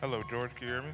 Hello, George. Can you hear me?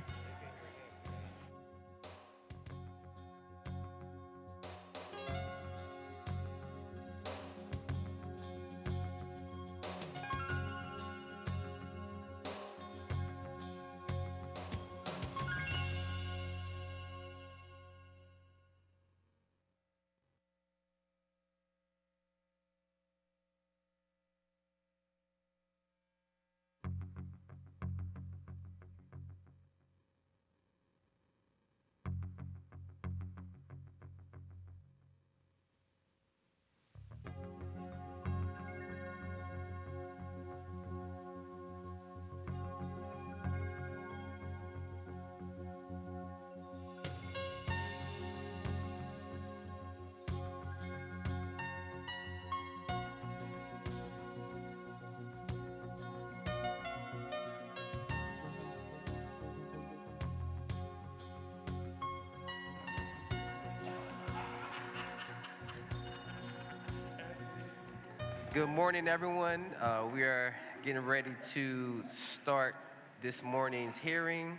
Good morning, everyone. We are getting ready to start this morning's hearing.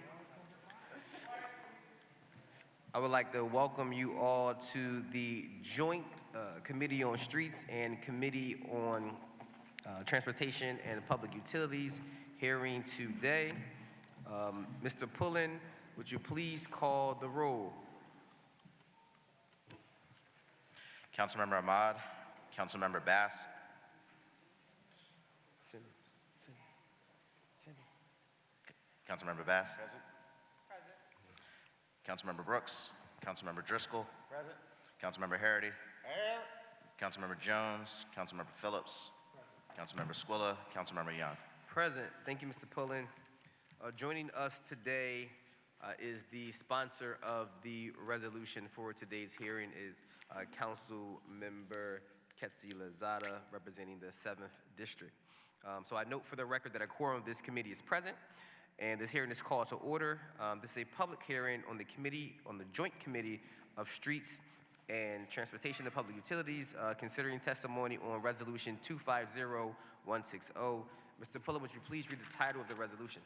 I would like to welcome you all to the Joint Committee on Streets and Committee on Transportation and Public Utilities hearing today. Mr. Pullen, would you please call the roll? Councilmember Ahmad, Councilmember Bass, Councilmember Bass. Present. Councilmember Brooks, Councilmember Driscoll. Present. Councilmember Harity. Here. Councilmember Jones, Councilmember Phillips. Councilmember Squilla, Councilmember Young. Present. Thank you, Mr. Pullen. Joining us today is the sponsor of the resolution for today's hearing is Council Member Ketsi Lazada, representing the 7th District. So I note for the record that a quorum of this committee is present, and this hearing is called to order. This is a public hearing on the Joint Committee of Streets and Transportation and Public Utilities, considering testimony on Resolution 250160. Mr. Pullen, would you please read the title of the resolution?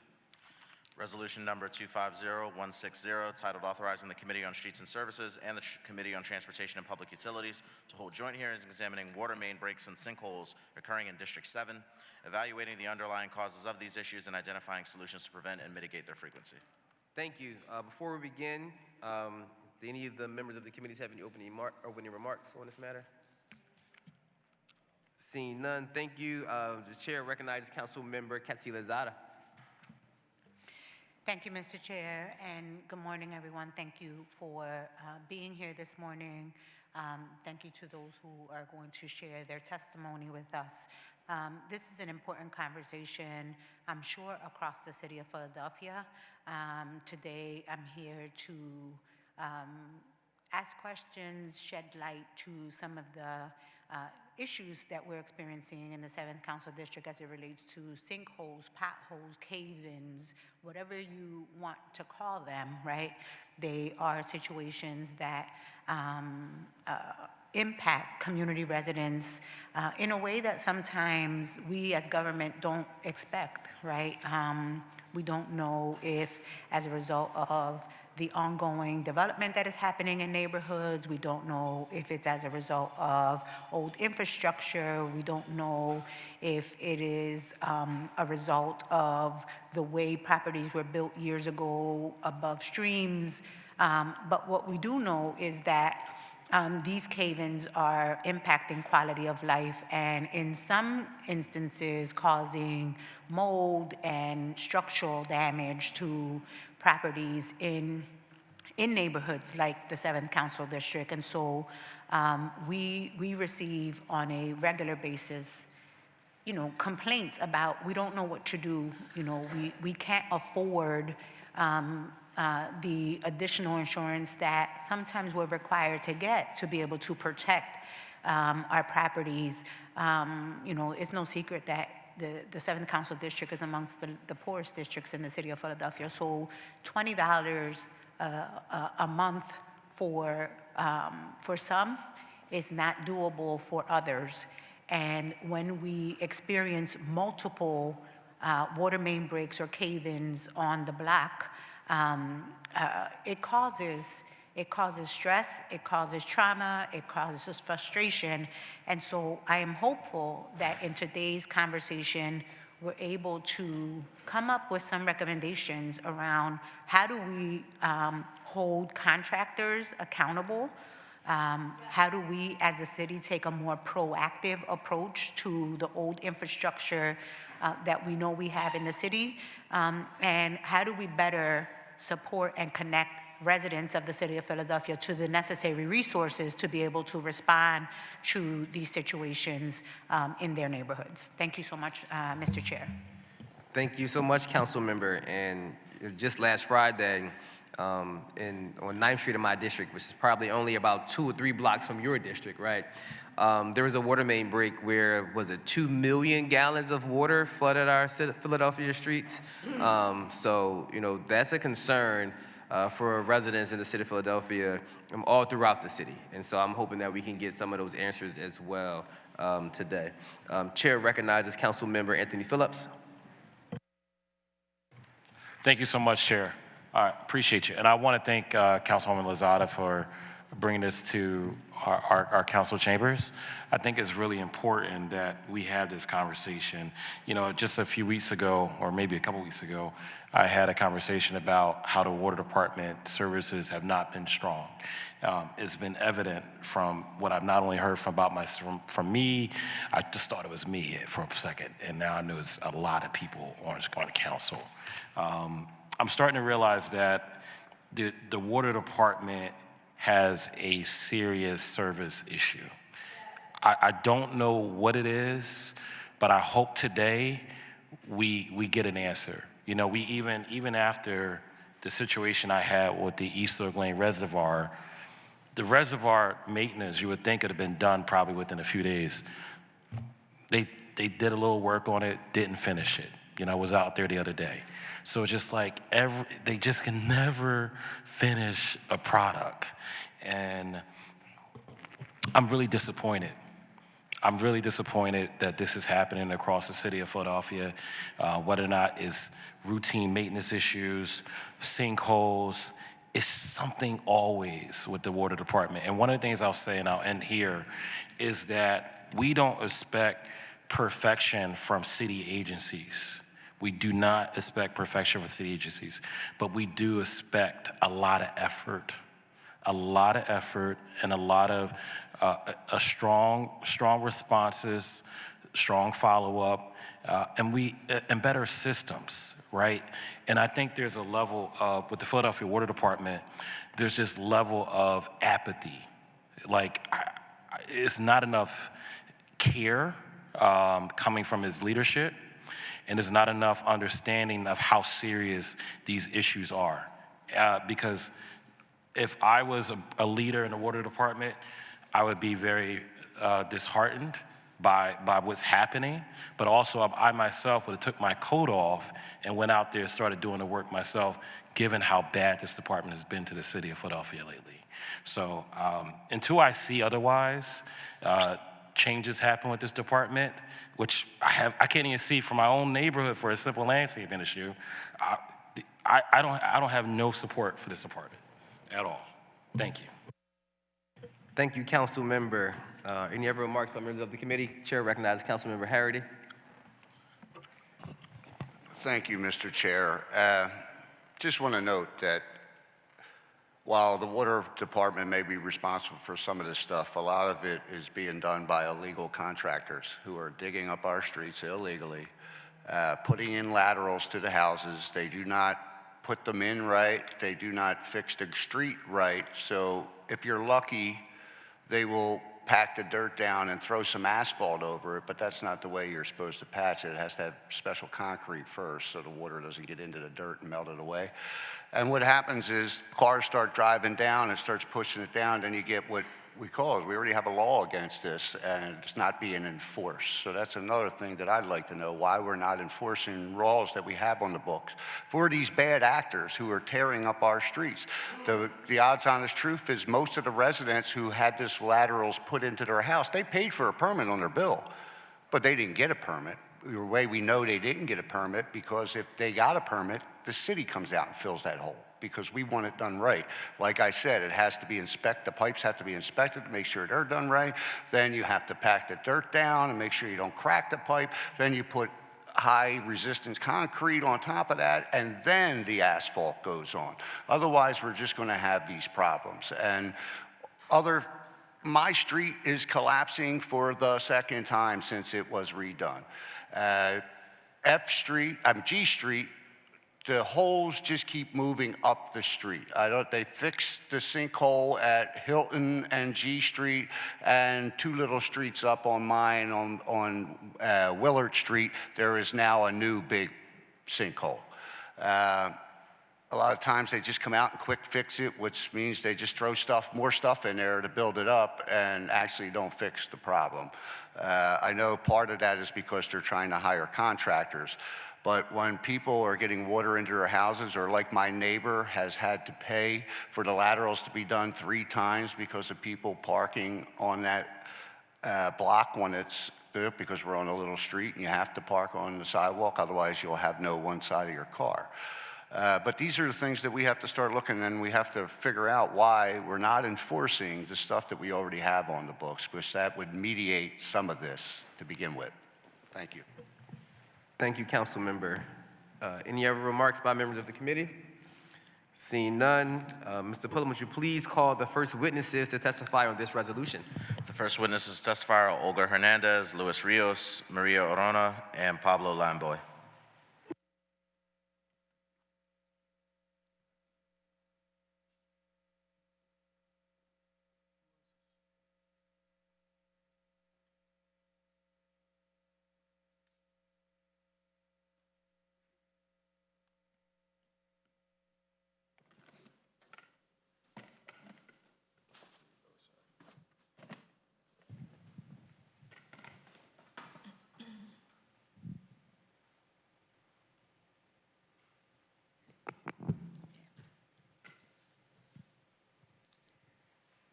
Resolution number 250160, titled Authorizing the Committee on Streets and Services and the Committee on Transportation and Public Utilities to hold joint hearings examining water main breaks and sinkholes occurring in District 7, evaluating the underlying causes of these issues and identifying solutions to prevent and mitigate their frequency. Thank you. Before we begin, do any of the members of the committees have any opening remarks on this matter? Seeing none, thank you. The chair recognizes Council Member Ketsi Lazada. Thank you, Mr. Chair, and good morning, everyone. Thank you for being here this morning. Thank you to those who are going to share their testimony with us. This is an important conversation, I'm sure, across the city of Philadelphia. Today, I'm here to ask questions, shed light to some of the issues that we're experiencing in the 7th Council District as it relates to sinkholes, potholes, cave-ins, whatever you want to call them, right? They are situations that impact community residents in a way that sometimes we as government don't expect, right? We don't know if, as a result of the ongoing development that is happening in neighborhoods. We don't know if it's as a result of old infrastructure. We don't know if it is a result of the way properties were built years ago above streams. But what we do know is that these cave-ins are impacting quality of life and in some instances causing mold and structural damage to properties in neighborhoods like the 7th Council District. And so we receive on a regular basis, complaints about we don't know what to do. We can't afford the additional insurance that sometimes we're required to get to be able to protect our properties. It's no secret that the 7th Council District is amongst the poorest districts in the city of Philadelphia. So $20 a month for some is not doable for others. And when we experience multiple water main breaks or cave-ins on the block, it causes stress, it causes trauma, it causes frustration. And so I am hopeful that in today's conversation, we're able to come up with some recommendations around how do we hold contractors accountable. How do we, as a city, take a more proactive approach to the old infrastructure that we know we have in the city? And how do we better support and connect residents of the city of Philadelphia to the necessary resources to be able to respond to these situations in their neighborhoods? Thank you so much, Mr. Chair. Thank you so much, council member. And just last Friday, on 9th Street in my district, which is probably only about 2 or 3 blocks from your district, right? There was a water main break where, was it 2 million gallons of water flooded our Philadelphia streets? So, that's a concern for residents in the city of Philadelphia all throughout the city. And so I'm hoping that we can get some of those answers as well today. Chair recognizes Council Member Anthony Phillips. Thank you so much, Chair. I appreciate you. And I want to thank Councilwoman Lozada for bringing this to our council chambers. I think it's really important that we have this conversation. Just a few weeks ago, or maybe a couple weeks ago, I had a conversation about how the water department services have not been strong. It's been evident from what I've not only heard from me, I just thought it was me for a second, and now I know it's a lot of people on council. I'm starting to realize that the water department has a serious service issue. I don't know what it is, but I hope today we get an answer. We even after the situation I had with the East Oak Lane Reservoir, the reservoir maintenance, you would think it had been done probably within a few days. They did a little work on it, didn't finish it. I was out there the other day. So it's just like they just can never finish a product. And I'm really disappointed. I'm really disappointed that this is happening across the city of Philadelphia, whether or not it's routine maintenance issues, sinkholes. It's something always with the water department. And one of the things I'll say, and I'll end here, is that we don't expect perfection from city agencies. We do not expect perfection from city agencies, but we do expect a lot of effort and a lot of strong responses, strong follow-up, and better systems, right? And I think there's a level of, with the Philadelphia Water Department, there's this level of apathy. It's not enough care coming from his leadership, and there's not enough understanding of how serious these issues are. Because if I was a leader in the water department, I would be very disheartened by what's happening, but also I myself would have took my coat off and went out there and started doing the work myself, given how bad this department has been to the city of Philadelphia lately. So until I see otherwise, changes happen with this department, which I can't even see from my own neighborhood for a simple landscaping issue. I don't have no support for this department at all. Thank you. Thank you, Council Member. Any other remarks by members of the committee? Chair recognizes Council Member Harity. Thank you, Mr. Chair. Just want to note that while the water department may be responsible for some of this stuff, a lot of it is being done by illegal contractors who are digging up our streets illegally, putting in laterals to the houses. They do not put them in right. They do not fix the street right. So if you're lucky, they will pack the dirt down and throw some asphalt over it, but that's not the way you're supposed to patch it. It has to have special concrete first so the water doesn't get into the dirt and melt it away. And what happens is cars start driving down and starts pushing it down, then you get what we already have a law against this, and it's not being enforced. So that's another thing that I'd like to know, why we're not enforcing laws that we have on the books for these bad actors who are tearing up our streets. The odds honest truth is most of the residents who had this laterals put into their house, they paid for a permit on their bill, but they didn't get a permit. the way we know they didn't get a permit, because if they got a permit, the city comes out and fills that hole, because we want it done right. Like I said, it has to be the pipes have to be inspected to make sure they're done right. Then you have to pack the dirt down and make sure you don't crack the pipe. Then you put high resistance concrete on top of that, and then the asphalt goes on. Otherwise, we're just gonna have these problems. And my street is collapsing for the second time since it was redone. G Street, the holes just keep moving up the street. They fixed the sinkhole at Hilton and G Street, and 2 little streets up on mine on Willard Street, there is now a new big sinkhole. A lot of times they just come out and quick fix it, which means they just throw more stuff in there to build it up and actually don't fix the problem. I know part of that is because they're trying to hire contractors. But when people are getting water into their houses, or like my neighbor has had to pay for the laterals to be done 3 times because of people parking on that block when it's built, because we're on a little street and you have to park on the sidewalk, otherwise you'll have no one side of your car. But these are the things that we have to start looking, and we have to figure out why we're not enforcing the stuff that we already have on the books, because that would mediate some of this to begin with. Thank you. Thank you, council member. Any other remarks by members of the committee? Seeing none, Mr. Pullen, would you please call the first witnesses to testify on this resolution? The first witnesses to testify are Olga Hernandez, Luis Rios, Maria Orona, and Pablo Lamboy.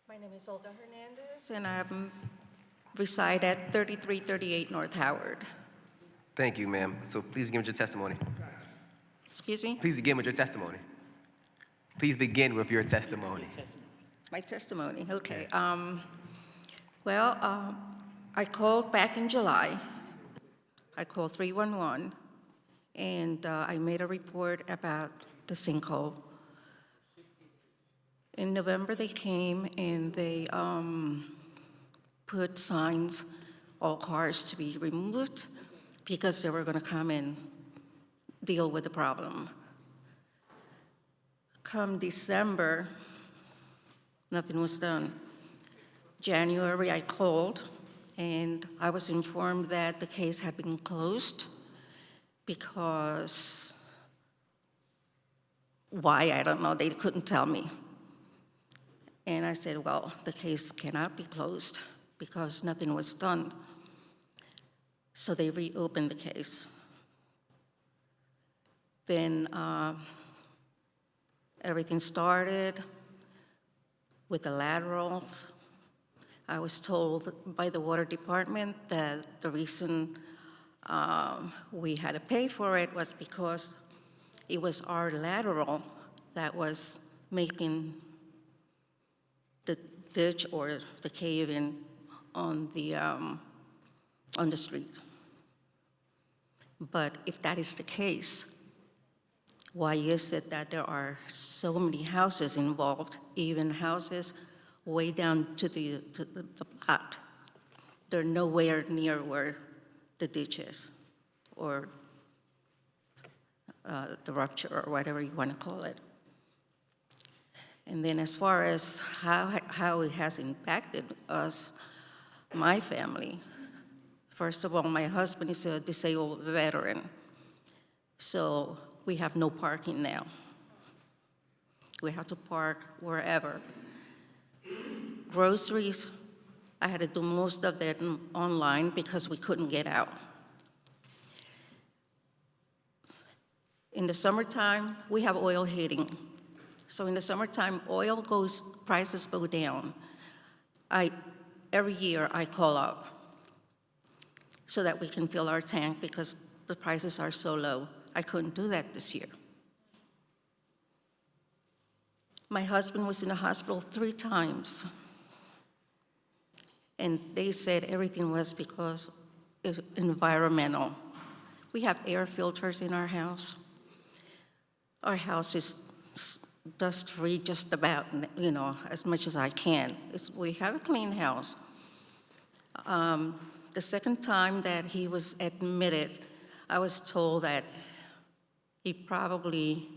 My name is Olga Hernandez, and I reside at 3338 North Howard. Thank you, ma'am. So please begin with your testimony. Excuse me? Please begin with your testimony. Please begin with your testimony. My testimony, okay. I called back in July. I called 311, and I made a report about the sinkhole. In November, they came and they put signs, all cars to be removed, because they were going to come and deal with the problem. Come December, nothing was done. January, I called, and I was informed that the case had been closed because, why, I don't know, they couldn't tell me. And I said, well, the case cannot be closed because nothing was done. So they reopened the case. Then everything started with the laterals. I was told by the water department that the reason we had to pay for it was because it was our lateral that was making the ditch or the cave-in on the street. But if that is the case, why is it that there are so many houses involved, even houses way down to the block? They're nowhere near where the ditch is, or the rupture, or whatever you want to call it. And then as far as how it has impacted us, my family, first of all, my husband is a disabled veteran, so we have no parking now. We have to park wherever. Groceries, I had to do most of that online because we couldn't get out. In the summertime, we have oil heating. So in the summertime, prices go down. Every year I call up. so that we can fill our tank because the prices are so low. I couldn't do that this year. My husband was in the hospital 3 times, and they said everything was because of environmental. We have air filters in our house. Our house is dust-free just about, as much as I can. We have a clean house. The second time that he was admitted, I was told that he probably,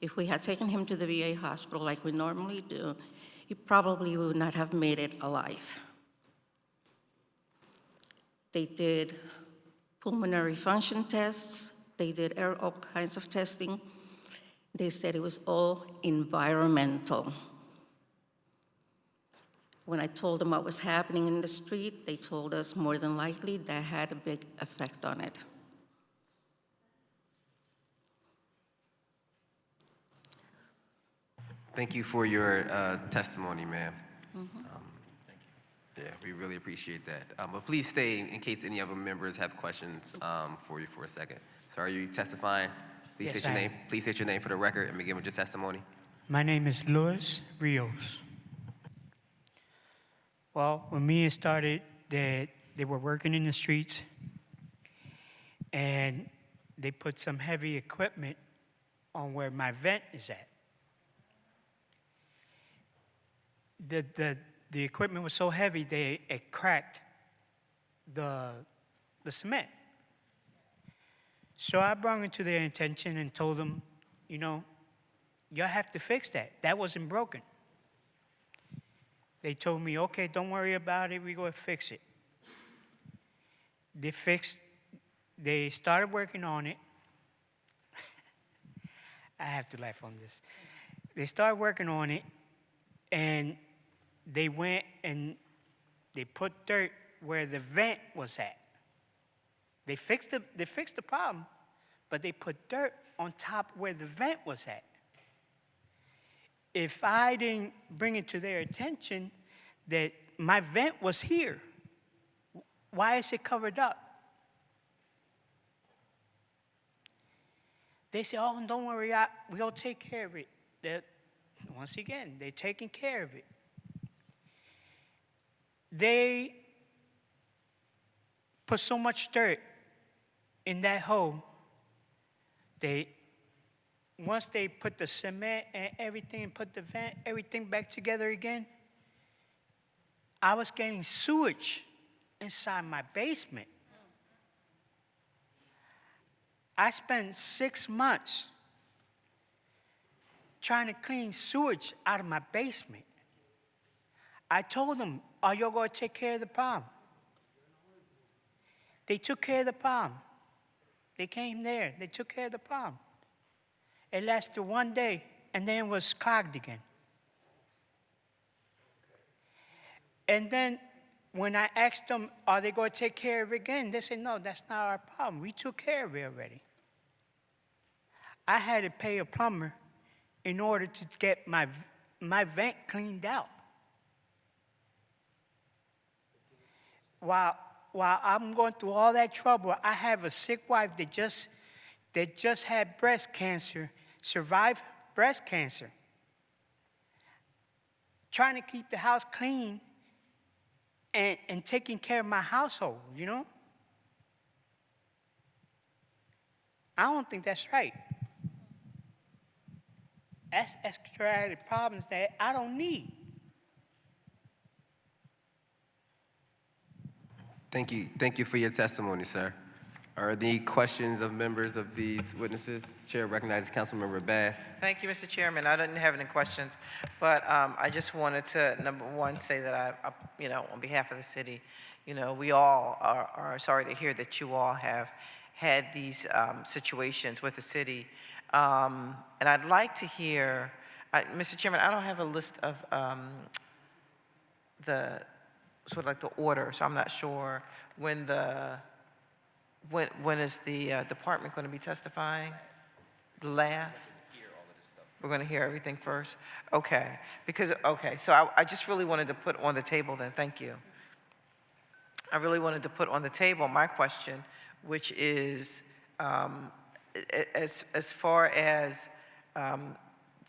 if we had taken him to the VA hospital like we normally do, he probably would not have made it alive. They did pulmonary function tests. They did all kinds of testing. They said it was all environmental. When I told them what was happening in the street, they told us more than likely that had a big effect on it. Thank you for your testimony, ma'am. Yeah, we really appreciate that. But please stay in case any other members have questions for you for a second. So are you testifying? Please Yes, state your I name. Please state your name for the record and begin with your testimony. My name is Luis Rios. Well, when me started, they were working in the streets, and they put some heavy equipment on where my vent is at. The equipment was so heavy it cracked the cement. So I brought it to their attention and told them, y'all have to fix that. That wasn't broken. They told me, okay, don't worry about it, we're going to fix it. They started working on it. I have to laugh on this. They started working on it, and they went and they put dirt where the vent was at. They fixed the problem, but they put dirt on top where the vent was at. If I didn't bring it to their attention that my vent was here, why is it covered up? They say, oh, don't worry, we'll take care of it. Once again, they're taking care of it. They put so much dirt in that hole, once they put the cement and everything and put the vent, everything back together again, I was getting sewage inside my basement. I spent 6 months trying to clean sewage out of my basement. I told them, are you going to take care of the problem? They took care of the problem. They came there. They took care of the problem. It lasted 1 day, and then it was clogged again. And then when I asked them, are they going to take care of it again? They said, no, that's not our problem. We took care of it already. I had to pay a plumber in order to get my vent cleaned out. While I'm going through all that trouble, I have a sick wife that just had breast cancer, survived breast cancer. Trying to keep the house clean and taking care of my household, I don't think that's right. That's extra added problems that I don't need. Thank you for your testimony, sir. Are there any questions of members of these witnesses? Chair recognizes Councilmember Bass. Thank you, Mr. Chairman. I didn't have any questions, but I just wanted to, number one, say that on behalf of the city, we all are sorry to hear that you all have had these situations with the city. And I'd like to hear, Mr. Chairman, I don't have a list of the order, so I'm not sure when is the department going to be testifying? Last? We're going to hear everything first? Okay, so I just really wanted to put on the table then, thank you. I really wanted to put on the table my question, which is, as far as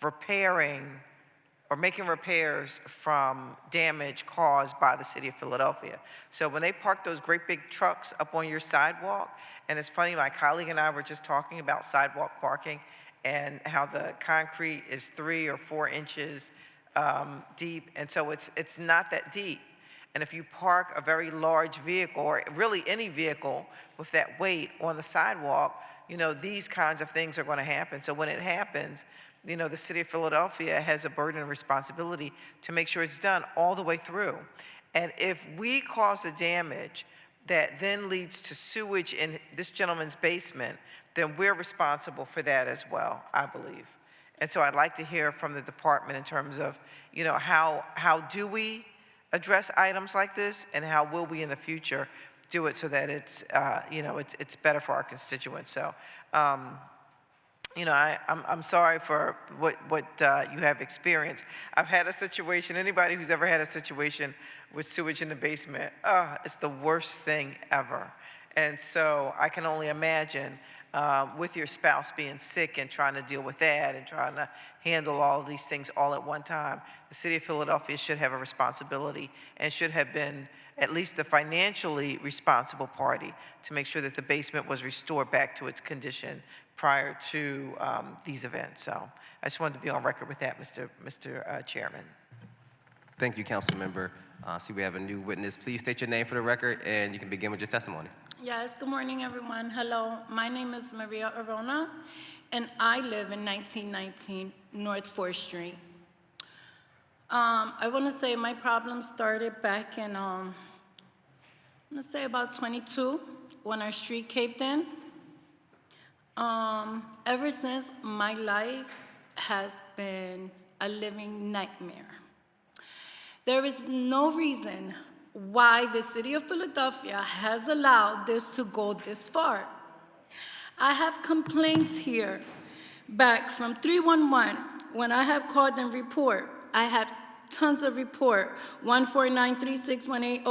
repairing or making repairs from damage caused by the city of Philadelphia. So when they park those great big trucks up on your sidewalk, and it's funny, my colleague and I were just talking about sidewalk parking and how the concrete is 3 or 4 inches deep, and so it's not that deep. And if you park a very large vehicle, or really any vehicle with that weight on the sidewalk, you know, these kinds of things are going to happen. So when it happens, you know, the city of Philadelphia has a burden and responsibility to make sure it's done all the way through. And if we cause a damage that then leads to sewage in this gentleman's basement, then we're responsible for that as well, I believe. And so I'd like to hear from the department in terms of, you know, how do we address items like this, and how will we in the future do it so that it's, you know, it's better for our constituents. So, you know, I'm sorry for what you have experienced. I've had a situation, anybody who's ever had a situation with sewage in the basement, it's the worst thing ever. And so I can only imagine with your spouse being sick and trying to deal with that and trying to handle all of these things all at one time, the city of Philadelphia should have a responsibility and should have been at least the financially responsible party to make sure that the basement was restored back to its condition prior to these events. So I just wanted to be on record with that, Mr. Chairman. Thank you, council member. See, we have a new witness. Please state your name for the record, and you can begin with your testimony. Yes, good morning, everyone. Hello, my name is Maria Arona, and I live in 1919 North 4th Street. I want to say my problem started back in, I'm going to say about 22, when our street caved in. Ever since, my life has been a living nightmare. There is no reason why the city of Philadelphia has allowed this to go this far. I have complaints here back from 311 when I have called and report. I have tons of report, 149-36180,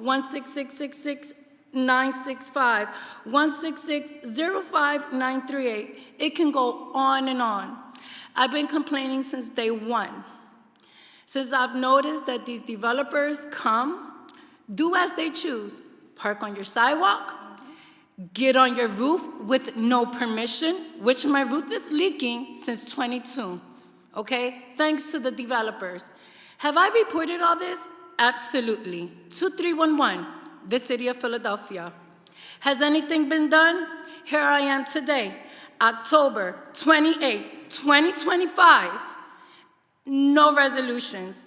166-66965, 166-05938. It can go on and on. I've been complaining since day one. Since I've noticed that these developers come, do as they choose. Park on your sidewalk, get on your roof with no permission, which my roof is leaking since 22, okay? Thanks to the developers. Have I reported all this? Absolutely. 2311, the city of Philadelphia. Has anything been done? Here I am today, October 28, 2025. No resolutions.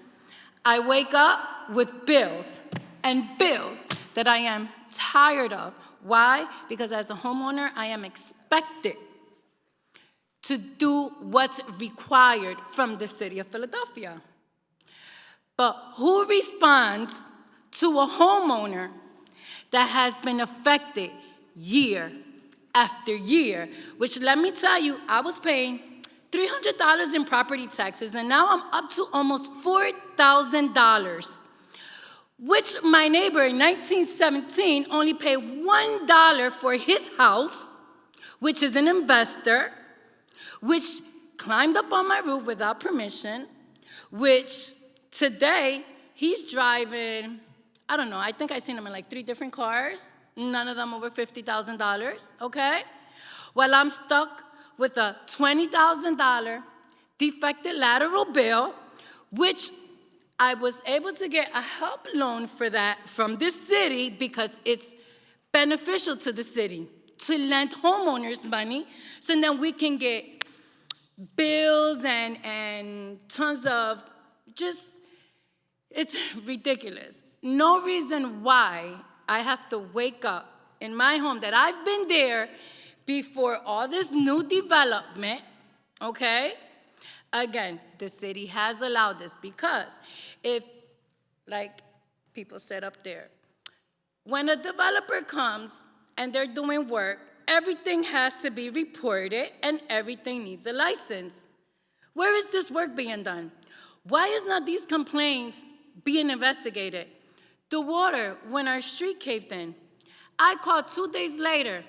I wake up with bills and bills that I am tired of. Why? Because as a homeowner, I am expected to do what's required from the city of Philadelphia. But who responds to a homeowner that has been affected year after year? Which, let me tell you, I was paying $300 in property taxes, and now I'm up to almost $4,000, which my neighbor in 1917 only paid $1 for his house, which is an investor, which climbed up on my roof without permission, which today he's driving, I don't know, I think I seen him in like 3 different cars, none of them over $50,000, okay? Well, I'm stuck with a $20,000 defective lateral bill, which I was able to get a help loan for that from this city because it's beneficial to the city to lend homeowners money so then we can get bills and tons of just, it's ridiculous. No reason why I have to wake up in my home that I've been there before all this new development, okay? Again, the city has allowed this because if, like people said up there, when a developer comes and they're doing work, everything has to be reported and everything needs a license. Where is this work being done? Why is not these complaints being investigated? The water, when our street caved in, I called 2 days later.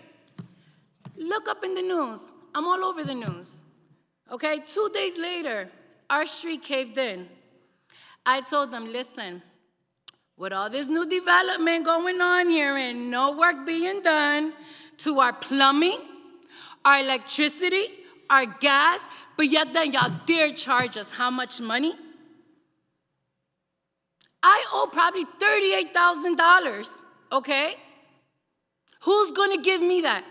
Look up in the news. I'm all over the news. Okay, 2 days later, our street caved in. I told them, listen, with all this new development going on here and no work being done to our plumbing, our electricity, our gas, but yet then y'all dare charge us how much money? I owe probably $38,000, okay? Who's gonna give me that?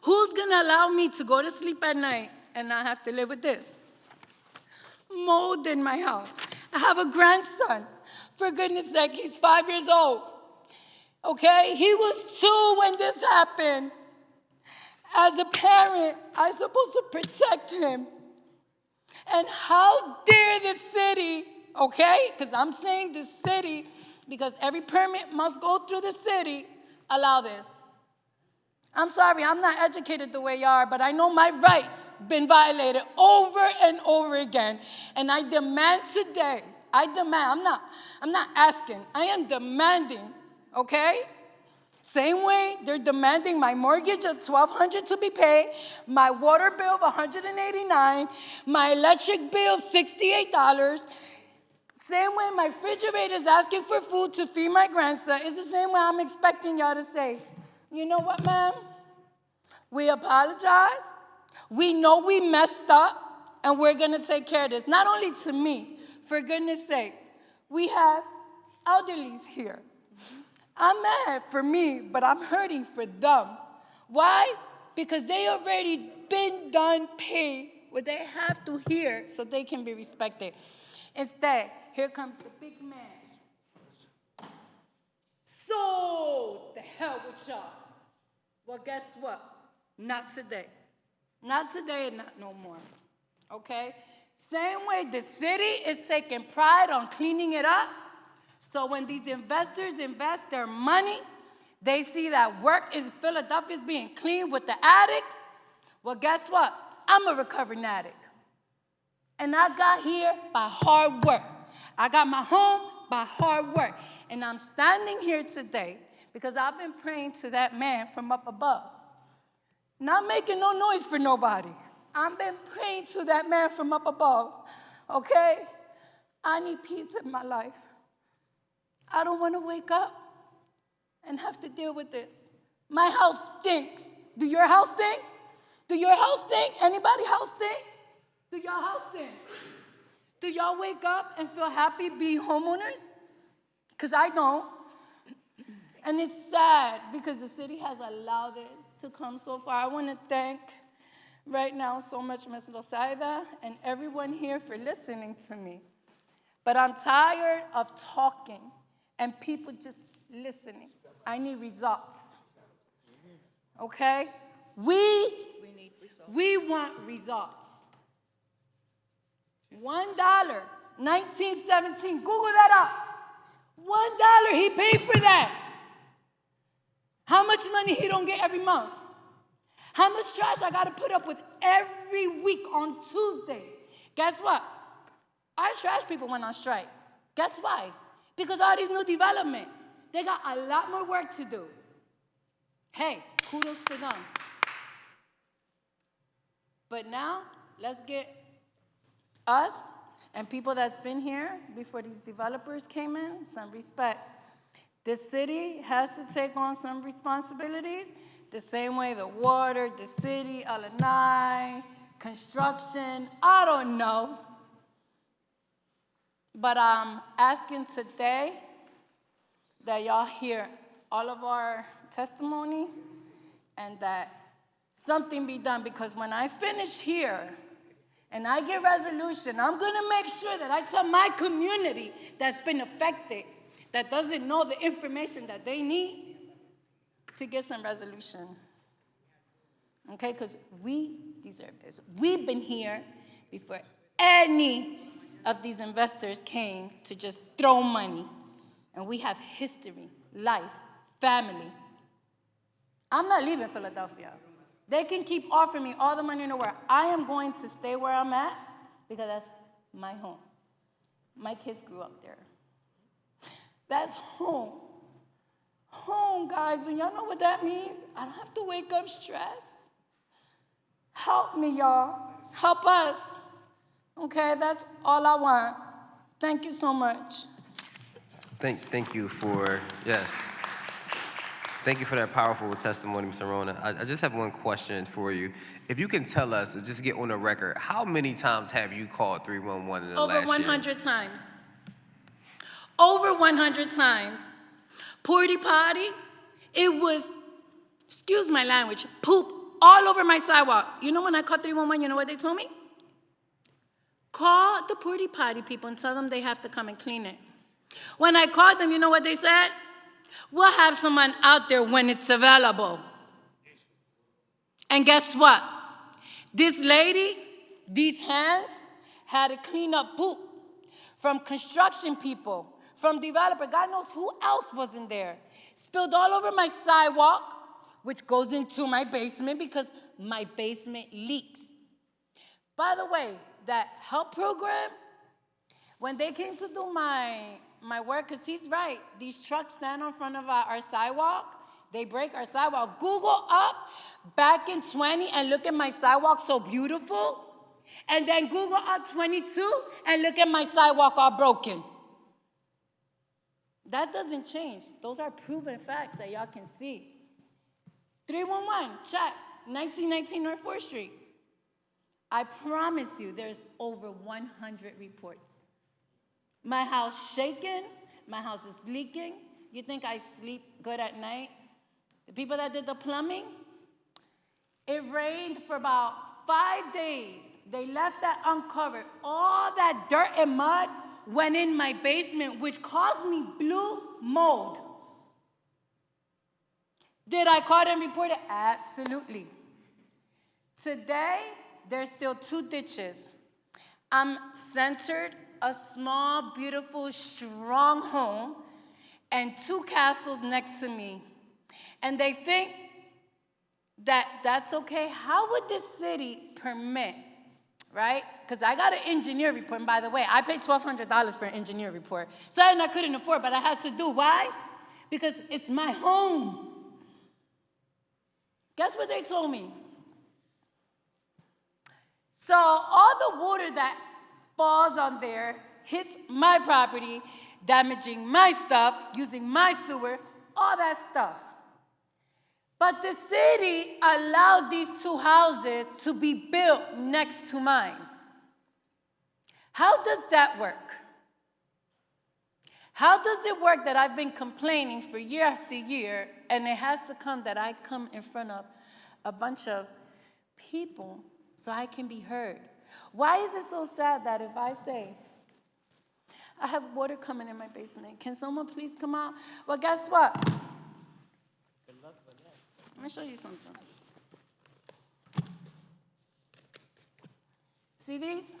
Who's gonna allow me to go to sleep at night and not have to live with this? Mold in my house. I have a grandson. For goodness sake, he's 5 years old. Okay, he was 2 when this happened. As a parent, I'm supposed to protect him. And how dare the city, okay, because I'm saying the city, because every permit must go through the city, allow this. I'm sorry, I'm not educated the way you are, but I know my rights been violated over and over again. And I demand today, I'm not asking, I am demanding, okay? Same way they're demanding my mortgage of $1,200 to be paid, my water bill of $189, my electric bill of $68. Same way my refrigerator is asking for food to feed my grandson. It's the same way I'm expecting y'all to say, you know what, ma'am? We apologize. We know we messed up, and we're going to take care of this. Not only to me, for goodness sake, we have elderlies here. I'm mad for me, but I'm hurting for them. Why? Because they already been done paid what they have to hear so they can be respected. Instead, here comes the big man. So, the hell with y'all. Well, guess what? Not today. Not today and not no more. Okay? Same way the city is taking pride on cleaning it up. So when these investors invest their money, they see that work in Philadelphia is being cleaned with the addicts. Well, guess what? I'm a recovering addict. And I got here by hard work. I got my home by hard work. And I'm standing here today because I've been praying to that man from up above. Not making no noise for nobody. I've been praying to that man from up above, okay? I need peace in my life. I don't want to wake up and have to deal with this. My house stinks. Do your house stink? Do your house stink? Anybody house stink? Do your house stink? Do y'all wake up and feel happy being homeowners? Because I don't. And it's sad because the city has allowed this to come so far. I want to thank right now so much Ms. Losaida and everyone here for listening to me. But I'm tired of talking and people just listening. I need results. Okay? We want results. $1, 1917, Google that up. $1, he paid for that. How much money he don't get every month? How much trash I gotta put up with every week on Tuesdays? Guess what? Our trash people went on strike. Guess why? Because all these new development, they got a lot more work to do. Hey, kudos for them. But now, let's get us and people that's been here before these developers came in some respect. This city has to take on some responsibilities the same way the water, the city, L&I, construction, I don't know. But I'm asking today that y'all hear all of our testimony and that something be done, because when I finish here and I get resolution, I'm gonna make sure that I tell my community that's been affected, that doesn't know the information that they need, to get some resolution. Okay, because we deserve this. We've been here before any of these investors came to just throw money. And we have history, life, family. I'm not leaving Philadelphia. They can keep offering me all the money in the world. I am going to stay where I'm at because that's my home. My kids grew up there. That's home. Home, guys, and y'all know what that means? I don't have to wake up stressed. Help me, y'all. Help us. Okay, that's all I want. Thank you so much. Thank you for, yes. Thank you for that powerful testimony, Ms. Arona. I just have one question for you. If you can tell us, just get on the record, how many times have you called 311 in the last year? Over 100 times. Over 100 times. Porty potty, it was, excuse my language, poop all over my sidewalk. You know when I called 311, you know what they told me? Call the porty potty people and tell them they have to come and clean it. When I called them, you know what they said? We'll have someone out there when it's available. And guess what? This lady, these hands, had to clean up poop from construction people, from developer. God knows who else was in there. Spilled all over my sidewalk, which goes into my basement because my basement leaks. By the way, that help program, when they came to do my work, because he's right, these trucks stand in front of our sidewalk, they break our sidewalk. Google up back in 20 and look at my sidewalk so beautiful, and then Google up 22 and look at my sidewalk all broken. That doesn't change. Those are proven facts that y'all can see. 311, check, 1919 North 4th Street. I promise you there's over 100 reports. My house shaking, my house is leaking. You think I sleep good at night? The people that did the plumbing, it rained for about 5 days. They left that uncovered. All that dirt and mud went in my basement, which caused me blue mold. Did I call and report it? Absolutely. Today, there's still 2 ditches. I'm centered, a small, beautiful, strong home, and 2 castles next to me. And they think that that's okay. How would the city permit, right? Because I got an engineer report, and by the way, I paid $1,200 for an engineer report. Something I couldn't afford, but I had to do. Why? Because it's my home. Guess what they told me? So all the water that falls on there hits my property, damaging my stuff, using my sewer, all that stuff. But the city allowed these 2 houses to be built next to mine. How does that work? How does it work that I've been complaining for year after year, and it has to come that I come in front of a bunch of people so I can be heard? Why is it so sad that if I say, I have water coming in my basement, can someone please come out? Well, guess what? Let me show you something. See these?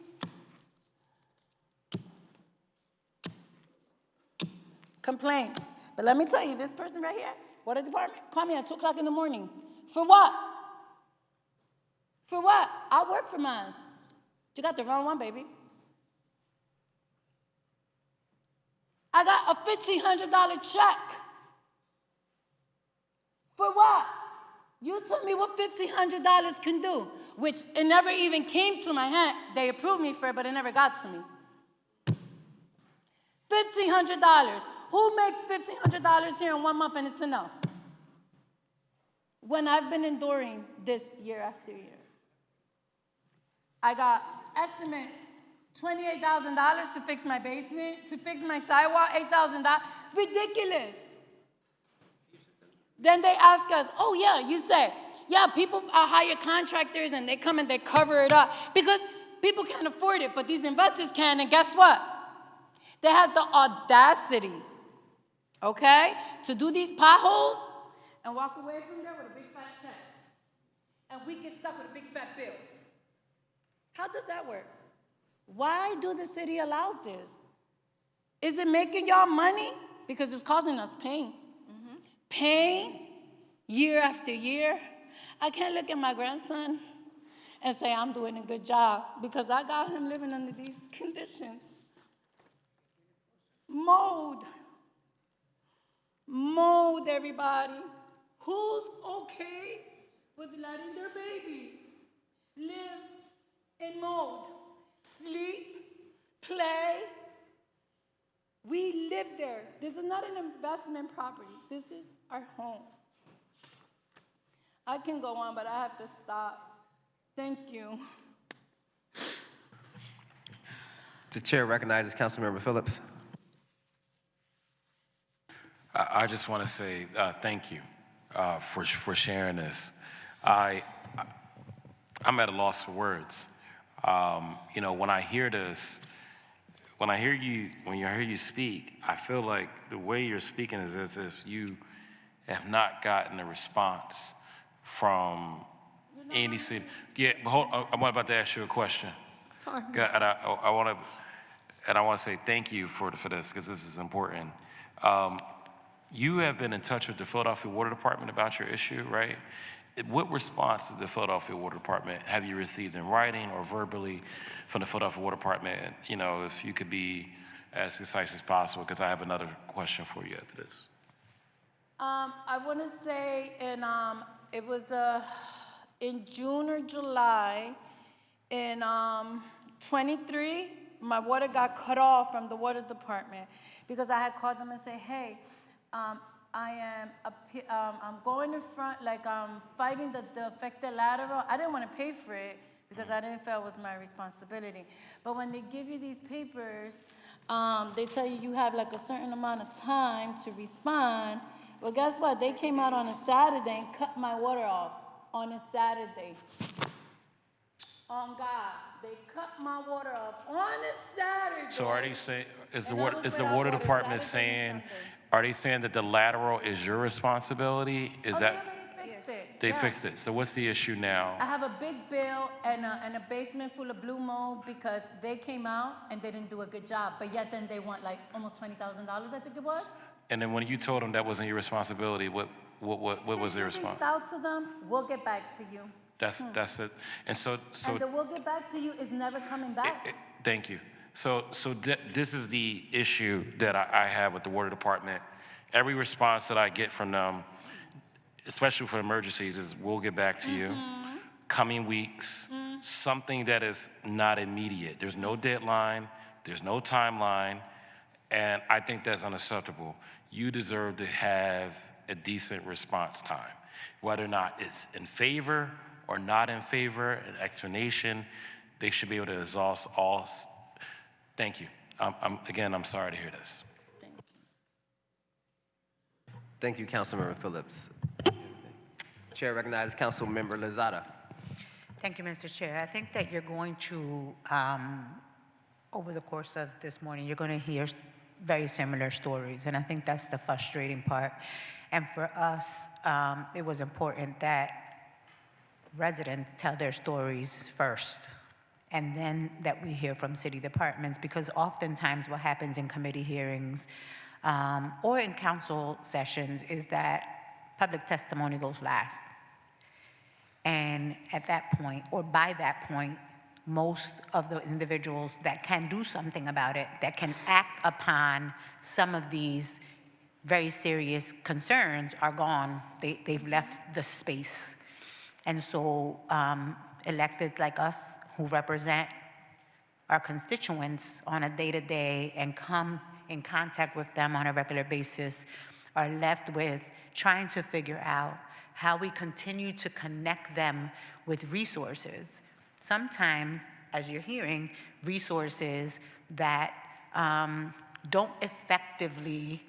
Complaints. But let me tell you, this person right here, water department, call me at 2 o'clock in the morning. For what? For what? I work for mine. You got the wrong one, baby. I got a $1,500 check. For what? You told me what $1,500 can do, which it never even came to my hand. They approved me for it, but it never got to me. $1,500. Who makes $1,500 here in 1 month and it's enough? When I've been enduring this year after year. I got estimates, $28,000 to fix my basement, to fix my sidewalk, $8,000. Ridiculous. Then they ask us, oh yeah, you say, yeah, people hire contractors and they come and they cover it up because people can't afford it, but these investors can, and guess what? They have the audacity, okay, to do these potholes and walk away from there with a big fat check. And we get stuck with a big fat bill. How does that work? Why do the city allow this? Is it making y'all money? Because it's causing us pain. Pain, year after year. I can't look at my grandson and say I'm doing a good job because I got him living under these conditions. Mold. mold, everybody. Who's okay with letting their baby live in mold? Sleep, play. We live there. This is not an investment property. This is our home. I can go on, but I have to stop. Thank you. The chair recognizes Councilmember Phillips. I just want to say thank you for sharing this. I'm at a loss for words. You know, when I hear this, when I hear you speak, I feel like the way you're speaking is as if you have not gotten a response from any city. Yeah, but hold, I'm about to ask you a question. Sorry. And I want to say thank you for this because this is important. You have been in touch with the Philadelphia Water Department about your issue, right? What response did the Philadelphia Water Department have you received in writing or verbally from the Philadelphia Water Department? You know, if you could be as concise as possible, because I have another question for you after this. I want to say it was in June or July in 23, my water got cut off from the water department because I had called them and said, hey, I'm going in front, like I'm fighting the affected lateral. I didn't want to pay for it because I didn't feel it was my responsibility. But when they give you these papers, they tell you have like a certain amount of time to respond. Well, guess what? They came out on a Saturday and cut my water off on a Saturday. On God, they cut my water off on a Saturday. So are they saying, is the And I water, was is the without water water department Saturday and saying, Sunday. are they saying that the lateral is your responsibility? Is Oh, that, they already fixed it. they Yeah. fixed it? So what's the issue I now? have a big bill and a basement full of blue mold because they came out and they didn't do a good job. But yet then they want like almost $20,000, I think it was. And then when you told them that wasn't your responsibility, what was their They reached response? out to them, we'll get back to you. That's it. And so And the we'll get back to you is never coming back. thank you. So this is the issue that I have with the water department. Every response that I get from them, especially for emergencies, is we'll get back to you. Coming weeks, something that is not immediate. There's no deadline, there's no timeline, and I think that's unacceptable. You deserve to have a decent response time. Whether or not it's in favor or not in favor, an explanation, they should be able to exhaust all. Thank you. I'm sorry to hear this. Thank you, Councilmember Phillips. Chair recognizes Councilmember Lozada. Thank you, Mr. Chair. I think that you're going to, over the course of this morning, you're going to hear very similar stories, and I think that's the frustrating part. And for us, it was important that residents tell their stories first, and then that we hear from city departments, because oftentimes what happens in committee hearings or in council sessions is that public testimony goes last. And at that point, or by that point, most of the individuals that can do something about it, that can act upon some of these very serious concerns are gone. They've left the space. And so elected like us who represent our constituents on a day-to-day and come in contact with them on a regular basis are left with trying to figure out how we continue to connect them with resources. Sometimes, as you're hearing, resources that don't effectively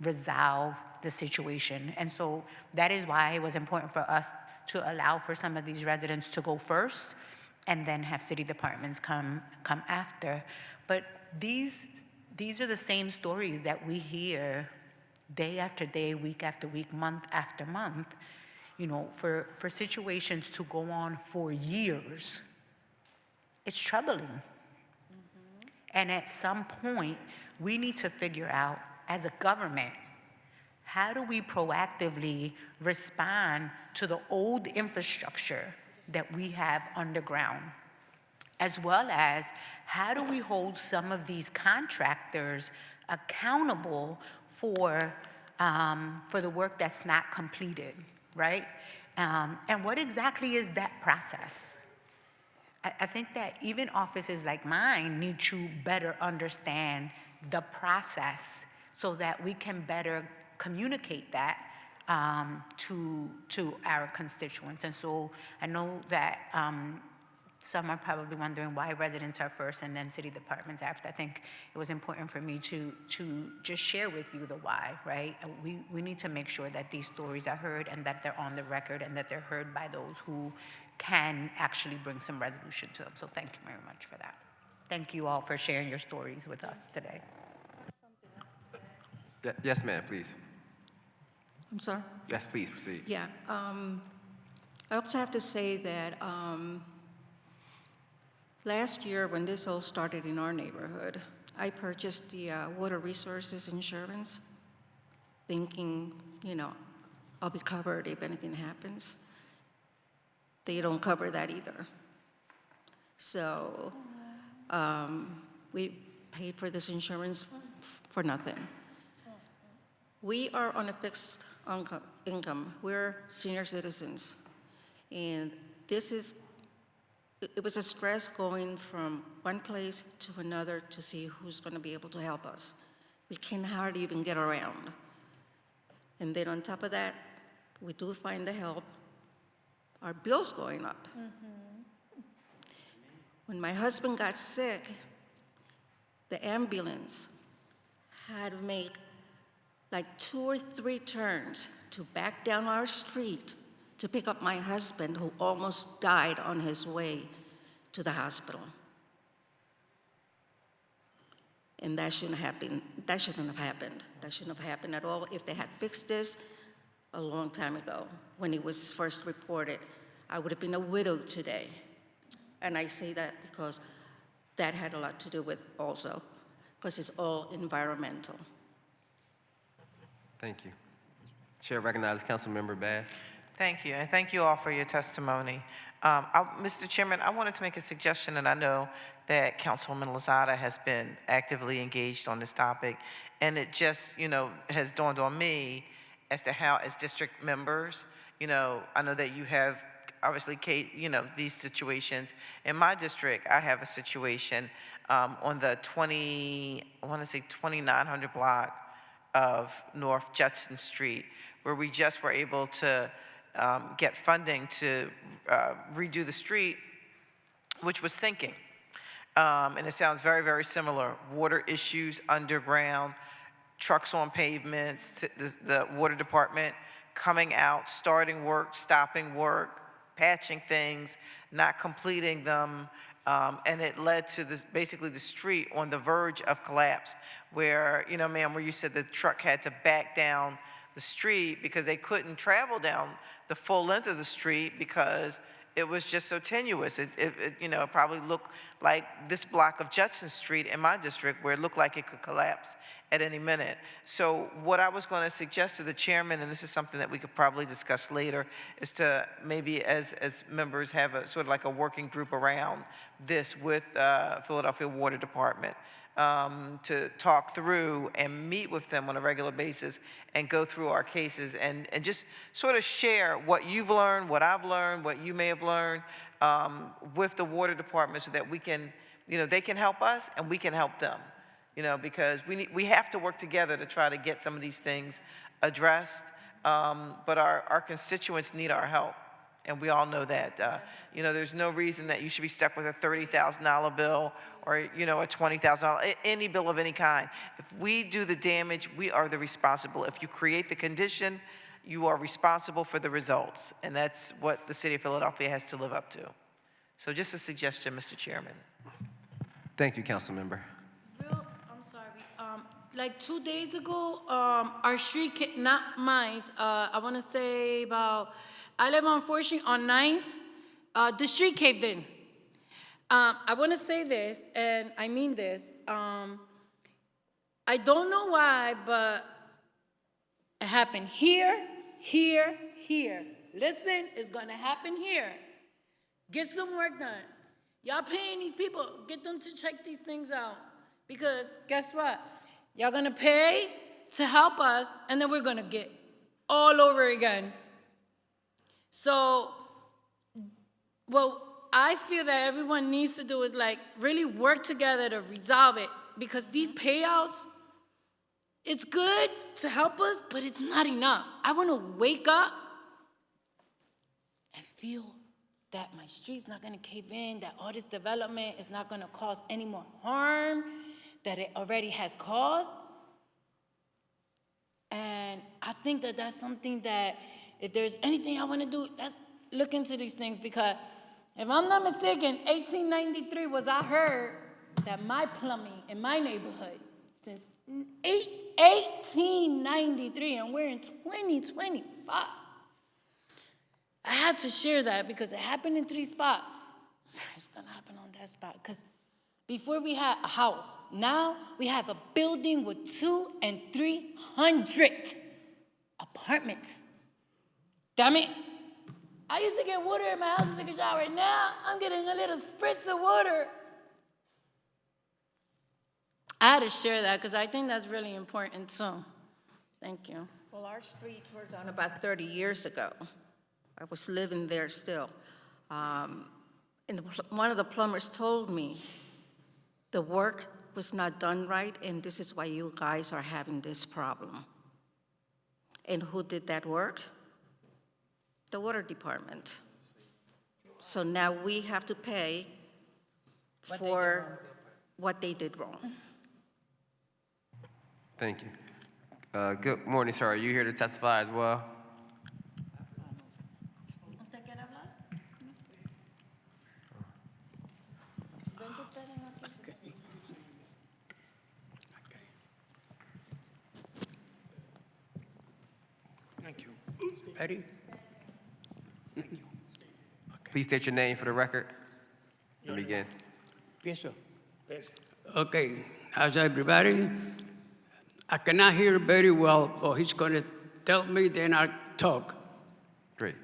resolve the situation. And so that is why it was important for us to allow for some of these residents to go first and then have city departments come after. But these are the same stories that we hear day after day, week after week, month after month. You know, for situations to go on for years, it's troubling. And at some point, we need to figure out, as a government, how do we proactively respond to the old infrastructure that we have underground, as well as how do we hold some of these contractors accountable for for the work that's not completed, right? And what exactly is that process? I think that even offices like mine need to better understand the process so that we can better communicate that to our constituents. And so I know that some are probably wondering why residents are first and then city departments after. I think it was important for me to just share with you the why, right? We need to make sure that these stories are heard and that they're on the record and that they're heard by those who can actually bring some resolution to them. So thank you very much for that. Thank you all for sharing your stories with us today. Yes, ma'am, please. I'm sorry? Yes, please, proceed. Yeah. I also have to say that last year, when this all started in our neighborhood, I purchased the water resources insurance, thinking, I'll be covered if anything happens. They don't cover that either. So we paid for this insurance for nothing. We are on a fixed income. We're senior citizens. And it was a stress going from one place to another to see who's going to be able to help us. We can hardly even get around. And then on top of that, we do find the help. Our bills going up. When my husband got sick, the ambulance had to make like 2 or 3 turns to back down our street to pick up my husband, who almost died on his way to the hospital. And that shouldn't have happened. That shouldn't have happened at all. If they had fixed this a long time ago, when it was first reported, I would have been a widow today. And I say that because that had a lot to do with also, because it's all environmental. Thank you. Chair recognizes Councilmember Bass. Thank you, and thank you all for your testimony. Mr. Chairman, I wanted to make a suggestion, and I know that Councilwoman Lozada has been actively engaged on this topic, and it just, has dawned on me as to how, as district members, I know that you have, obviously, Kate, these situations. In my district, I have a situation on the 2900 block of North Judson Street, where we just were able to get funding to redo the street, which was sinking. And it sounds very, very similar. Water issues underground, trucks on pavements, the water department coming out, starting work, stopping work, patching things, not completing them, and it led to basically the street on the verge of collapse, where, ma'am, where you said the truck had to back down the street because they couldn't travel down the full length of the street because it was just so tenuous. It probably looked like this block of Judson Street in my district, where it looked like it could collapse at any minute. So what I was going to suggest to the chairman, and this is something that we could probably discuss later, is to maybe as members have a sort of like a working group around this with Philadelphia Water Department, to talk through and meet with them on a regular basis and go through our cases and just sort of share what you've learned, what I've learned, what you may have learned with the water department, so that we can, they can help us and we can help them, because we have to work together to try to get some of these things addressed, but our constituents need our help. And we all know that. There's no reason that you should be stuck with a $30,000 bill or, a $20,000, any bill of any kind. If we do the damage, we are the responsible. If you create the condition, you are responsible for the results. And that's what the city of Philadelphia has to live up to. So just a suggestion, Mr. Chairman. Thank you, Councilmember. I'm sorry. Like 2 days ago, our street, not mine, I want to say about, I live on 4th Street on 9th. The street caved in. I want to say this, and I mean this. I don't know why, but it happened here, here, here. Listen, it's going to happen here. Get some work done. Y'all paying these people, get them to check these things out. Because guess what? Y'all going to pay, to help us, and then we're gonna get all over again. So what I feel that everyone needs to do is like really work together to resolve it, because these payouts, it's good to help us, but it's not enough. I want to wake up and feel that my street's not gonna cave in, that all this development is not gonna cause any more harm that it already has caused. And I think that that's something that if there's anything I want to do, let's look into these things, because if I'm not mistaken, 1893 was I heard that my plumbing in my neighborhood since 1893, and we're in 2025. I had to share that because it happened in 3 spots. So it's gonna happen on that spot. Because before we had a house, now we have a building with 200 and 300 apartments. Damn it. I used to get water in my house to take a shower. Now I'm getting a little spritz of water. I had to share that because I think that's really important too. Thank you. Well, our streets were done about 30 years ago. I was living there still. One of the plumbers told me the work was not done right, and this is why you guys are having this problem. And who did that work? The water department. So now we have to pay for what they did wrong. Thank you. Good morning, sir. Are you here to testify as well? Thank you. Ready? Thank you. Please state your name for the record and begin. Pienso. Okay, how's everybody? I cannot hear very well, but he's going to tell me, then I'll talk. Great.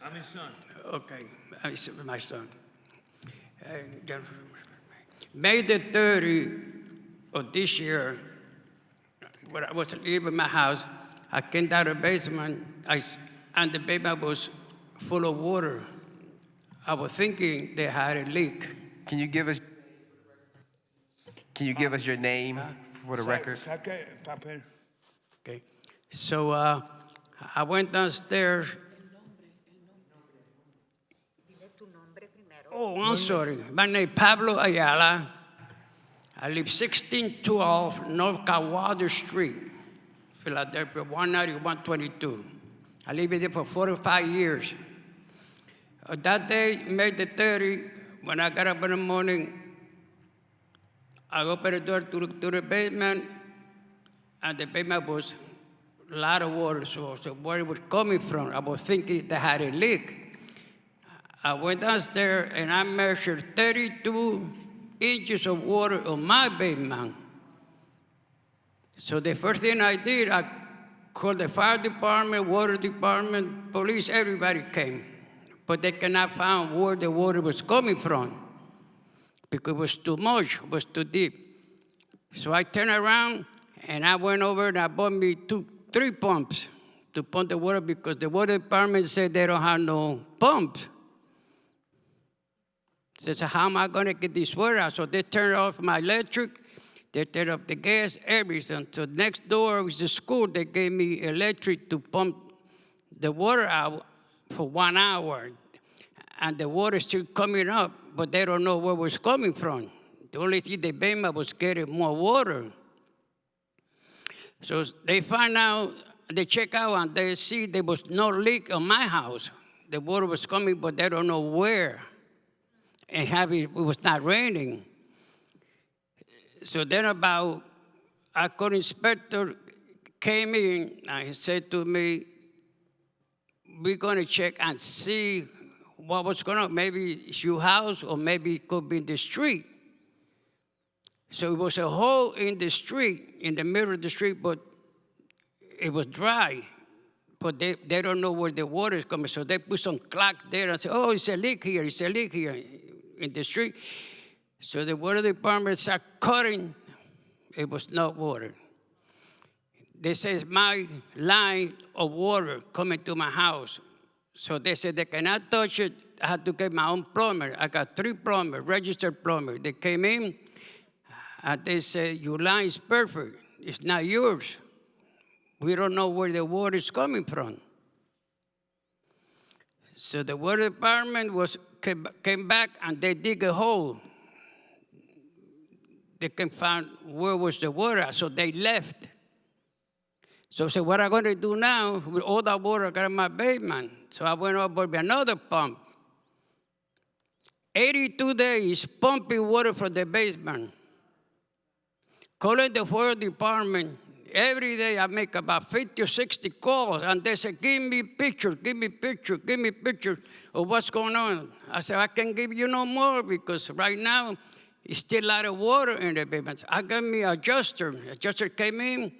I'm his son. Okay, I'm my son. May the 30th of this year, when I was leaving my house, I came down the basement, and the basement was full of water. I was thinking they had a leak. Can you give us your name for the record? Okay, so I went downstairs. Oh, I'm sorry. My name is Pablo Ayala. I live 1612 North Cowwater Street, Philadelphia, 19122. I lived there for 45 years. That day, May the 30th, when I got up in the morning, I opened the door to the basement, and the basement was a lot of water, so where it was coming from, I was thinking they had a leak. I went downstairs, and I measured 32 inches of water on my basement. So the first thing I did, I called the fire department, water department, police, everybody came. But they cannot find where the water was coming from because it was too much, it was too deep. So I turned around, and I went over and I bought me 3 pumps to pump the water because the water department said they don't have no pumps. So how am I going to get this water out? So they turned off my electric, they turned off the gas, everything. So next door was the school. They gave me electric to pump the water out for 1 hour. And the water is still coming up, but they don't know where it was coming from. The only thing the basement was getting more water. So they find out, they check out, and they see there was no leak on my house. The water was coming, but they don't know where. And it was not raining. So then a code inspector came in and he said to me, we're going to check and see what was going on. Maybe it's your house or maybe it could be in the street. So it was a hole in the street, in the middle of the street, but it was dry. But they don't know where the water is coming. So they put some clock there and said, oh, it's a leak here, it's a leak here in the street. So the water department started cutting. It was not water. This is my line of water coming to my house. So they said they cannot touch it. I had to get my own plumber. I got 3 plumbers, registered plumbers. They came in and they said, your line is perfect. It's not yours. We don't know where the water is coming from. So the water department came back and they dig a hole. They can find where was the water, so they left. So I said, what am I going to do now with all that water I got in my basement? So I went over with another pump. 82 days pumping water from the basement. Calling the fire department. Every day I make about 50 or 60 calls, and they say, give me pictures of what's going on. I said, I can't give you no more because right now it's still a lot of water in the basement. I got me an adjuster. The adjuster came in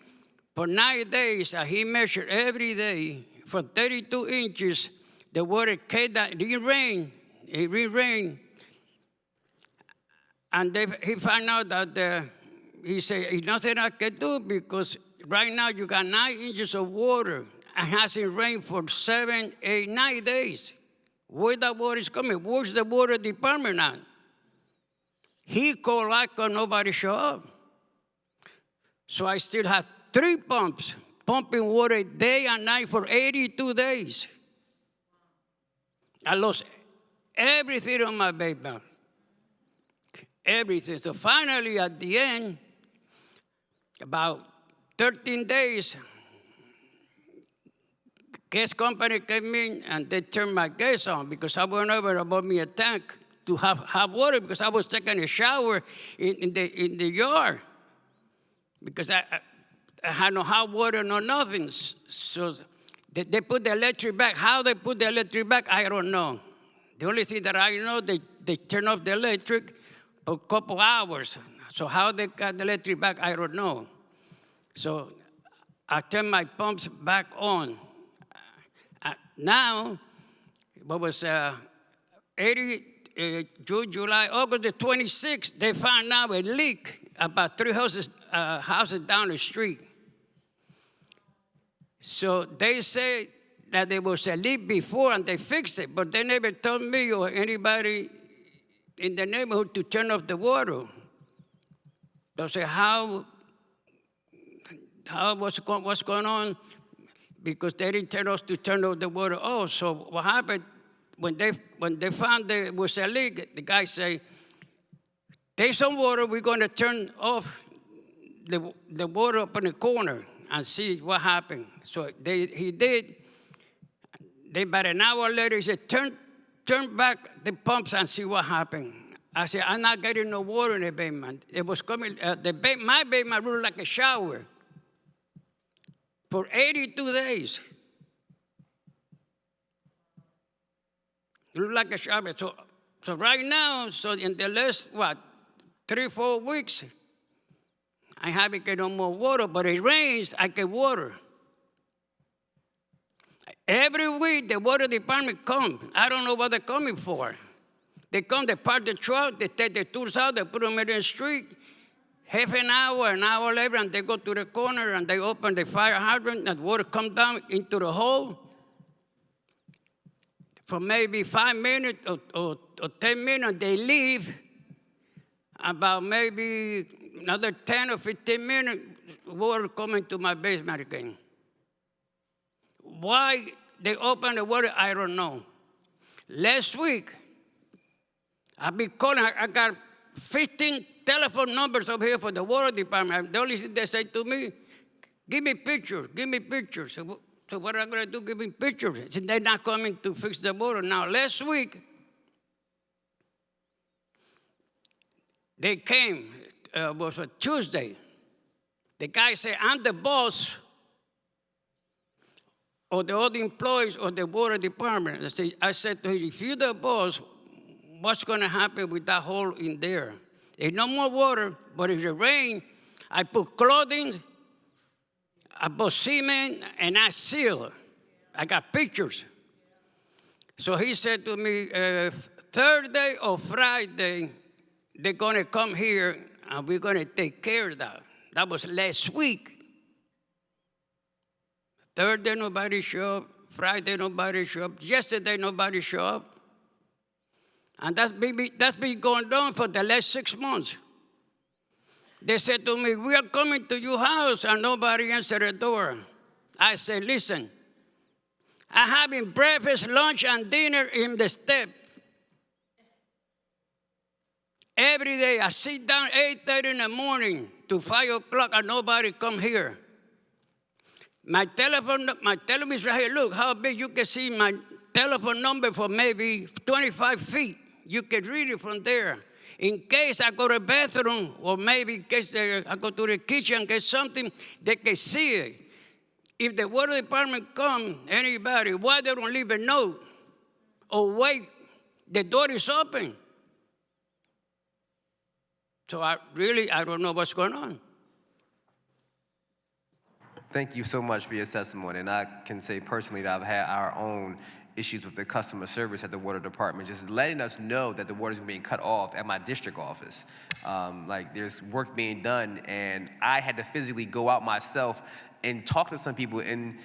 for 9 days, and he measured every day for 32 inches. The water came down. It rained. And he found out that he said, there's nothing I can do because right now you got 9 inches of water and hasn't rained for 7, 8, 9 days. Where that water is coming? Where's the water department at? He called like nobody showed up. So I still have 3 pumps pumping water day and night for 82 days. I lost everything on my basement. Everything. So finally, at the end, about 13 days, gas company came in and they turned my gas on because I went over and bought me a tank to have hot water because I was taking a shower in the yard because I had no hot water, no nothing. So they put the electric back. How they put the electric back, I don't know. The only thing that I know, they turn off the electric for a couple hours. So how they got the electric back, I don't know. So I turned my pumps back on. Now, what was June, July, August the 26th, they found out a leak about 3 houses down the street. So they say that there was a leak before and they fixed it, but they never told me or anybody in the neighborhood to turn off the water. They say, what's going on? Because they didn't tell us to turn off the water off. So what happened, when they found there was a leak, the guy say, take some water, we're going to turn off the water up in the corner and see what happened. So he did. About an hour later, he said, turn back the pumps and see what happened. I said, I'm not getting no water in the basement. It was coming, my basement looked like a shower for 82 days. It looked like a shower. So right now, so in the last, 3, 4 weeks, I haven't get no more water, but it rains, I get water. Every week, the water department comes. I don't know what they're coming for. They come, they park the truck, they take the tools out, they put them in the street. Half an hour later, and they go to the corner and they open the fire hydrant and water comes down into the hole. For maybe 5 minutes or 10 minutes, they leave. About maybe another 10 or 15 minutes, water coming to my basement again. Why they open the water, I don't know. Last week, I've been calling, I got 15 telephone numbers over here for the water department. The only thing they say to me, give me pictures. So what am I going to do, give me pictures? So they're not coming to fix the water. Now, last week, they came, it was a Tuesday. The guy said, I'm the boss of the other employees of the water department. I said to him, if you're the boss, what's going to happen with that hole in there? There's no more water, but if it rains, I put clothing, I put cement, and I seal. I got pictures. So he said to me, Thursday or Friday, they're going to come here, and we're going to take care of that. That was last week. Thursday, nobody show up. Friday, nobody show up. Yesterday, nobody show up. And that's been going on for the last 6 months. They said to me, we are coming to your house, and nobody answered the door. I said, listen, I'm having breakfast, lunch, and dinner in the step. Every day, I sit down 8:30 in the morning to 5 o'clock, and nobody come here. My telephone is right here. Look how big you can see my telephone number for maybe 25 feet. You can read it from there. In case I go to the bathroom, or maybe in case I go to the kitchen and get something, they can see it. If the water department come, anybody, why they don't leave a note? Or wait, the door is open. So I don't know what's going on. Thank you so much for your testimony. And I can say personally that I've had our own issues with the customer service at the water department, just letting us know that the water's being cut off at my district office. Like there's work being done, and I had to physically go out myself and talk to some people and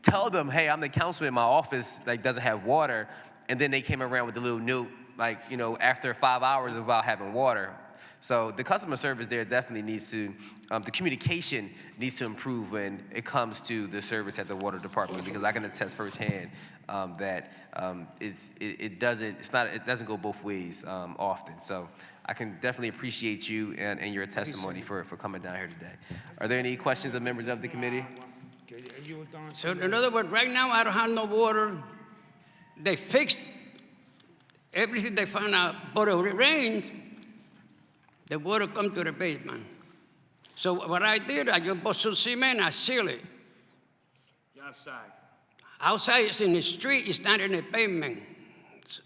tell them, hey, I'm the councilman in my office, like doesn't have water. And then they came around with a little note, like, you know, after 5 hours about having water. So the customer service there definitely needs to, the communication needs to improve when it comes to the service at the water department, because I can attest firsthand that it doesn't go both ways often. So I can definitely appreciate you and your testimony for coming down here today. Are there any questions of members of the committee? So in other words, right now I don't have no water. They fixed everything they found out, but if it rains, the water come to the basement. So what I did, I just bought some cement, I seal it. Outside. Outside is in the street, it's not in the pavement.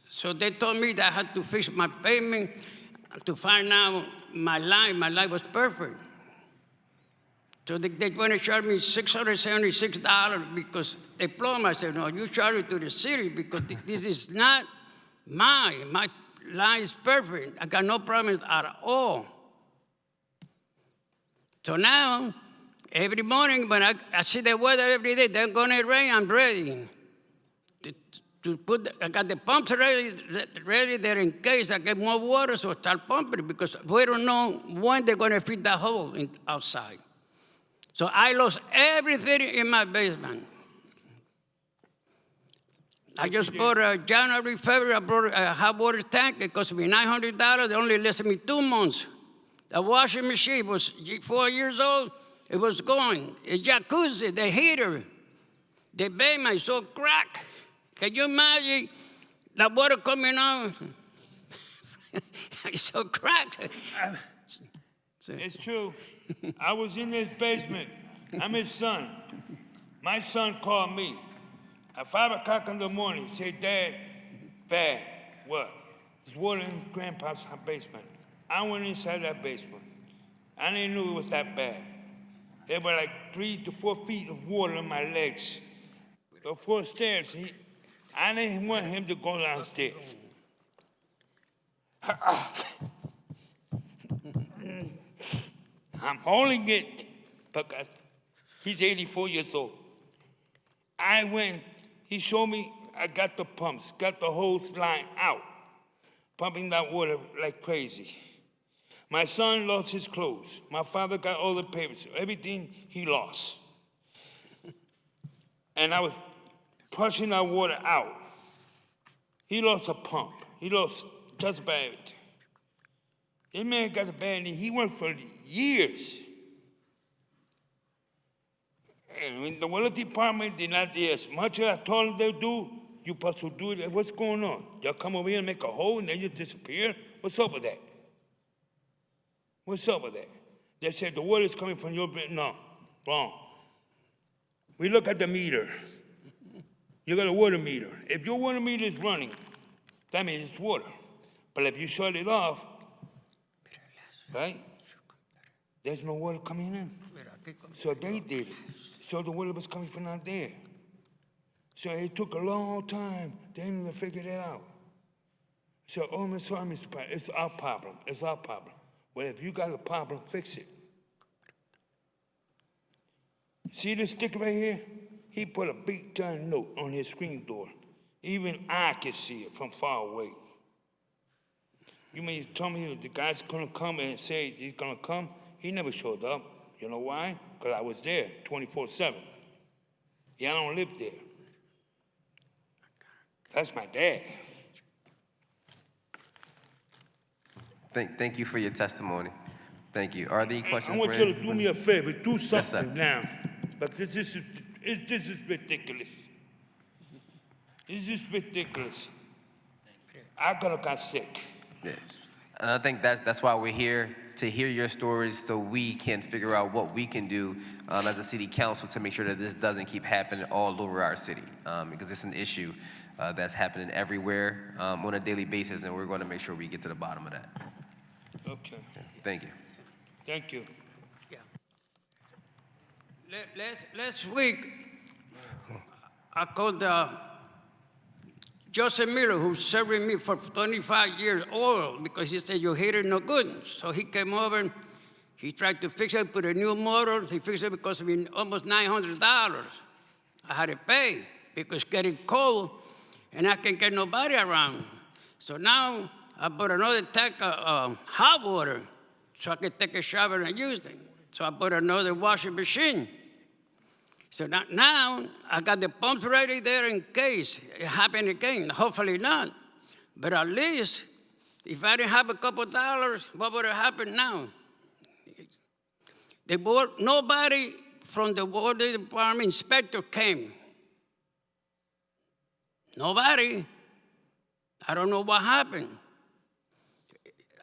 So they told me that I had to fix my pavement to find out my line. My line was perfect. So they want to charge me $676 because they plumber. I said, no, you charge it to the city because this is not mine. My line is perfect. I got no problems at all. So now, every morning when I see the weather every day, they're going to rain, I'm ready. I got the pumps ready there in case I get more water, so start pumping because we don't know when they're going to fit that hole outside. So I lost everything in my basement. I just bought January, February, I bought a hot water tank. It cost me $900. They only lasted me 2 months. The washing machine was 4 years old. It was going. A jacuzzi, the heater, the basement is so cracked. Can you imagine the water coming out? It's so cracked. It's true. I was in this basement. I'm his son. My son called me at 5 o'clock in the morning. Said, Dad, bad. What? There's water in Grandpa's basement. I went inside that basement. I didn't know it was that bad. There were like 3 to 4 feet of water in my legs. The 4 stairs. I didn't want him to go downstairs. I'm holding it because he's 84 years old. I went, he showed me, I got the pumps, got the hose line out, pumping that water like crazy. My son lost his clothes. My father got all the papers, everything he lost. And I was pushing that water out. He lost a pump. He lost just about everything. This man got a bad knee. He went for years. And when the water department did not do as much as I told them they do, you're supposed to do it. What's going on? Y'all come over here and make a hole and then you disappear? What's up with that? What's up with that? They said the water is coming from your bed. No, wrong. We look at the meter. You got a water meter. If your water meter is running, that means it's water. But if you shut it off, right, there's no water coming in. So they did it. So the water was coming from out there. So it took a long time then to figure that out. So, oh, I'm sorry, Mr. President, it's our problem. It's our problem. Well, if you got a problem, fix it. See this sticker right here? he put a big giant note on his screen door. Even I could see it from far away. You mean tell me that the guy's gonna come and say he's gonna come? He never showed up. You know why? Because I was there 24/7. Yeah, I don't live there. That's my dad. Thank you for your testimony. Thank you. Are there any questions? I want for you to do me a favor, do sir. something now. But this is ridiculous. This is ridiculous. I could have got sick. Yes. And I think that's why we're here, to hear your stories so we can figure out what we can do as a city council to make sure that this doesn't keep happening all over our city, because it's an issue that's happening everywhere on a daily basis, and we're going to make sure we get to the bottom of that. Okay. Thank you. Thank you. Yeah. Last week, I called Joseph Miller, who's serving me for 25 years old, because he said, your heater no good. So he came over, and he tried to fix it, put a new motor. He fixed it because of almost $900. I had to pay because it's getting cold, and I can't get nobody around. So now I bought another tank of hot water so I can take a shower and use it. So I bought another washing machine. So now I got the pumps ready there in case it happened again. Hopefully not. But at least if I didn't have a couple of dollars, what would have happened now? Nobody from the water department inspector came. Nobody. I don't know what happened.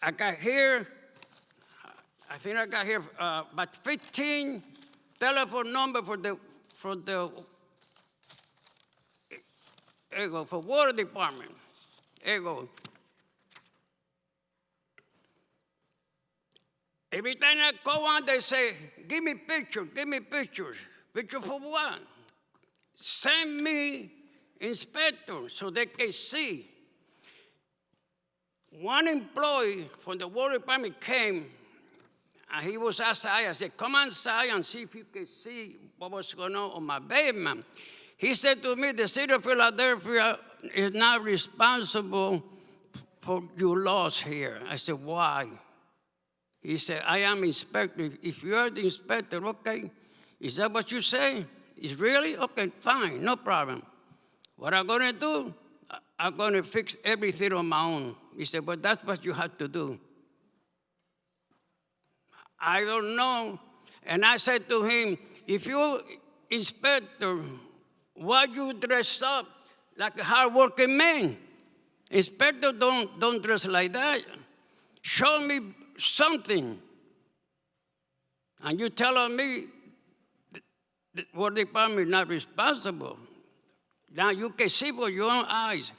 I got here, I think I got here about 15 telephone number for water department. There you go. Every time I go on, they say, give me pictures, give me pictures. Picture for what? Send me inspector so they can see. One employee from the water department came, and he was outside. I said, come outside and see if you can see what was going on my basement. He said to me, the city of Philadelphia is not responsible for your loss here. I said, why? He said, I am inspector. If you are the inspector, okay. Is that what you say? Is really? Okay, fine, no problem. What I'm going to do, I'm going to fix everything on my own. He said, but that's what you have to do. I don't know. And I said to him, if you inspector, why you dress up like a hardworking man? Inspector don't dress like that. Show me something. And you telling me the water department is not responsible. Now you can see with your own eyes.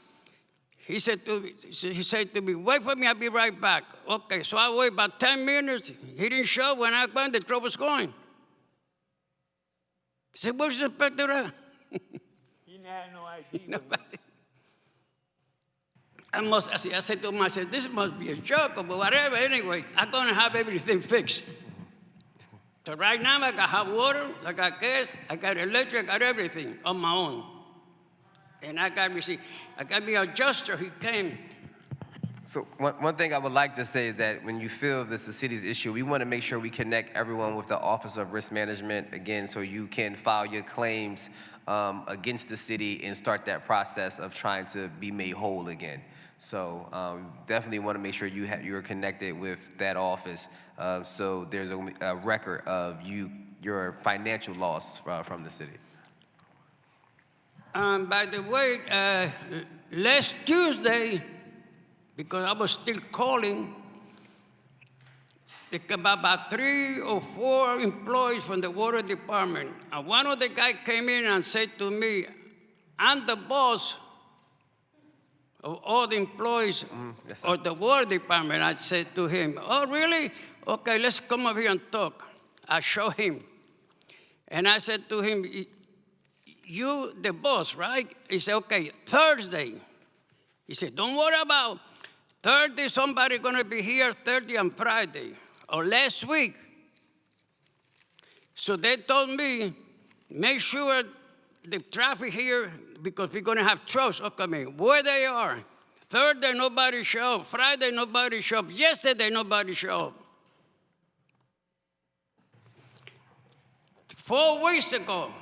He said to me, wait for me, I'll be right back. Okay, so I wait about 10 minutes. He didn't show. When I went, the truck was going. He said, where's the inspector at? He had no idea. Nobody. I said to myself, this must be a joke, but whatever. Anyway, I'm going to have everything fixed. So right now, I got hot water, I got gas, I got electric, I got everything on my own. And I got me an adjuster, he came. So one thing I would like to say is that when you feel this is the city's issue, we want to make sure we connect everyone with the Office of Risk Management, again, so you can file your claims against the city and start that process of trying to be made whole again. So definitely want to make sure you're connected with that office so there's a record of your financial loss from the city. By the way, last Tuesday, because I was still calling, there came about 3 or 4 employees from the water department. And one of the guys came in and said to me, I'm the boss of all the employees of the water department. I said to him, oh, really? Okay, let's come over here and talk. I showed him. And I said to him, you the boss, right? He said, okay, Thursday. He said, don't worry about Thursday, somebody gonna be here Thursday and Friday, or last week. So they told me, make sure the traffic here, because we're gonna have trucks coming, where they are. Thursday, nobody show up. Friday, nobody show up. Yesterday, nobody show up. 4 weeks ago,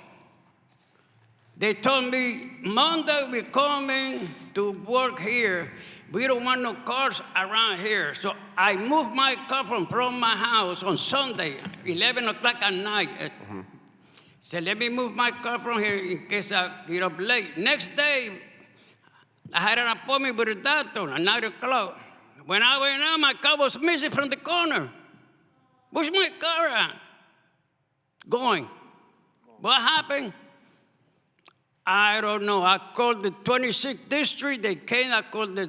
they told me, Monday we're coming to work here. We don't want no cars around here. So I moved my car from my house on Sunday, 11 o'clock at night. Said, let me move my car from here in case I get up late. Next day, I had an appointment with a doctor at 9 o'clock. When I went out, my car was missing from the corner. Where's my car at? Going. What happened? I don't know. I called the 26th district. They came. I called the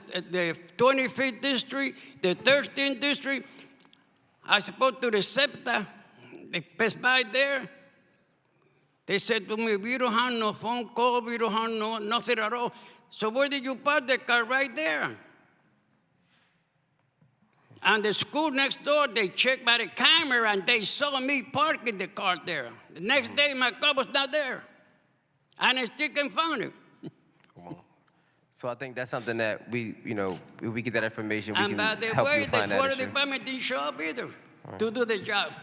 25th district, the 13th district. I spoke to the SEPTA. They passed by there. They said to me, we don't have no phone call. We don't have nothing at all. So where did you park the car? Right there. And the school next door, they checked by the camera and they saw me parking the car there. The next day, my car was not there. And I still can't find it. So I think that's something that we get that information, we And by can the help way, you the find that water issue. department didn't show up either to do the job.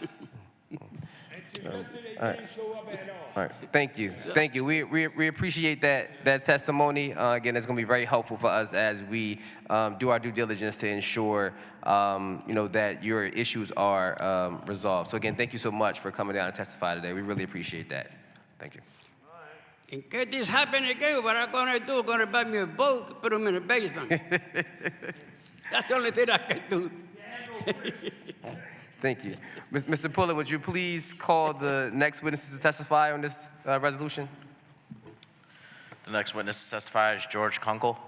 All right, thank you. Thank you. We appreciate that testimony. Again, it's going to be very helpful for us as we do our due diligence to ensure, that your issues are resolved. So again, thank you so much for coming down and testify today. We really appreciate that. Thank you. In case this happen again, what I'm going to do, I'm going to buy me a boat, put them in the basement. That's the only thing I can do. Thank you. Mr. Pullen, would you please call the next witnesses to testify on this resolution? The next witness to testify is George Kunkel.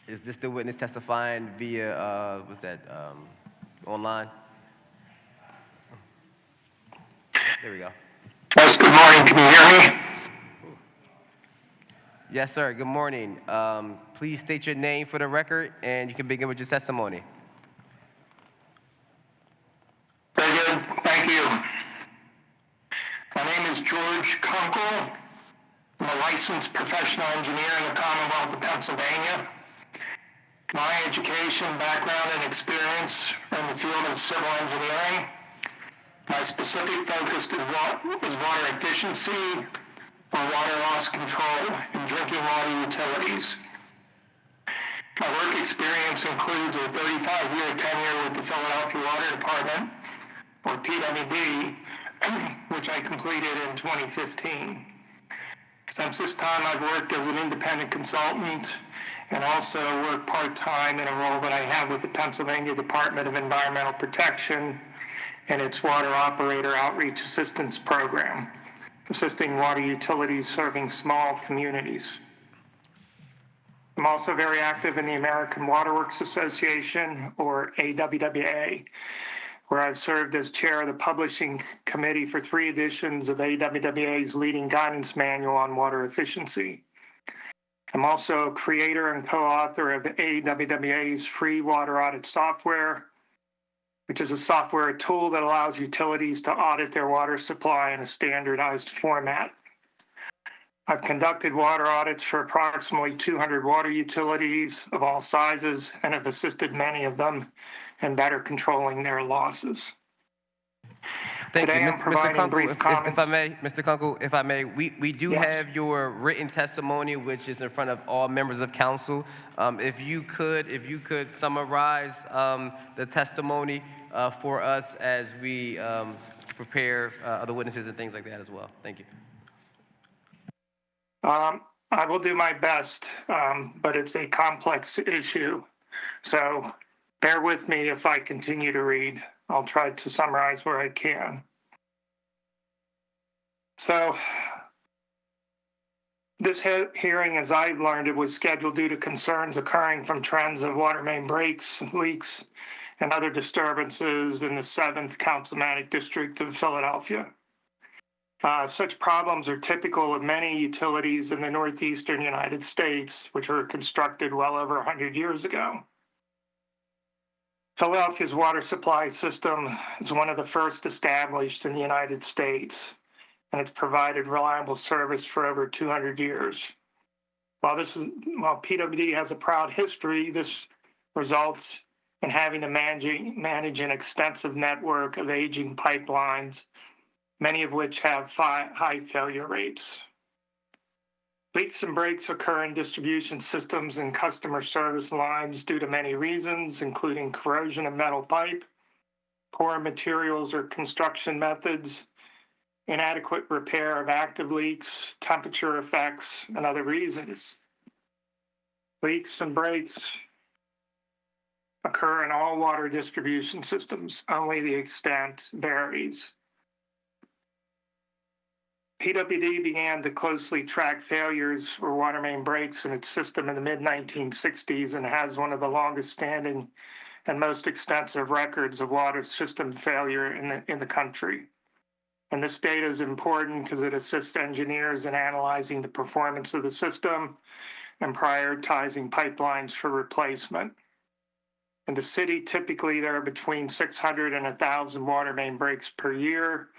Is this the witness testifying via, online? There we go. Yes, good morning. Can you hear me? Yes, sir. Good morning. Please state your name for the record, and you can begin with your testimony. Very good. Thank you. My name is George Kunkel. I'm a licensed professional engineer in the Commonwealth of Pennsylvania. My education, background, and experience are in the field of civil engineering. My specific focus is water efficiency or water loss control in drinking water utilities. My work experience includes a 35-year tenure with the Philadelphia Water Department, or PWD, which I completed in 2015. Since this time, I've worked as an independent consultant and also worked part-time in a role that I have with the Pennsylvania Department of Environmental Protection and its Water Operator Outreach Assistance Program, assisting water utilities serving small communities. I'm also very active in the American Water Works Association, or AWWA, where I've served as chair of the publishing committee for 3 editions of AWWA's leading guidance manual on water efficiency. I'm also a creator and co-author of AWWA's free water audit software, which is a software tool that allows utilities to audit their water supply in a standardized format. I've conducted water audits for approximately 200 water utilities of all sizes and have assisted many of them in better controlling their losses. Thank Today you, I'm providing brief comments. Mr. Kunkel, if I may, we do have your written testimony, which is in front of all members of council. If you could summarize the testimony for us as we prepare other witnesses and things like that as well. Thank you. I will do my best, but it's a complex issue. So bear with me if I continue to read. I'll try to summarize where I can. So this hearing, as I've learned, it was scheduled due to concerns occurring from trends of water main breaks, leaks, and other disturbances in the 7th Councilmanic District of Philadelphia. Such problems are typical of many utilities in the northeastern United States, which were constructed well over 100 years ago. Philadelphia's water supply system is one of the first established in the United States, and it's provided reliable service for over 200 years. While PWD has a proud history, this results in having to manage an extensive network of aging pipelines, many of which have high failure rates. Leaks and breaks occur in distribution systems and customer service lines due to many reasons, including corrosion of metal pipe, poor materials or construction methods, inadequate repair of active leaks, temperature effects, and other reasons. Leaks and breaks occur in all water distribution systems, only the extent varies. PWD began to closely track failures or water main breaks in its system in the mid-1960s and has one of the longest standing and most extensive records of water system failure in the country. And this data is important because it assists engineers in analyzing the performance of the system and prioritizing pipelines for replacement. In the city, typically there are between 600 and 1,000 water main breaks per year,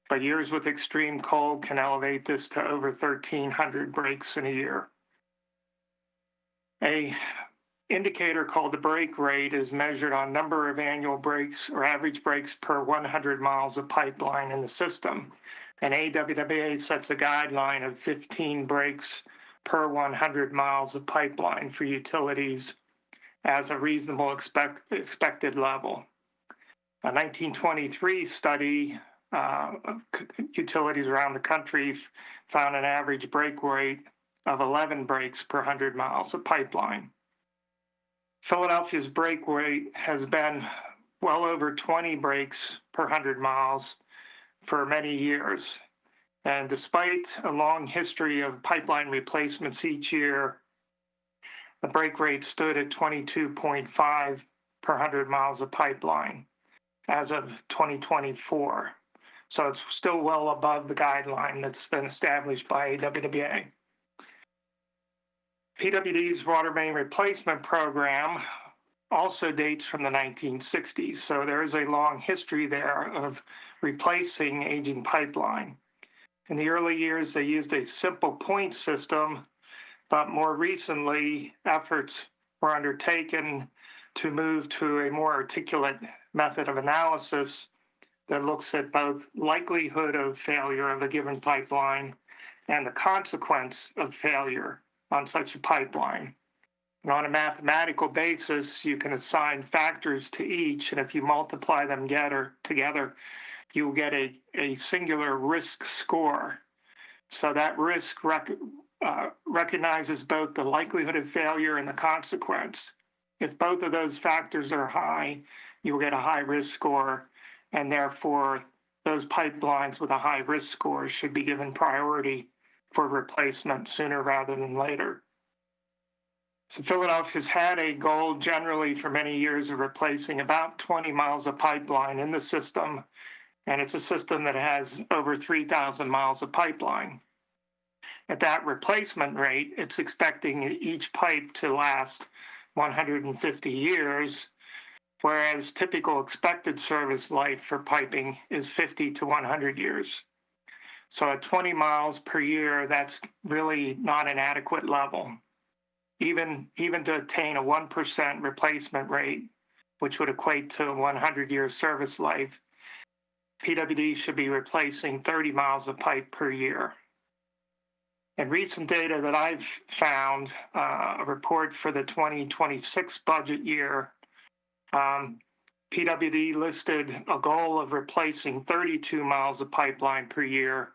but years with extreme cold can elevate this to over 1,300 breaks in a year. An indicator called the break rate is measured on number of annual breaks or average breaks per 100 miles of pipeline in the system. And AWWA sets a guideline of 15 breaks per 100 miles of pipeline for utilities as a reasonable expected level. A 1923 study of utilities around the country found an average break rate of 11 breaks per 100 miles of pipeline. Philadelphia's break rate has been well over 20 breaks per 100 miles for many years. And despite a long history of pipeline replacements each year, the break rate stood at 22.5 per 100 miles of pipeline as of 2024. So it's still well above the guideline that's been established by AWWA. PWD's water main replacement program also dates from the 1960s, so there is a long history there of replacing aging pipeline. In the early years, they used a simple point system, but more recently, efforts were undertaken to move to a more articulate method of analysis that looks at both likelihood of failure of a given pipeline and the consequence of failure on such a pipeline. And on a mathematical basis, you can assign factors to each, and if you multiply them together, you will get a singular risk score. So that risk recognizes both the likelihood of failure and the consequence. If both of those factors are high, you will get a high risk score, and therefore those pipelines with a high risk score should be given priority for replacement sooner rather than later. So Philadelphia has had a goal generally for many years of replacing about 20 miles of pipeline in the system, and it's a system that has over 3,000 miles of pipeline. At that replacement rate, it's expecting each pipe to last 150 years, whereas typical expected service life for piping is 50 to 100 years. So at 20 miles per year, that's really not an adequate level. Even to attain a 1% replacement rate, which would equate to a 100-year service life, PWD should be replacing 30 miles of pipe per year. In recent data that I've found, a report for the 2026 budget year, PWD listed a goal of replacing 32 miles of pipeline per year,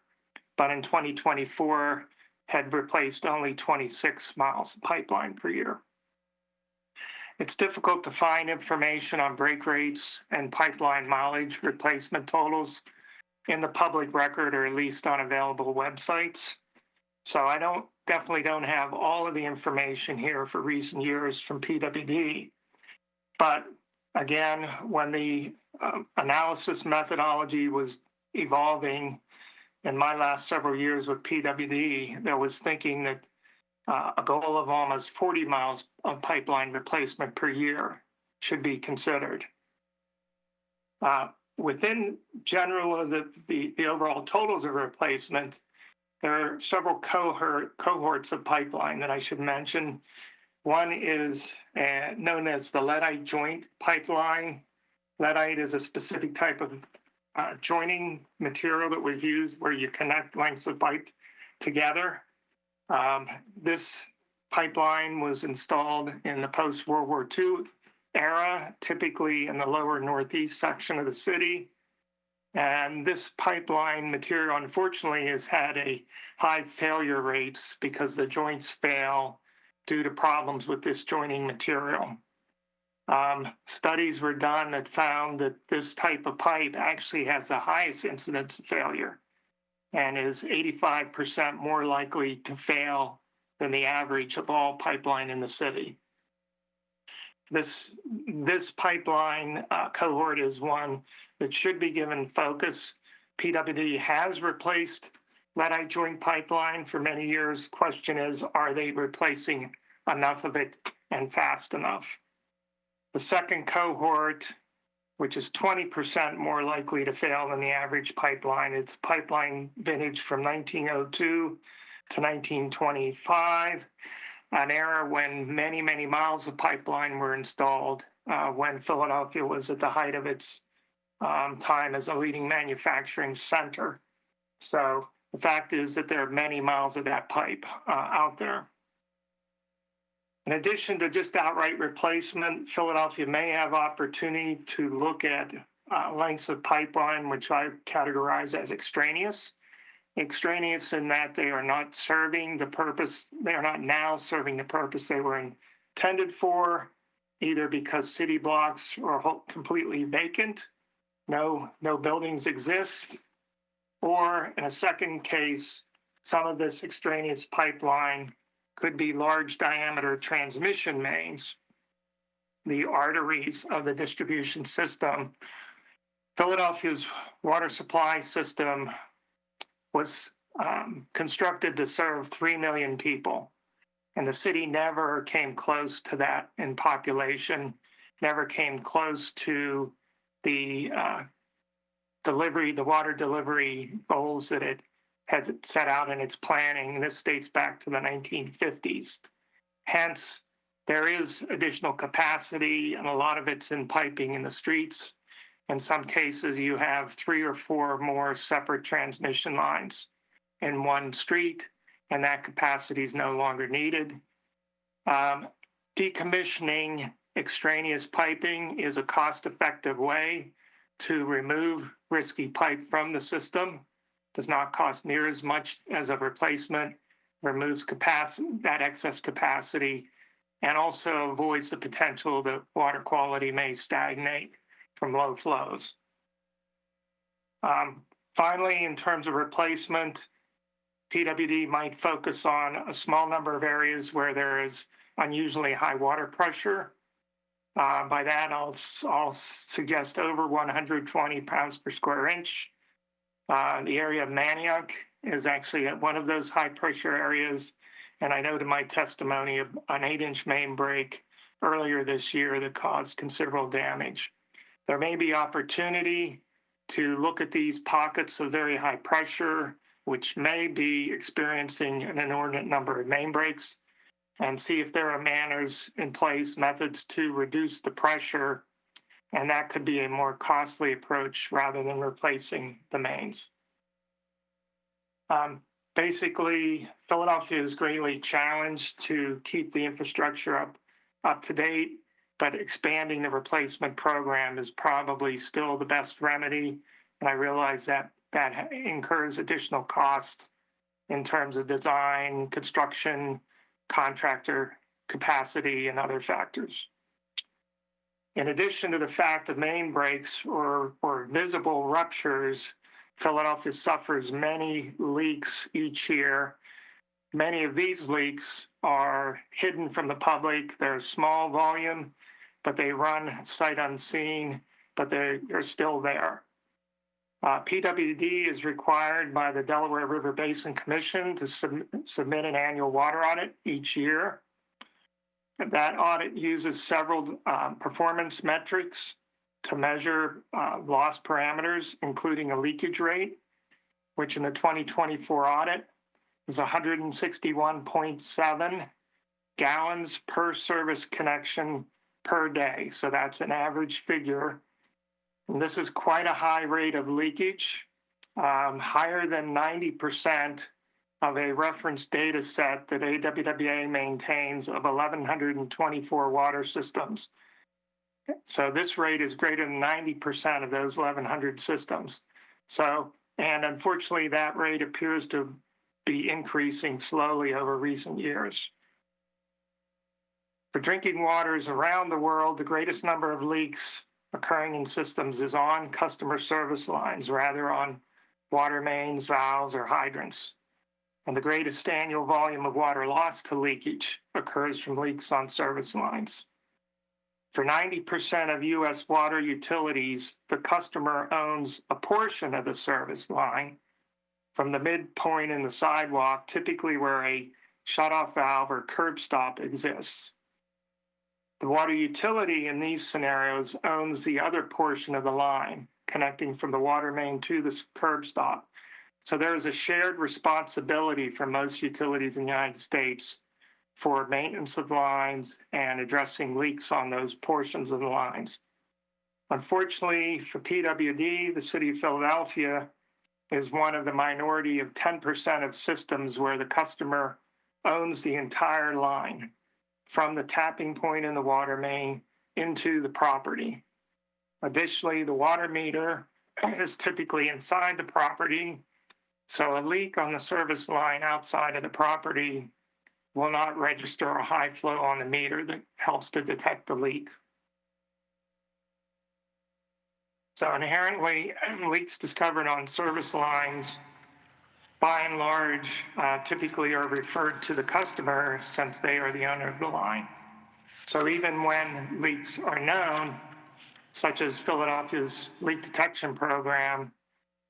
but in 2024 had replaced only 26 miles of pipeline per year. It's difficult to find information on break rates and pipeline mileage replacement totals in the public record, or at least on available websites. So I definitely don't have all of the information here for recent years from PWD. But again, when the analysis methodology was evolving in my last several years with PWD, there was thinking that a goal of almost 40 miles of pipeline replacement per year should be considered. within general of the overall totals of replacement, there are several cohorts of pipeline that I should mention. One is known as the leadite joint pipeline. Leadite is a specific type of joining material that was used where you connect lengths of pipe together. This pipeline was installed in the post-World War II era, typically in the lower northeast section of the city. And this pipeline material, unfortunately, has had a high failure rates because the joints fail due to problems with this joining material. Studies were done that found that this type of pipe actually has the highest incidence of failure and is 85% more likely to fail than the average of all pipeline in the city. This pipeline cohort is one that should be given focus. PWD has replaced leadite joint pipeline for many years. Question is, are they replacing enough of it and fast enough? The second cohort, which is 20% more likely to fail than the average pipeline, it's pipeline vintage from 1902 to 1925, an era when many, many miles of pipeline were installed when Philadelphia was at the height of its time as a leading manufacturing center. So the fact is that there are many miles of that pipe out there. In addition to just outright replacement, Philadelphia may have opportunity to look at lengths of pipeline, which I categorize as extraneous. Extraneous in that they are not serving the purpose, they are not now serving the purpose they were intended for, either because city blocks are completely vacant, no buildings exist, or in a second case, some of this extraneous pipeline could be large diameter transmission mains, the arteries of the distribution system. Philadelphia's water supply system was constructed to serve 3 million people, and the city never came close to that in population, never came close to the water delivery goals that it had set out in its planning. And this dates back to the 1950s. Hence, there is additional capacity, and a lot of it's in piping in the streets. In some cases, you have 3 or 4 more separate transmission lines in one street, and that capacity is no longer needed. Decommissioning extraneous piping is a cost-effective way to remove risky pipe from the system. Does not cost near as much as a replacement, removes that excess capacity, and also avoids the potential that water quality may stagnate from low flows. Finally, in terms of replacement, PWD might focus on a small number of areas where there is unusually high water pressure. By that, I'll suggest over 120 pounds per square inch. The area of Manioc is actually one of those high pressure areas. And I noted in my testimony of an 8-inch main break earlier this year that caused considerable damage. There may be opportunity to look at these pockets of very high pressure, which may be experiencing an inordinate number of main breaks, and see if there are manners in place, methods to reduce the pressure, and that could be a more costly approach rather than replacing the mains. Basically, Philadelphia is greatly challenged to keep the infrastructure up to date, but expanding the replacement program is probably still the best remedy. And I realize that that incurs additional costs in terms of design, construction, contractor capacity, and other factors. In addition to the fact of main breaks or visible ruptures, Philadelphia suffers many leaks each year. Many of these leaks are hidden from the public. They're small volume, but they run sight unseen, but they're still there. PWD is required by the Delaware River Basin Commission to submit an annual water audit each year. That audit uses several performance metrics to measure loss parameters, including a leakage rate, which in the 2024 audit is 161.7 gallons per service connection per day. So that's an average figure. And this is quite a high rate of leakage, higher than 90% of a reference data set that AWWA maintains of 1,124 water systems. So this rate is greater than 90% of those 1,100 systems. So, and unfortunately, that rate appears to be increasing slowly over recent years. For drinking waters around the world, the greatest number of leaks occurring in systems is on customer service lines, rather on water mains, valves, or hydrants. And the greatest annual volume of water lost to leakage occurs from leaks on service lines. For 90% of U.S. water utilities, the customer owns a portion of the service line from the midpoint in the sidewalk, typically where a shutoff valve or curb stop exists. The water utility in these scenarios owns the other portion of the line, connecting from the water main to the curb stop. So there is a shared responsibility for most utilities in the United States for maintenance of lines and addressing leaks on those portions of the lines. Unfortunately, for PWD, the city of Philadelphia is one of the minority of 10% of systems where the customer owns the entire line from the tapping point in the water main into the property. Additionally, the water meter is typically inside the property, so a leak on the service line outside of the property will not register a high flow on the meter that helps to detect the leak. So inherently, leaks discovered on service lines, by and large, typically are referred to the customer since they are the owner of the line. So even when leaks are known, such as Philadelphia's leak detection program,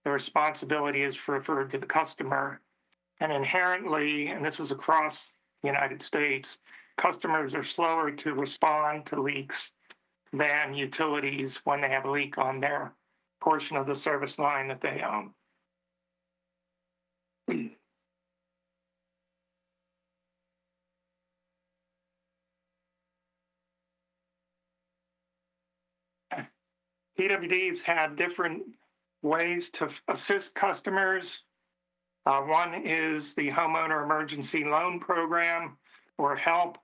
the responsibility is referred to the customer. And inherently, and this is across the United States, customers are slower to respond to leaks than utilities when they have a leak on their portion of the service line that they own. PWDs have different ways to assist customers. One is the Homeowner Emergency Loan Program, or HELP,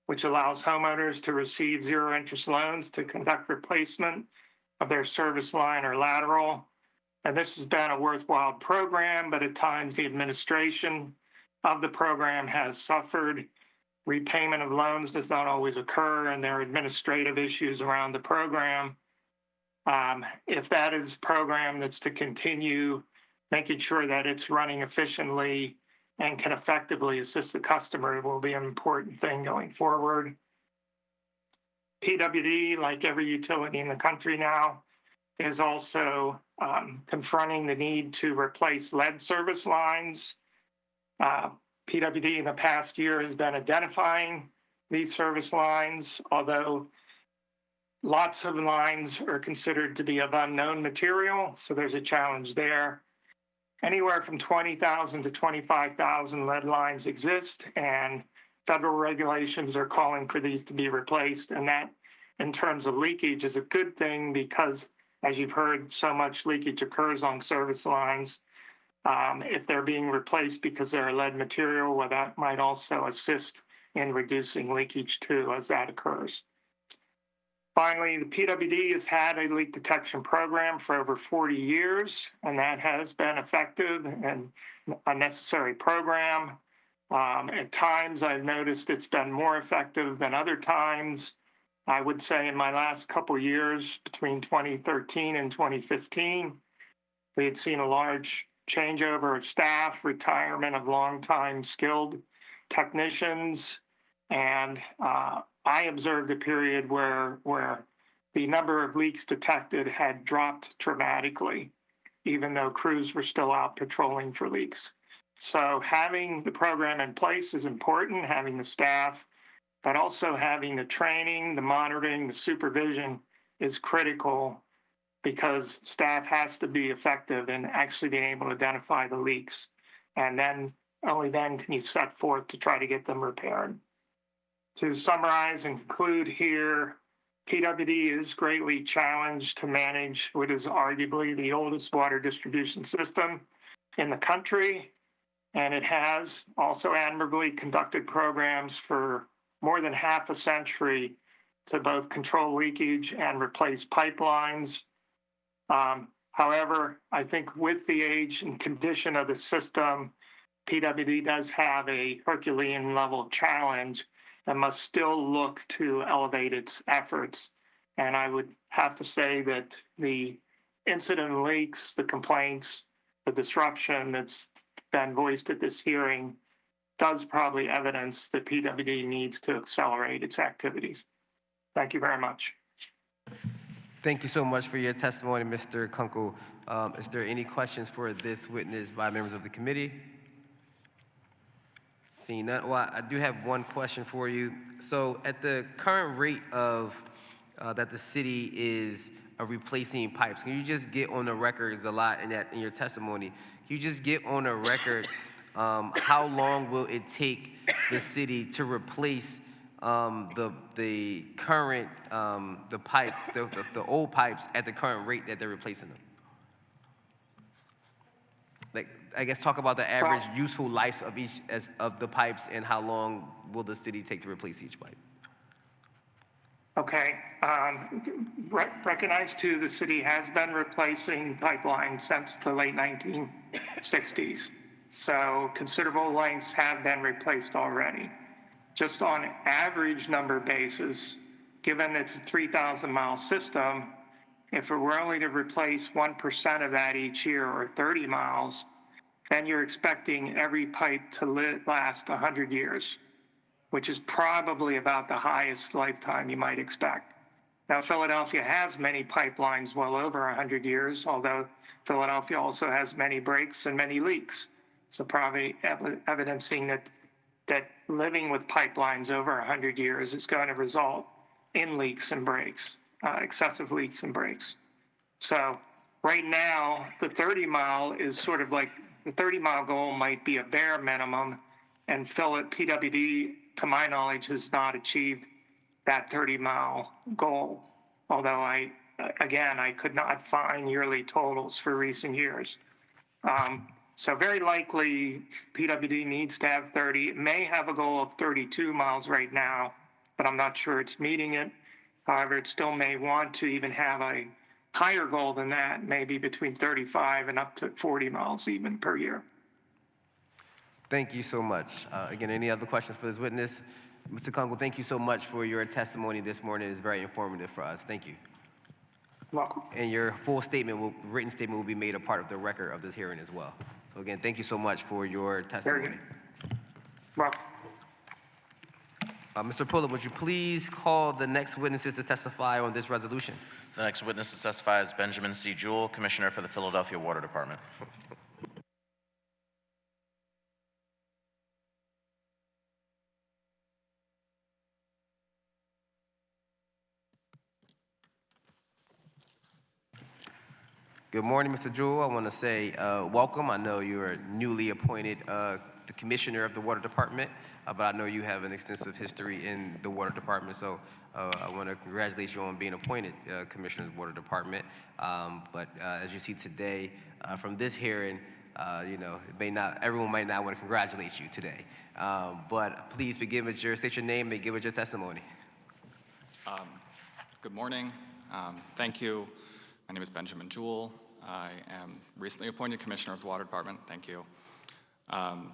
which allows homeowners to receive zero-interest loans to conduct replacement of their service line or lateral. And this has been a worthwhile program, but at times the administration of the program has suffered. Repayment of loans does not always occur, and there are administrative issues around the program. If that is a program that's to continue, making sure that it's running efficiently and can effectively assist the customer will be an important thing going forward. PWD, like every utility in the country now, is also confronting the need to replace lead service lines. PWD in the past year has been identifying these service lines, although lots of lines are considered to be of unknown material, so there's a challenge there. Anywhere from 20,000 to 25,000 lead lines exist, and federal regulations are calling for these to be replaced. And that, in terms of leakage, is a good thing because, as you've heard, so much leakage occurs on service lines. If they're being replaced because they're lead material, well, that might also assist in reducing leakage too, as that occurs. Finally, the PWD has had a leak detection program for over 40 years, and that has been effective and a necessary program. At times, I've noticed it's been more effective than other times. I would say in my last couple of years, between 2013 and 2015, we had seen a large changeover of staff, retirement of longtime skilled technicians, and I observed a period where the number of leaks detected had dropped dramatically, even though crews were still out patrolling for leaks. So having the program in place is important, having the staff, but also having the training, the monitoring, the supervision is critical because staff has to be effective in actually being able to identify the leaks. And then, only then can you set forth to try to get them repaired. To summarize and conclude here, PWD is greatly challenged to manage what is arguably the oldest water distribution system in the country. And it has also admirably conducted programs for more than half a century to both control leakage and replace pipelines. However, I think with the age and condition of the system, PWD does have a Herculean level challenge and must still look to elevate its efforts. And I would have to say that the incident leaks, the complaints, the disruption that's been voiced at this hearing does probably evidence that PWD needs to accelerate its activities. Thank you very much. Thank you so much for your testimony, Mr. Kunkel. Is there any questions for this witness by members of the committee? Seeing none, well, I do have one question for you. So at the current rate of that the city is replacing pipes, can you just get on the record, there's a lot in your testimony, can you just get on the record how long will it take the city to replace the current the pipes, the old pipes at the current rate that they're replacing them? Like, I guess talk about the average useful life of each of the pipes and how long will the city take to replace each pipe? Okay. Recognize too, the city has been replacing pipelines since the late 1960s. So considerable lengths have been replaced already. Just on average number basis, given it's a 3,000 mile system, if it were only to replace 1% of that each year or 30 miles, then you're expecting every pipe to last 100 years, which is probably about the highest lifetime you might expect. Now, Philadelphia has many pipelines well over 100 years, although Philadelphia also has many breaks and many leaks. So probably evidencing that living with pipelines over 100 years is going to result in leaks and breaks, excessive leaks and breaks. So right now, the 30 mile is sort of like, the 30 mile goal might be a bare minimum, and PWD, to my knowledge, has not achieved that 30 mile goal. Although I could not find yearly totals for recent years. So very likely PWD needs to have 30. It may have a goal of 32 miles right now, but I'm not sure it's meeting it. However, it still may want to even have a higher goal than that, maybe between 35 and up to 40 miles even per year. Thank you so much. Again, any other questions for this witness? Mr. Kunkel, thank you so much for your testimony this morning. It's very informative for us. Thank you. Welcome. And your full statement, written statement will be made a part of the record of this hearing as well. So again, thank you so much for your testimony. Welcome. Mr. Puller, would you please call the next witnesses to testify on this resolution? The next witness to testify is Benjamin C. Jewell, Commissioner for the Philadelphia Water Department. Good morning, Mr. Jewell. I want to say welcome. I know you are newly appointed the Commissioner of the Water Department, but I know you have an extensive history in the Water Department, so I want to congratulate you on being appointed Commissioner of the Water Department. But as you see today, from this hearing, everyone might not want to congratulate you today. But please begin with state your name and give us your testimony. Good morning. Thank you. My name is Benjamin Jewell. I am recently appointed Commissioner of the Water Department. Thank you.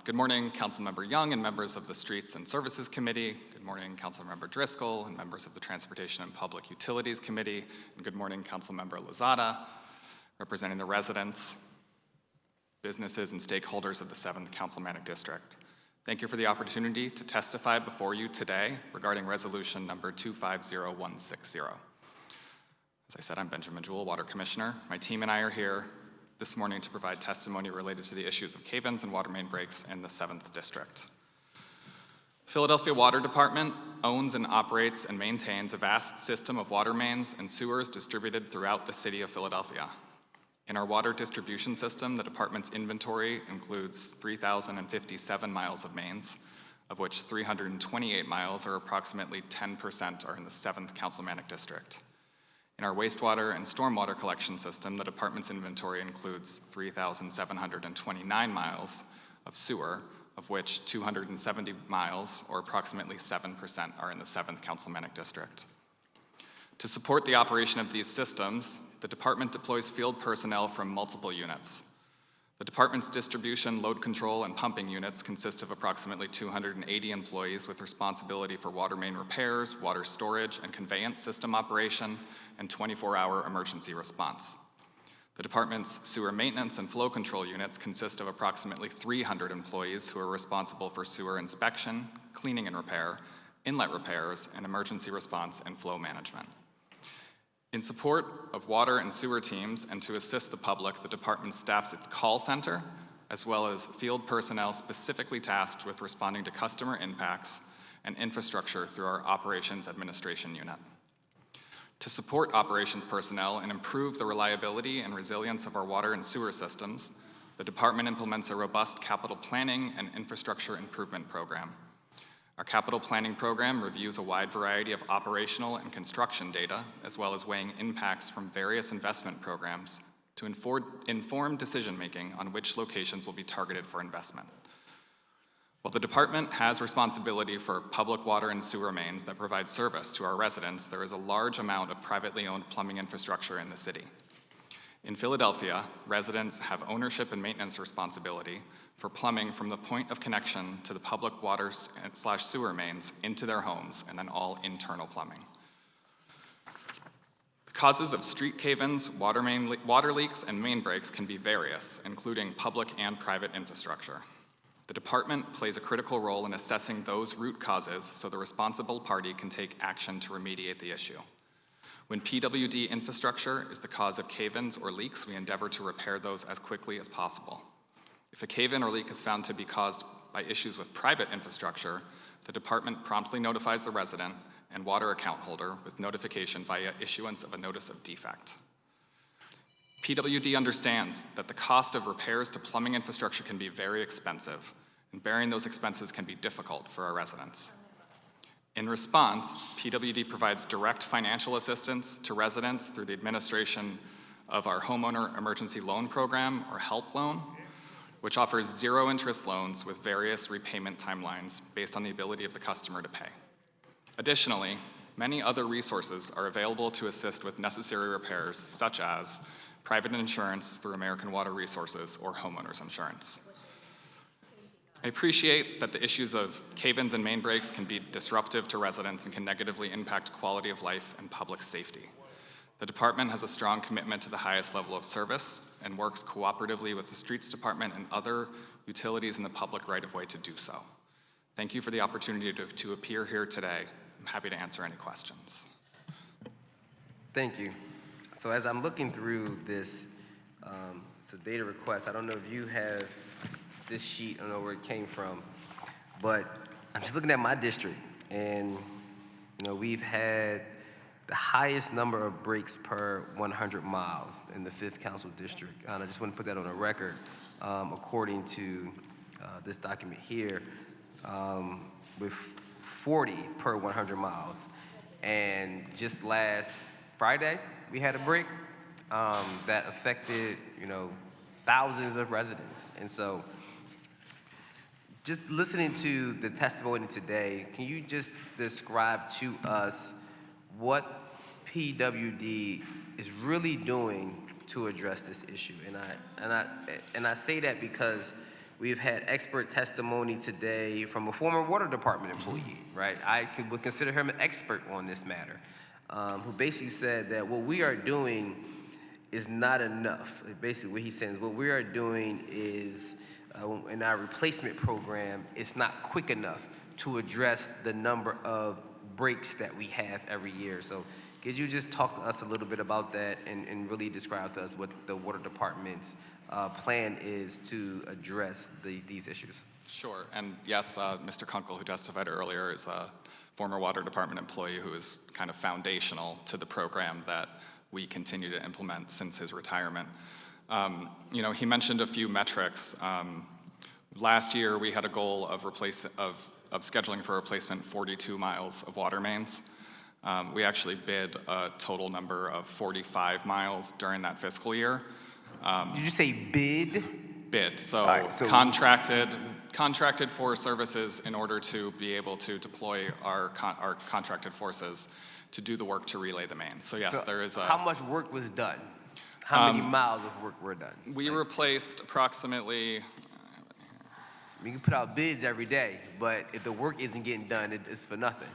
Good morning, Councilmember Young and members of the Streets and Services Committee. Good morning, Councilmember Driscoll and members of the Transportation and Public Utilities Committee. And good morning, Councilmember Lozada, representing the residents, businesses, and stakeholders of the 7th Councilmanic District. Thank you for the opportunity to testify before you today regarding resolution number 250160. As I said, I'm Benjamin Jewell, Water Commissioner. My team and I are here this morning to provide testimony related to the issues of cave-ins and water main breaks in the 7th District. Philadelphia Water Department owns and operates and maintains a vast system of water mains and sewers distributed throughout the city of Philadelphia. In our water distribution system, the department's inventory includes 3,057 miles of mains, of which 328 miles, or approximately 10%, are in the 7th Councilmanic District. In our wastewater and stormwater collection system, the department's inventory includes 3,729 miles of sewer, of which 270 miles, or approximately 7%, are in the 7th Councilmanic District. To support the operation of these systems, the department deploys field personnel from multiple units. The department's distribution, load control, and pumping units consist of approximately 280 employees with responsibility for water main repairs, water storage and conveyance system operation, and 24-hour emergency response. The department's sewer maintenance and flow control units consist of approximately 300 employees who are responsible for sewer inspection, cleaning and repair, inlet repairs, and emergency response and flow management. In support of water and sewer teams and to assist the public, the department staffs its call center, as well as field personnel specifically tasked with responding to customer impacts and infrastructure through our Operations Administration Unit. To support operations personnel and improve the reliability and resilience of our water and sewer systems, the department implements a robust capital planning and infrastructure improvement program. Our capital planning program reviews a wide variety of operational and construction data, as well as weighing impacts from various investment programs to inform decision-making on which locations will be targeted for investment. While the department has responsibility for public water and sewer mains that provide service to our residents, there is a large amount of privately owned plumbing infrastructure in the city. In Philadelphia, residents have ownership and maintenance responsibility for plumbing from the point of connection to the public water / sewer mains into their homes, and then all internal plumbing. The causes of street cave-ins, water leaks, and main breaks can be various, including public and private infrastructure. The department plays a critical role in assessing those root causes so the responsible party can take action to remediate the issue. When PWD infrastructure is the cause of cave-ins or leaks, we endeavor to repair those as quickly as possible. If a cave-in or leak is found to be caused by issues with private infrastructure, the department promptly notifies the resident and water account holder with notification via issuance of a notice of defect. PWD understands that the cost of repairs to plumbing infrastructure can be very expensive, and bearing those expenses can be difficult for our residents. In response, PWD provides direct financial assistance to residents through the administration of our Homeowner Emergency Loan Program, or HELP loan, which offers zero-interest loans with various repayment timelines based on the ability of the customer to pay. Additionally, many other resources are available to assist with necessary repairs, such as private insurance through American Water Resources or homeowners insurance. I appreciate that the issues of cave-ins and main breaks can be disruptive to residents and can negatively impact quality of life and public safety. The department has a strong commitment to the highest level of service and works cooperatively with the Streets Department and other utilities in the public right-of-way to do so. Thank you for the opportunity to appear here today. I'm happy to answer any questions. Thank you. So as I'm looking through this, it's a data request. I don't know if you have this sheet, I don't know where it came from, but I'm just looking at my district, and we've had the highest number of breaks per 100 miles in the 5th Council District. And I just want to put that on a record, according to this document here, with 40 per 100 miles. And just last Friday, we had a break that affected, thousands of residents. And so just listening to the testimony today, can you just describe to us what PWD is really doing to address this issue? And I say that because we've had expert testimony today from a former water department employee, right? I would consider him an expert on this matter, who basically said that what we are doing is not enough. Basically, what he's saying is what we are doing is, in our replacement program, it's not quick enough to address the number of breaks that we have every year. So could you just talk to us a little bit about that and really describe to us what the water department's plan is to address these issues? Sure, and yes, Mr. Kunkel, who testified earlier, is a former Water Department employee who is kind of foundational to the program that we continue to implement since his retirement. He mentioned a few metrics. Last year, we had a goal of scheduling for replacement 42 miles of water mains. We actually bid a total number of 45 miles during that fiscal year. Did you say bid? Bid, so, right, so contracted for services in order to be able to deploy our contracted forces to do the work to relay the main. So yes, there is a... How much work was done? How many miles of work were done? We replaced approximately... You can put out bids every day, but if the work isn't getting done, it's for nothing.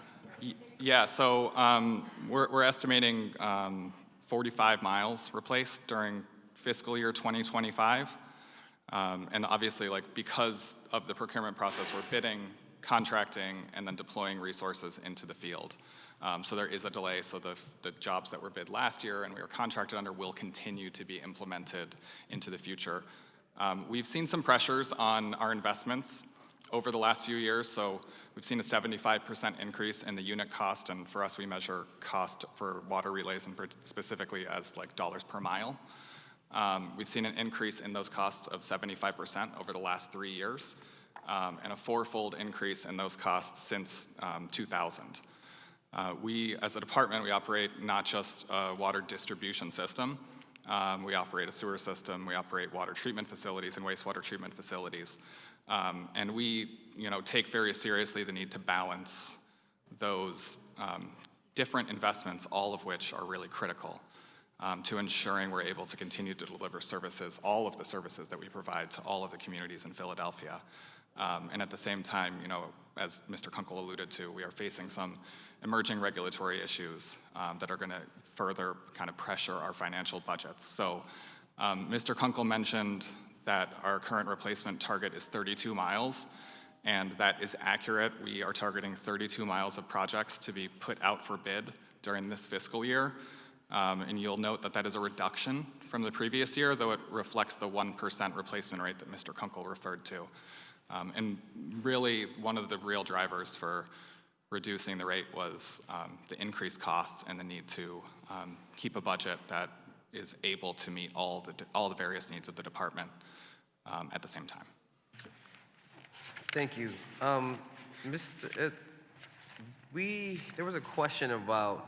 Yeah, so we're estimating 45 miles replaced during fiscal year 2025. And obviously, because of the procurement process, we're bidding, contracting, and then deploying resources into the field. So there is a delay, so the jobs that were bid last year and we were contracted under will continue to be implemented into the future. We've seen some pressures on our investments over the last few years, so we've seen a 75% increase in the unit cost, and for us, we measure cost for water relays and specifically as dollars per mile. We've seen an increase in those costs of 75% over the last 3 years, and a fourfold increase in those costs since 2000. We, as a department, we operate not just a water distribution system, we operate a sewer system, we operate water treatment facilities and wastewater treatment facilities. And we take very seriously the need to balance those different investments, all of which are really critical to ensuring we're able to continue to deliver services, all of the services that we provide to all of the communities in Philadelphia. And at the same time, as Mr. Kunkel alluded to, we are facing some emerging regulatory issues that are going to further kind of pressure our financial budgets. So Mr. Kunkel mentioned that our current replacement target is 32 miles, and that is accurate. We are targeting 32 miles of projects to be put out for bid during this fiscal year. And you'll note that that is a reduction from the previous year, though it reflects the 1% replacement rate that Mr. Kunkel referred to. And really, one of the real drivers for reducing the rate was the increased costs and the need to keep a budget that is able to meet all the various needs of the department at the same time. Thank you. There was a question about,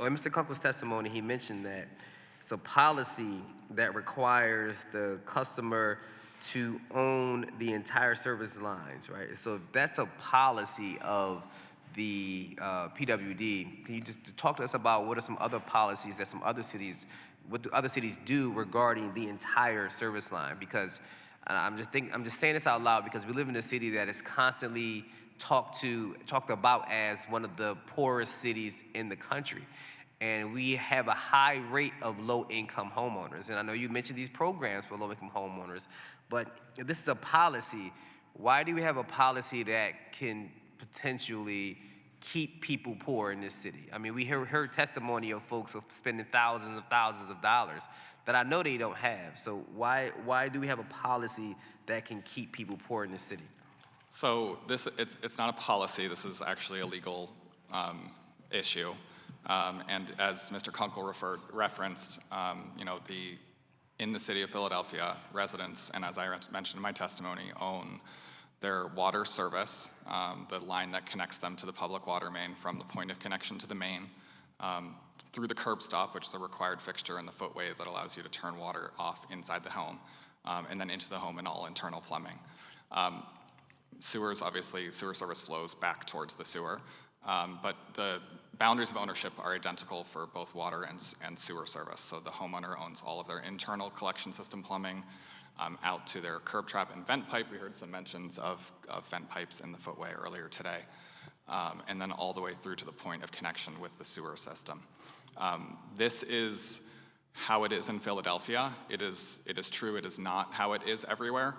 in Mr. Kunkel's testimony, he mentioned that it's a policy that requires the customer to own the entire service lines, right? So if that's a policy of the PWD, can you just talk to us about what are some other policies that what do other cities do regarding the entire service line? Because I'm just saying this out loud because we live in a city that is constantly talked about as one of the poorest cities in the country. And we have a high rate of low-income homeowners. And I know you mentioned these programs for low-income homeowners, but if this is a policy, why do we have a policy that can potentially keep people poor in this city? I mean, we heard testimony of folks of spending thousands of dollars that I know they don't have. So why do we have a policy that can keep people poor in this city? So it's not a policy. This is actually a legal issue. And as Mr. Kunkel referenced, in the city of Philadelphia, residents, and as I mentioned in my testimony, own their water service, the line that connects them to the public water main from the point of connection to the main, through the curb stop, which is a required fixture in the footway that allows you to turn water off inside the home, and then into the home and all internal plumbing. Sewers, obviously, sewer service flows back towards the sewer, but the boundaries of ownership are identical for both water and sewer service. So the homeowner owns all of their internal collection system plumbing out to their curb trap and vent pipe. We heard some mentions of vent pipes in the footway earlier today, and then all the way through to the point of connection with the sewer system. This is how it is in Philadelphia. It is true, it is not how it is everywhere.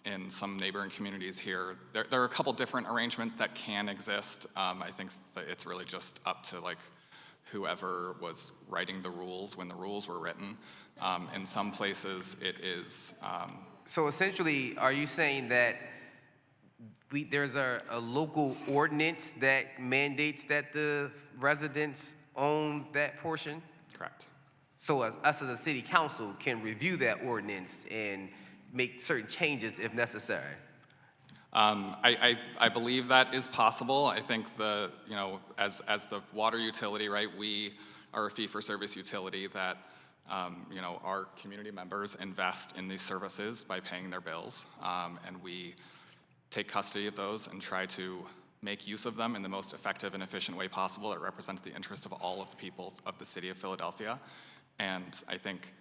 In some neighboring communities here, there are a couple different arrangements that can exist. I think that it's really just up to whoever was writing the rules when the rules were written. In some places, it is. So essentially, are you saying that there's a local ordinance that mandates that the residents own that portion? Correct. So us as a city council can review that ordinance and make certain changes if necessary? I believe that is possible. I think as the water utility, right, we are a fee-for-service utility that, our community members invest in these services by paying their bills, and we take custody of those and try to make use of them in the most effective and efficient way possible. It represents the interest of all of the people of the city of Philadelphia, and I think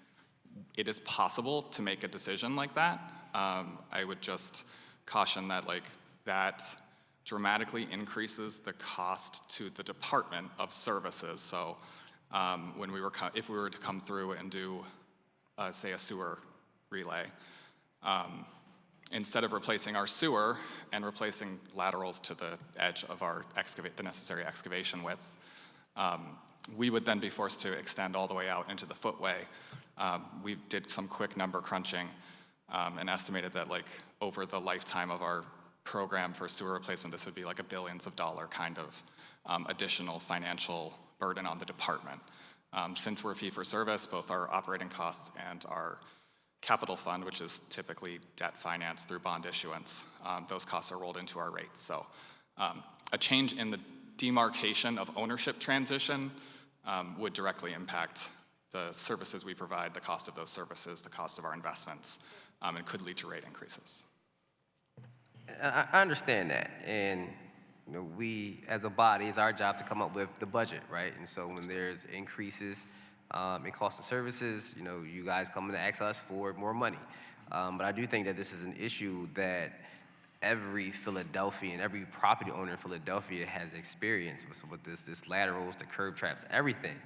it is possible to make a decision like that. I would just caution that that dramatically increases the cost to the Department of Services. So if we were to come through and do, say, a sewer relay, instead of replacing our sewer and replacing laterals to the edge of our the necessary excavation width, we would then be forced to extend all the way out into the footway. We did some quick number crunching and estimated that over the lifetime of our program for sewer replacement, this would be like a billions of dollar kind of additional financial burden on the department. Since we're fee for service, both our operating costs and our capital fund, which is typically debt financed through bond issuance, those costs are rolled into our rates. So a change in the demarcation of ownership transition would directly impact the services we provide, the cost of those services, the cost of our investments, and could lead to rate increases. I understand that, and we as a body, it's our job to come up with the budget, right? And so when there's increases in cost of services, you guys come to ask us for more money. But I do think that this is an issue that every Philadelphian, every property owner in Philadelphia has experienced with this laterals, the curb traps, everything.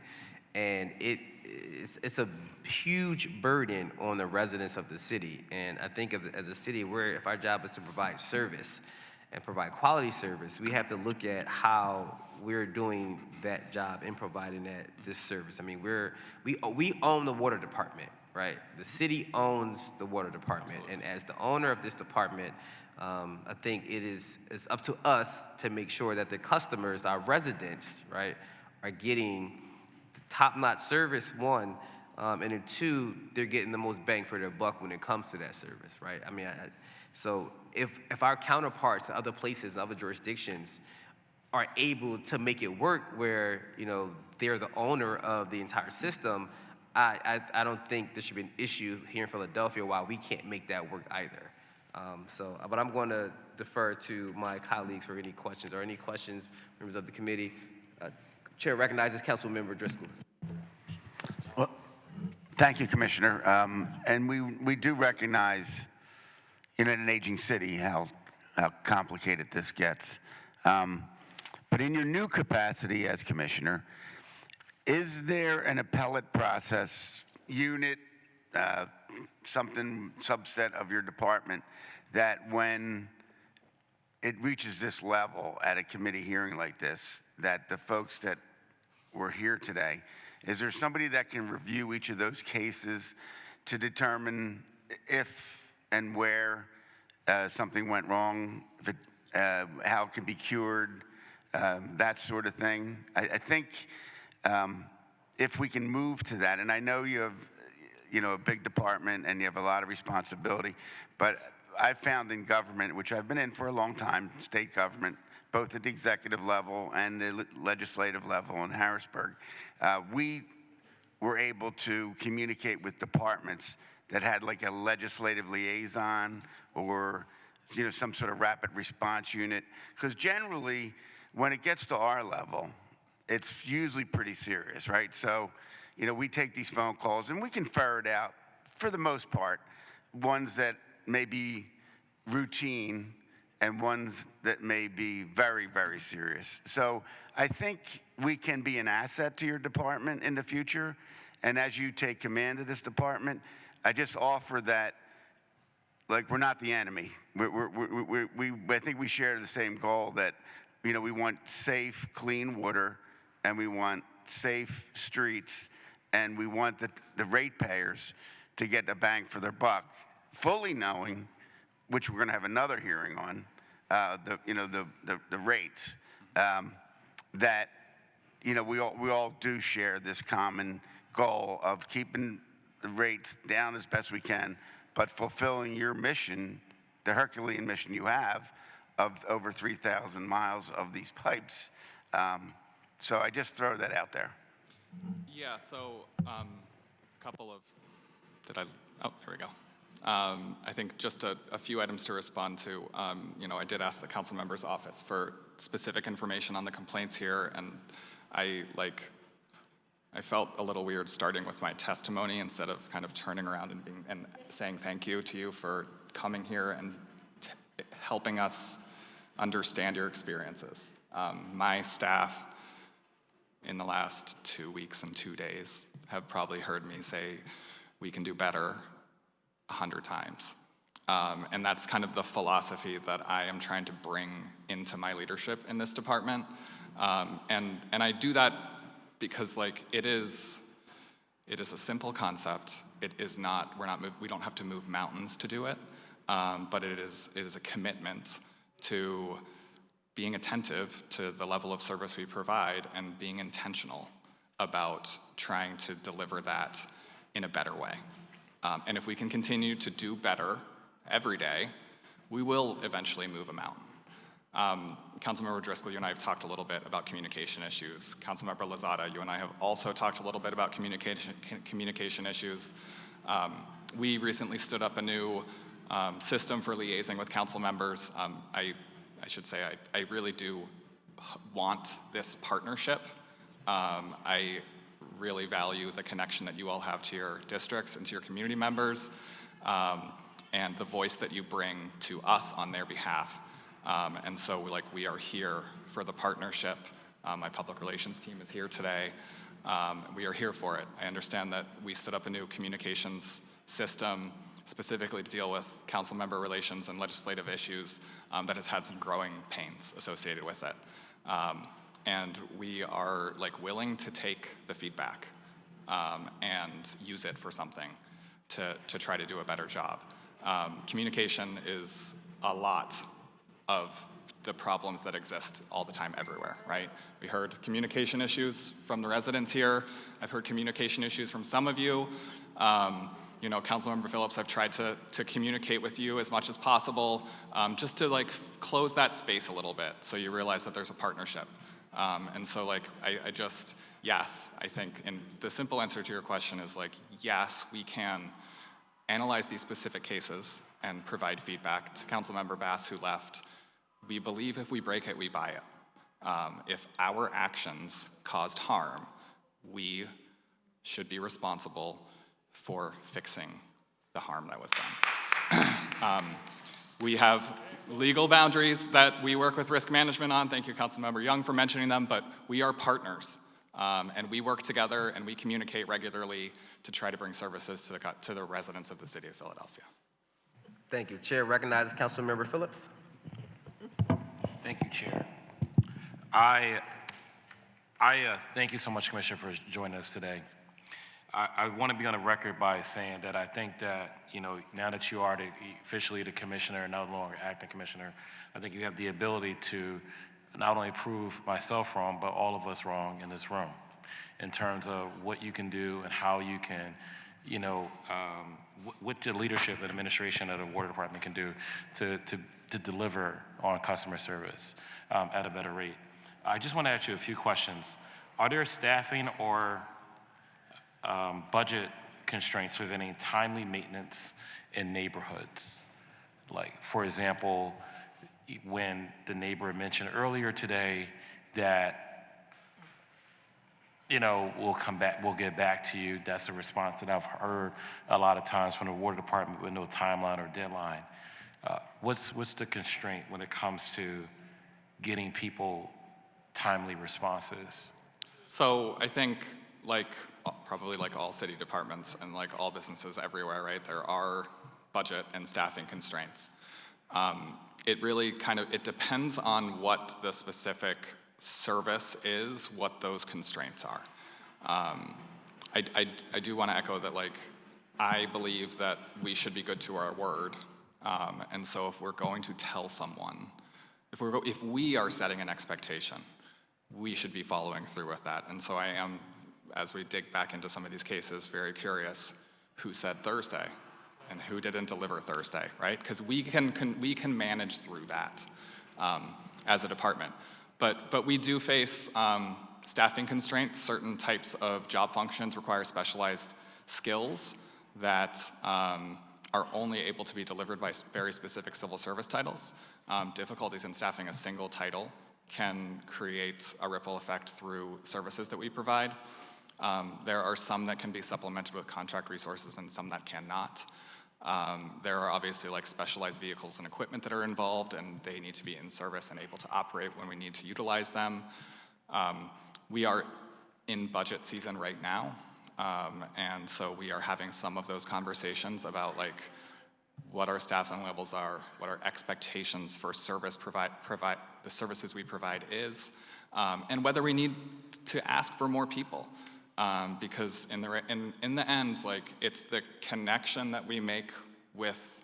And it's a huge burden on the residents of the city. And I think as a city where if our job is to provide service and provide quality service, we have to look at how we're doing that job in providing this service. I mean, we own the water department, right? The city owns the water department. And as the owner of this department, I think it's up to us to make sure that the customers, our residents, right, are getting top-notch service, one, and then two, they're getting the most bang for their buck when it comes to that service, right? I mean, so if our counterparts in other places, other jurisdictions, are able to make it work where, they're the owner of the entire system, I don't think there should be an issue here in Philadelphia why we can't make that work either. But I'm going to defer to my colleagues for any questions members of the committee. Chair recognizes Councilmember Driscoll. Well, thank you, Commissioner. And we do recognize, in an aging city, how complicated this gets. But in your new capacity as Commissioner, is there an appellate process unit, subset of your department, that when it reaches this level at a committee hearing like this, that the folks that were here today, is there somebody that can review each of those cases to determine if and where something went wrong, how it can be cured, that sort of thing? I think if we can move to that, and I know you have a big department and you have a lot of responsibility, but I've found in government, which I've been in for a long time, state government, both at the executive level and the legislative level in Harrisburg, we were able to communicate with departments that had like a legislative liaison or some sort of rapid response unit. Because generally, when it gets to our level, it's usually pretty serious, right? So, we take these phone calls and we can ferret out, for the most part, ones that may be routine and ones that may be very, very serious. So I think we can be an asset to your department in the future. And as you take command of this department, I just offer that, we're not the enemy. I think we share the same goal that, we want safe, clean water, and we want safe streets, and we want the ratepayers to get the bang for their buck, fully knowing, which we're going to have another hearing on, the rates, that, we all do share this common goal of keeping the rates down as best we can, but fulfilling your mission, the Herculean mission you have, of over 3,000 miles of these pipes. So I just throw that out there. Yeah, so a couple of, there we go. I think just a few items to respond to. I did ask the council member's office for specific information on the complaints here, and I felt a little weird starting with my testimony instead of kind of turning around and saying thank you to you for coming here and helping us understand your experiences. My staff in the last 2 weeks and 2 days have probably heard me say we can do better 100 times. And that's kind of the philosophy that I am trying to bring into my leadership in this department. And I do that because it is a simple concept. It is not, we don't have to move mountains to do it, but it is a commitment to being attentive to the level of service we provide and being intentional about trying to deliver that in a better way. And if we can continue to do better every day, we will eventually move a mountain. Councilmember Driscoll, you and I have talked a little bit about communication issues. Councilmember Lozada, you and I have also talked a little bit about communication issues. We recently stood up a new system for liaising with council members. I should say I really do want this partnership. I really value the connection that you all have to your districts and to your community members, and the voice that you bring to us on their behalf. And so we are here for the partnership. My public relations team is here today. We are here for it. I understand that we stood up a new communications system specifically to deal with council member relations and legislative issues that has had some growing pains associated with it. And we are willing to take the feedback and use it for something to try to do a better job. Communication is a lot of the problems that exist all the time everywhere, right? We heard communication issues from the residents here. I've heard communication issues from some of you. Councilmember Phillips, I've tried to communicate with you as much as possible, just to close that space a little bit so you realize that there's a partnership. And so yes, I think, and the simple answer to your question is yes, we can analyze these specific cases and provide feedback. To Councilmember Bass, who left, we believe if we break it, we buy it. If our actions caused harm, we should be responsible for fixing the harm that was done. We have legal boundaries that we work with risk management on. Thank you, Councilmember Young, for mentioning them, but we are partners. And we work together and we communicate regularly to try to bring services to the residents of the city of Philadelphia. Thank you. Chair recognizes Councilmember Phillips. Thank you, Chair. I thank you so much, Commissioner, for joining us today. I want to be on the record by saying that I think that, now that you are officially the commissioner and no longer acting commissioner, I think you have the ability to not only prove myself wrong, but all of us wrong in this room in terms of what you can do and how you can, what the leadership and administration of the water department can do to deliver on customer service at a better rate. I just want to ask you a few questions. Are there staffing or budget constraints preventing timely maintenance in neighborhoods? For example, when the neighbor mentioned earlier today that, we'll get back to you. That's a response that I've heard a lot of times from the water department with no timeline or deadline. What's the constraint when it comes to getting people timely responses? So I think probably all city departments and all businesses everywhere, right? There are budget and staffing constraints. It really it depends on what the specific service is, what those constraints are. I do want to echo that I believe that we should be good to our word. And so if we're going to tell someone if we are setting an expectation, we should be following through with that. And so I am, as we dig back into some of these cases, very curious who said Thursday and who didn't deliver Thursday, right? Because we can manage through that as a department. But we do face staffing constraints. Certain types of job functions require specialized skills that are only able to be delivered by very specific civil service titles. Difficulties in staffing a single title can create a ripple effect through services that we provide. There are some that can be supplemented with contract resources and some that cannot. There are obviously like specialized vehicles and equipment that are involved, and they need to be in service and able to operate when we need to utilize them. We are in budget season right now, and so we are having some of those conversations about like what our staffing levels are, what our expectations for the services we provide is, and whether we need to ask for more people. Because in the end, like, it's the connection that we make with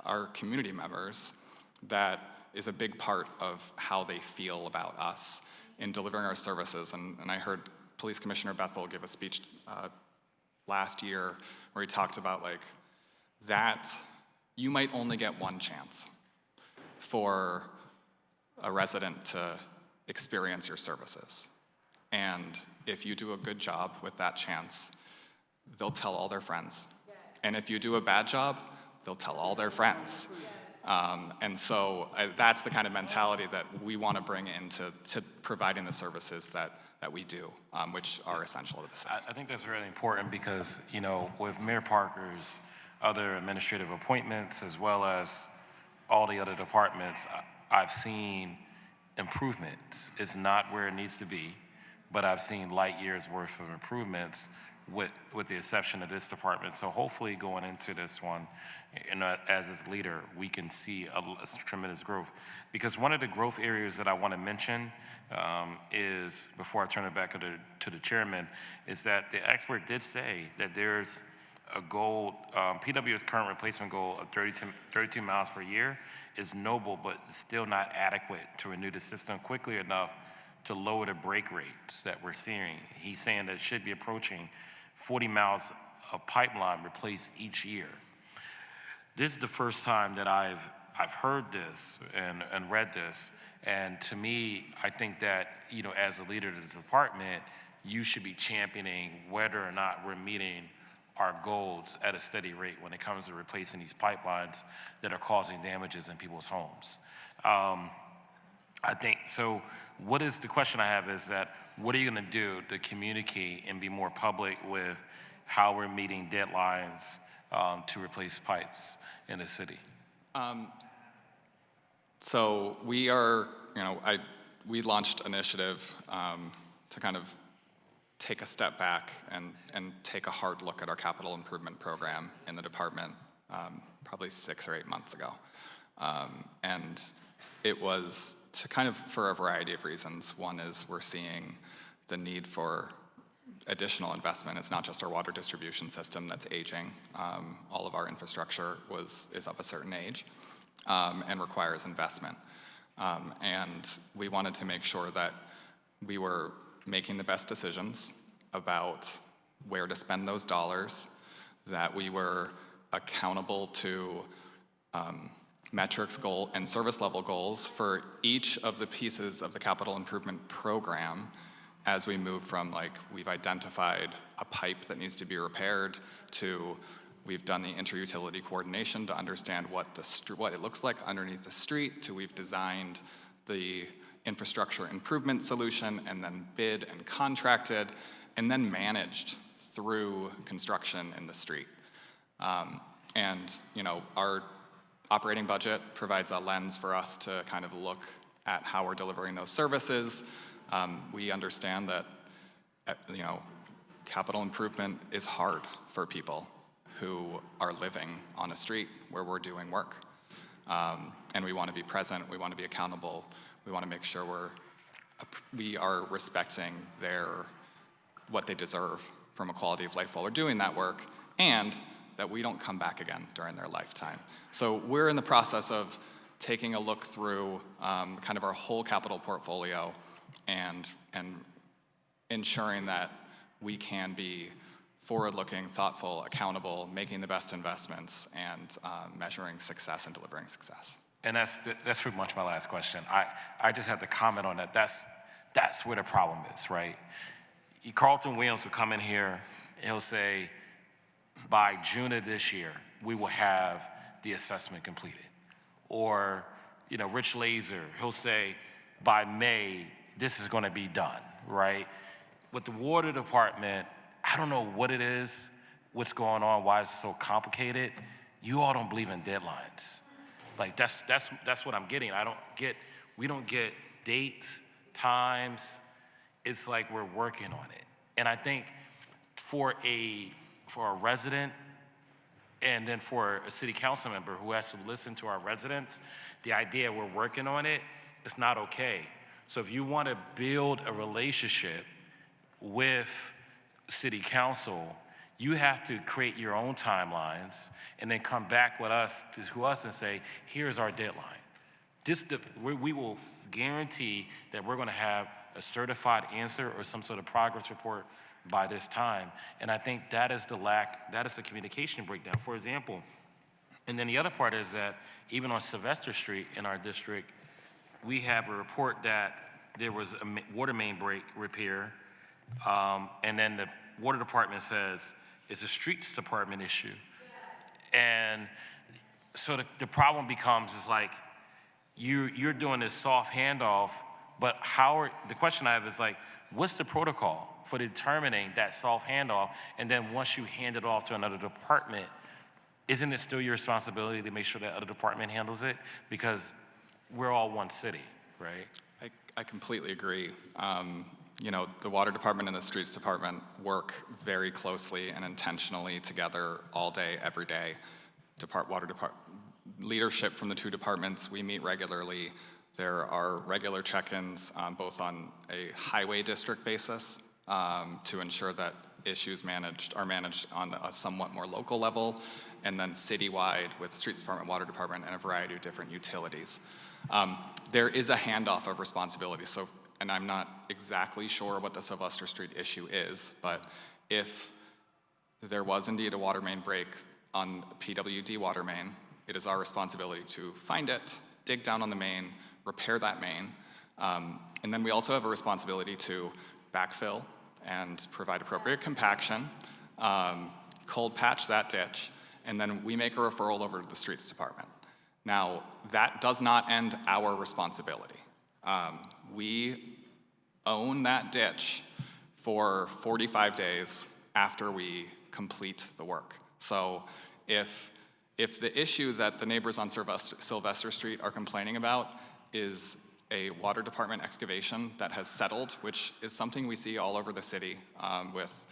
our community members that is a big part of how they feel about us in delivering our services. And I heard Police Commissioner Bethel give a speech last year where he talked about like that you might only get one chance for a resident to experience your services. And if you do a good job with that chance, they'll tell all their friends. And if you do a bad job, they'll tell all their friends. And so that's the kind of mentality that we want to bring into providing the services that we do, which are essential to the city. I think that's really important because, you know, with Mayor Parker's other administrative appointments as well as all the other departments, I've seen improvements. It's not where it needs to be, but I've seen light years worth of improvements with the exception of this department. So hopefully going into this one, and as its leader, we can see a tremendous growth. Because one of the growth areas that I want to mention is, before I turn it back to the chairman, is that the expert did say that there's a goal, PW's current replacement goal of 32 miles per year is noble, but still not adequate to renew the system quickly enough to lower the break rates that we're seeing. He's saying that it should be approaching 40 miles of pipeline replaced each year. This is the first time that I've heard this and read this, and to me, I think that, you know, as a leader of the department, you should be championing whether or not we're meeting our goals at a steady rate when it comes to replacing these pipelines that are causing damages in people's homes. I think, so what is the question I have is that, what are you gonna do to communicate and be more public with how we're meeting deadlines to replace pipes in the city? So we are, you know, we launched an initiative to kind of take a step back and take a hard look at our capital improvement program in the department probably 6 or 8 months ago. And it was to kind of, for a variety of reasons. One is we're seeing the need for additional investment. It's not just our water distribution system that's aging. All of our infrastructure is of a certain age and requires investment. And we wanted to make sure that we were making the best decisions about where to spend those dollars, that we were accountable to metrics goal and service level goals for each of the pieces of the capital improvement program as we move from, like, we've identified a pipe that needs to be repaired to we've done the inter-utility coordination to understand what it looks like underneath the street, to we've designed the infrastructure improvement solution and then bid and contracted and then managed through construction in the street. And, you know, our operating budget provides a lens for us to kind of look at how we're delivering those services. We understand that, you know, capital improvement is hard for people who are living on a street where we're doing work. And we want to be present, we want to be accountable, we want to make sure we are respecting what they deserve from a quality of life while we're doing that work, and that we don't come back again during their lifetime. So we're in the process of taking a look through kind of our whole capital portfolio and ensuring that we can be forward-looking, thoughtful, accountable, making the best investments, and measuring success and delivering success. And that's pretty much my last question. I just have to comment on that. That's where the problem is, right? Carlton Williams will come in here, he'll say, by June of this year, we will have the assessment completed. Or, Rich Laser, he'll say, by May, this is gonna be done, right? With the water department, I don't know what it is, what's going on, why it's so complicated. You all don't believe in deadlines. Like that's what I'm getting. We don't get dates, times. It's like we're working on it. And I think for a resident and then for a city council member who has to listen to our residents, the idea we're working on it, it's not okay. So if you want to build a relationship with city council, you have to create your own timelines and then come back with us and say, here's our deadline. We will guarantee that we're going to have a certified answer or some sort of progress report by this time. And I think that is the communication breakdown, for example. And then the other part is that even on Sylvester Street in our district, we have a report that there was a water main break repair, and then the water department says it's a streets department issue. And so the problem becomes is like, you're doing this soft handoff, but the question I have is like, what's the protocol for determining that soft handoff? And then once you hand it off to another department, isn't it still your responsibility to make sure that other department handles it? Because we're all one city, right? I completely agree. The water department and the streets department work very closely and intentionally together all day, every day. Leadership from the two departments, we meet regularly. There are regular check-ins, both on a highway district basis to ensure that issues are managed on a somewhat more local level, and then citywide with the streets department, water department, and a variety of different utilities. There is a handoff of responsibility. And I'm not exactly sure what the Sylvester Street issue is, but if there was indeed a water main break on PWD water main, it is our responsibility to find it, dig down on the main, repair that main, and then we also have a responsibility to backfill and provide appropriate compaction, cold patch that ditch, and then we make a referral over to the streets department. Now, that does not end our responsibility. We own that ditch for 45 days after we complete the work. So if the issue that the neighbors on Sylvester Street are complaining about is a water department excavation that has settled, which is something we see all over the city with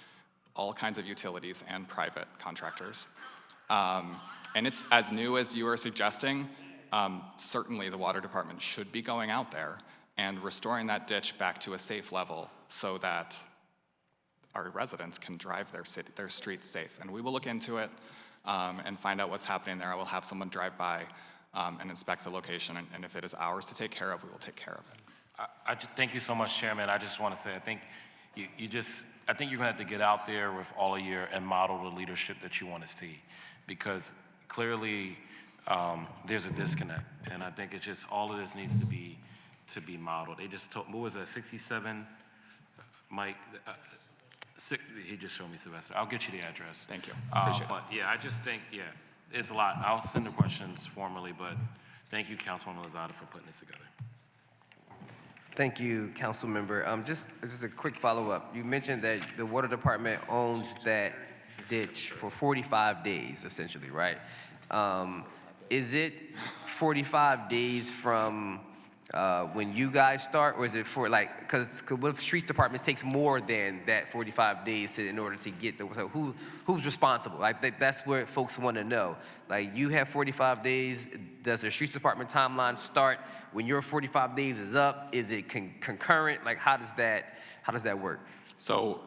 all kinds of utilities and private contractors, and it's as new as you are suggesting, certainly the water department should be going out there and restoring that ditch back to a safe level so that our residents can drive their streets safe. And we will look into it and find out what's happening there. I will have someone drive by and inspect the location, and if it is ours to take care of, we will take care of it. Thank you so much, Chairman. I just want to say, I think you're gonna have to get out there with all of and model the leadership that you want to see, because clearly there's a disconnect, and I think it's just all of this needs to be modeled. They just told, what was that, 67, Mike? He just showed me Sylvester. I'll get you the address. Thank you. Appreciate it. But yeah, I just think, it's a lot. I'll send the questions formally, but thank you, Councilwoman Lozada, for putting this together. Thank you, council member. Just a quick follow-up. You mentioned that the water department owns that ditch for 45 days, essentially, right? Is it 45 days from when you guys start, or is it for because what if streets departments takes more than that 45 days in order to get so who's responsible? That's what folks want to know. You have 45 days. Does the streets department timeline start when your 45 days is up? Is it concurrent? How does that work? So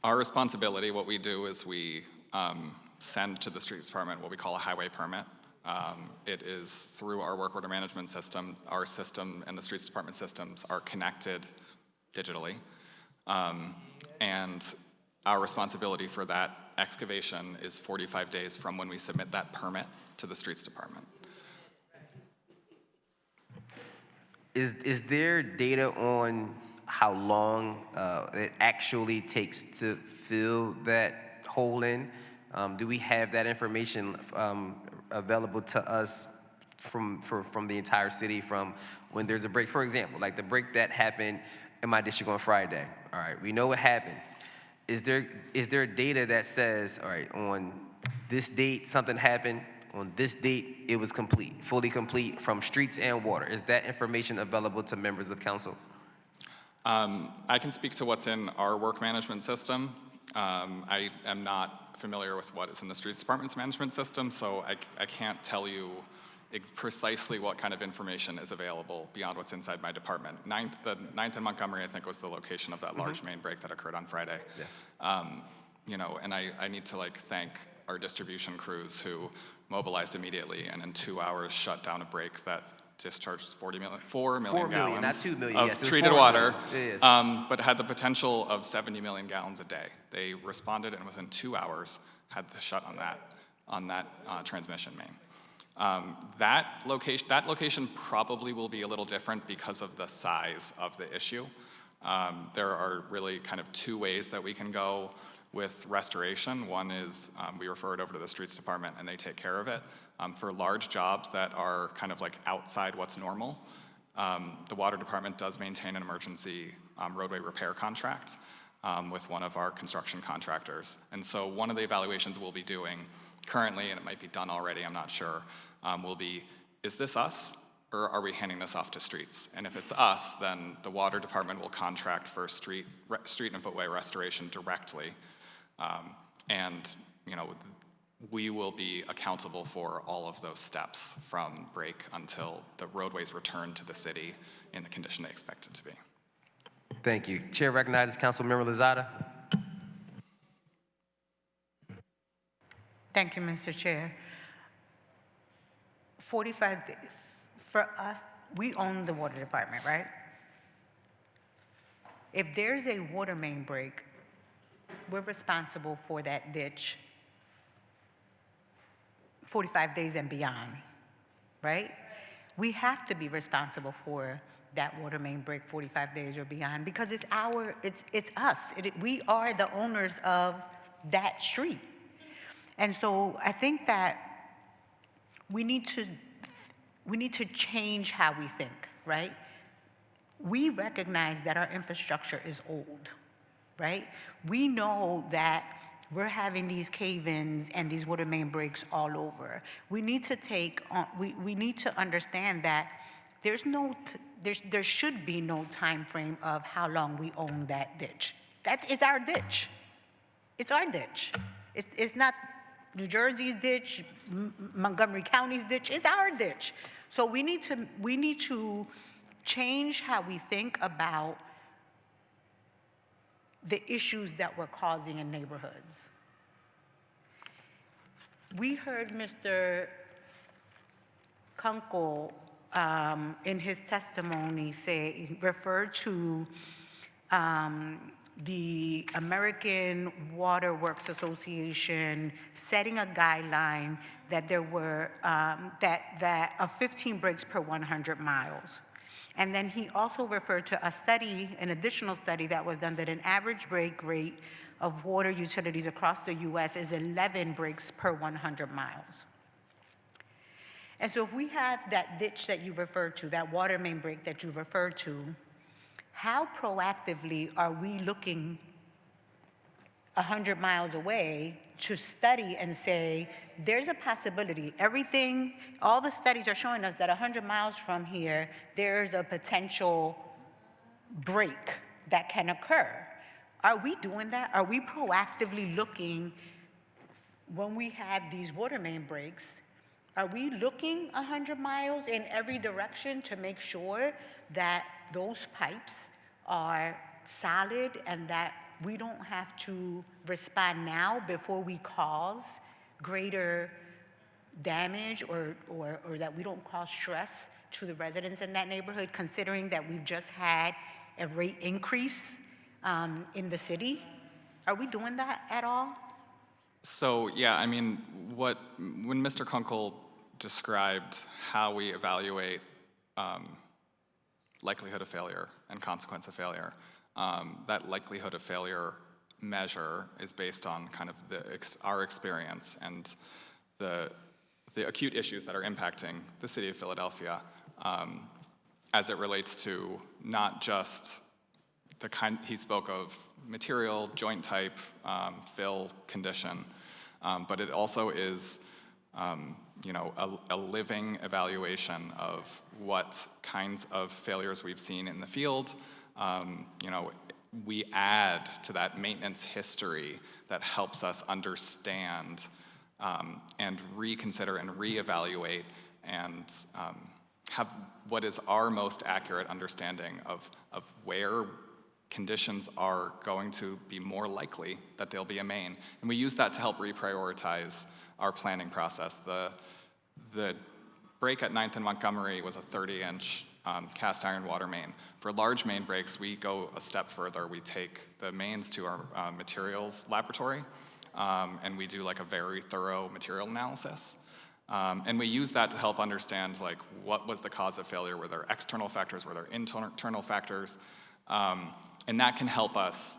our responsibility, what we do is we send to the streets department what we call a highway permit. It is through our work order management system. Our system and the streets department systems are connected digitally. And our responsibility for that excavation is 45 days from when we submit that permit to the streets department. Is there data on how long it actually takes to fill that hole in? Do we have that information available to us from the entire city from when there's a break? For example, like the break that happened in my district on Friday. All right, we know what happened. Is there data that says, all right, on this date something happened, on this date it was complete, fully complete from streets and water? Is that information available to members of council? I can speak to what's in our work management system. I am not familiar with what is in the streets department's management system, so I can't tell you precisely what kind of information is available beyond what's inside my department. The 9th and Montgomery, I think, was the location of that large main break that occurred on Friday. Yes. You know, and I need to thank our distribution crews who mobilized immediately and in 2 hours shut down a break that discharged 4 million 4 million, gallons not 2 million. of Yes, it was treated 4 water, million. Yeah. but had the potential of 70 million gallons a day. They responded and within 2 hours had to shut on that transmission main. That location probably will be a little different because of the size of the issue. There are really kind of two ways that we can go with restoration. One is we refer it over to the streets department and they take care of it. For large jobs that are kind of outside what's normal, the water department does maintain an emergency roadway repair contract with one of our construction contractors. And so one of the evaluations we'll be doing currently, and it might be done already, I'm not sure, will be, is this us or are we handing this off to streets? And if it's us, then the water department will contract for street and footway restoration directly. And we will be accountable for all of those steps from break until the roadways return to the city in the condition they expect it to be. Thank you. Chair recognizes Councilmember Lozada. Thank you, Mr. Chair. 45 days. For us, we own the water department, right? If there's a water main break, we're responsible for that ditch 45 days and beyond, right? We have to be responsible for that water main break 45 days or beyond because it's us. We are the owners of that street. And so I think that we need to change how we think, right? We recognize that our infrastructure is old, right? We know that we're having these cave-ins and these water main breaks all over. We need to we need to understand that there should be no time frame of how long we own that ditch. That is our ditch. It's our ditch. It's not New Jersey's ditch, Montgomery County's ditch. It's our ditch. So we need to change how we think about the issues that we're causing in neighborhoods. We heard Mr. Kunkel in his testimony refer to the American Water Works Association setting a guideline that there were of 15 breaks per 100 miles. And then he also referred to an additional study that was done that an average break rate of water utilities across the US is 11 breaks per 100 miles. And so if we have that ditch that you referred to, that water main break that you referred to, how proactively are we looking 100 miles away to study and say, there's a possibility. All the studies are showing us that 100 miles from here, there's a potential break that can occur. Are we doing that? Are we proactively looking when we have these water main breaks? Are we looking 100 miles in every direction to make sure that those pipes are solid and that we don't have to respond now before we cause greater damage or that we don't cause stress to the residents in that neighborhood, considering that we've just had a rate increase in the city? Are we doing that at all? So, yeah, I mean, when Mr. Kunkel described how we evaluate likelihood of failure and consequence of failure, that likelihood of failure measure is based on kind of our experience and the acute issues that are impacting the city of Philadelphia as it relates to not just the kind he spoke of, material, joint type, fill, condition, but it also is a living evaluation of what kinds of failures we've seen in the field. We add to that maintenance history that helps us understand and reconsider and reevaluate and have what is our most accurate understanding of where conditions are going to be more likely that they'll be a main. And we use that to help reprioritize our planning process. The break at 9th and Montgomery was a 30-inch cast iron water main. For large main breaks, we go a step further. We take the mains to our materials laboratory, and we do like a very thorough material analysis. And we use that to help understand like what was the cause of failure. Were there external factors? Were there internal factors? And that can help us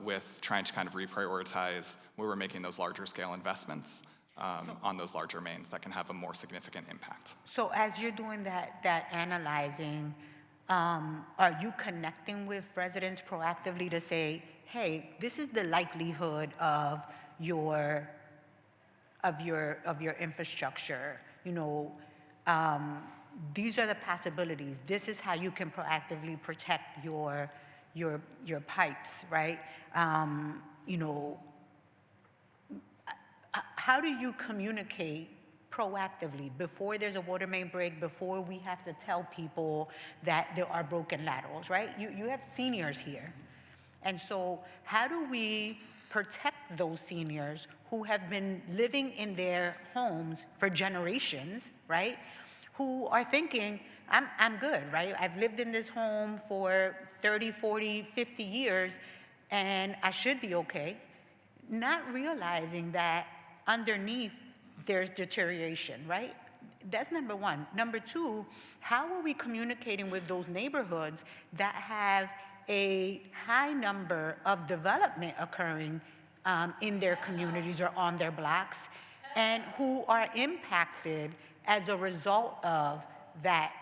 with trying to kind of reprioritize where we're making those larger scale investments on those larger mains that can have a more significant impact. So as you're doing that analyzing, are you connecting with residents proactively to say, hey, this is the likelihood of your infrastructure, these are the possibilities. This is how you can proactively protect your pipes, right? How do you communicate proactively before there's a water main break, before we have to tell people that there are broken laterals, right? You have seniors here. And so how do we protect those seniors who have been living in their homes for generations, right? Who are thinking, I'm good, right? I've lived in this home for 30, 40, 50 years, and I should be okay. Not realizing that underneath there's deterioration, right? That's number one. Number two, how are we communicating with those neighborhoods that have a high number of development occurring in their communities or on their blocks, and who are impacted as a result of that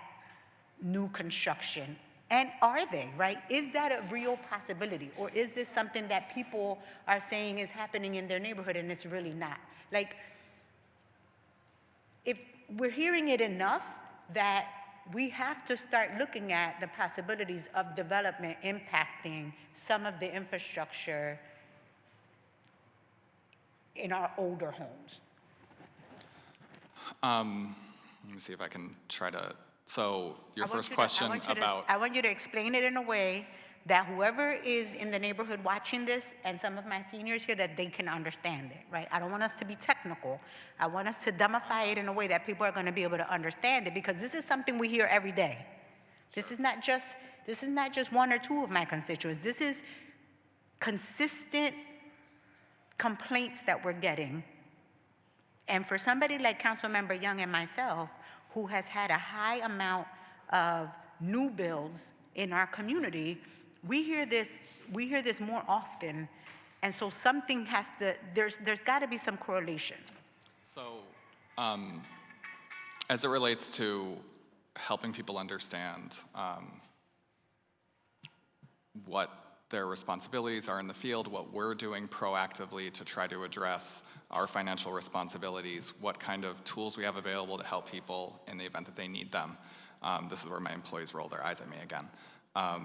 new construction? And are they, right? Is that a real possibility? Or is this something that people are saying is happening in their neighborhood and it's really not? Like, if we're hearing it enough that we have to start looking at the possibilities of development impacting some of the infrastructure in our older homes. Let me see if I can try to, so your first question about... I want you to explain it in a way that whoever is in the neighborhood watching this, and some of my seniors here, that they can understand it, right? I don't want us to be technical. I want us to dumbify it in a way that people are going to be able to understand it, because this is something we hear every day. This is not just one or two of my constituents. This is consistent complaints that we're getting. And for somebody like Councilmember Young and myself, who has had a high amount of new builds in our community, we hear this more often, and so something has to, there's got to be some correlation. So, as it relates to helping people understand what their responsibilities are in the field, what we're doing proactively to try to address our financial responsibilities, what kind of tools we have available to help people in the event that they need them. This is where my employees roll their eyes at me again. I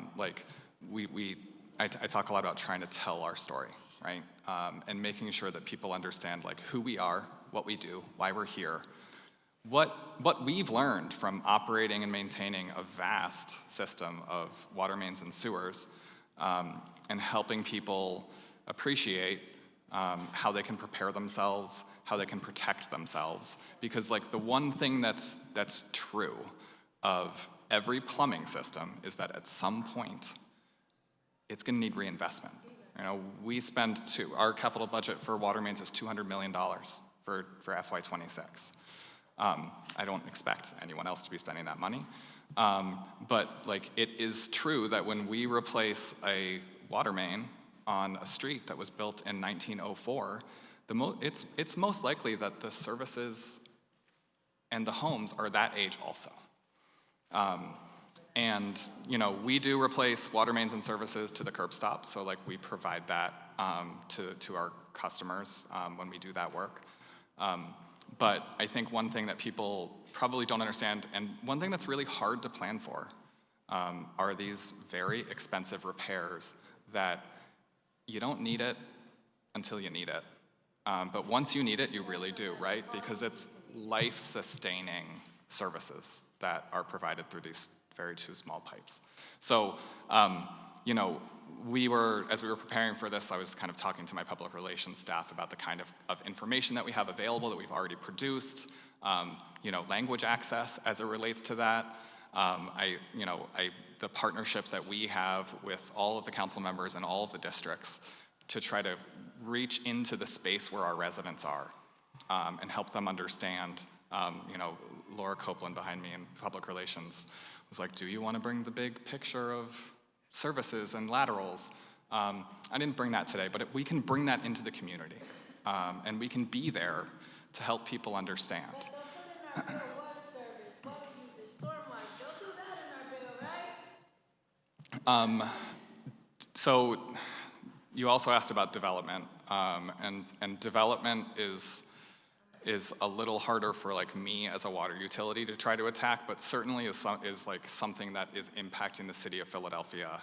talk a lot about trying to tell our story, right? And making sure that people understand like who we are, what we do, why we're here, what we've learned from operating and maintaining a vast system of water mains and sewers, and helping people appreciate how they can prepare themselves, how they can protect themselves. Because like the one thing that's true of every plumbing system is that at some point, it's gonna need reinvestment. You know, our capital budget for water mains is $200 million for FY26. I don't expect anyone else to be spending that money. But like, it is true that when we replace a water main on a street that was built in 1904, it's most likely that the services and the homes are that age also. And you know, we do replace water mains and services to the curb stop, so like we provide that to our customers when we do that work. But I think one thing that people probably don't understand, and one thing that's really hard to plan for, are these very expensive repairs that you don't need it until you need it. But once you need it, you really do, right? Because it's life-sustaining services that are provided through these very two small pipes. So, you know, as we were preparing for this, I was kind of talking to my public relations staff about the kind of information that we have available that we've already produced, you know, language access as it relates to that. The partnerships that we have with all of the council members and all of the districts to try to reach into the space where our residents are and help them understand. You know, Laura Copeland behind me in public relations was like, do you want to bring the big picture of services and laterals? I didn't bring that today, but we can bring that into the community. And we can be there to help people understand. So you also asked about development, and development is a little harder for like me as a water utility to try to attack, but certainly is like something that is impacting the city of Philadelphia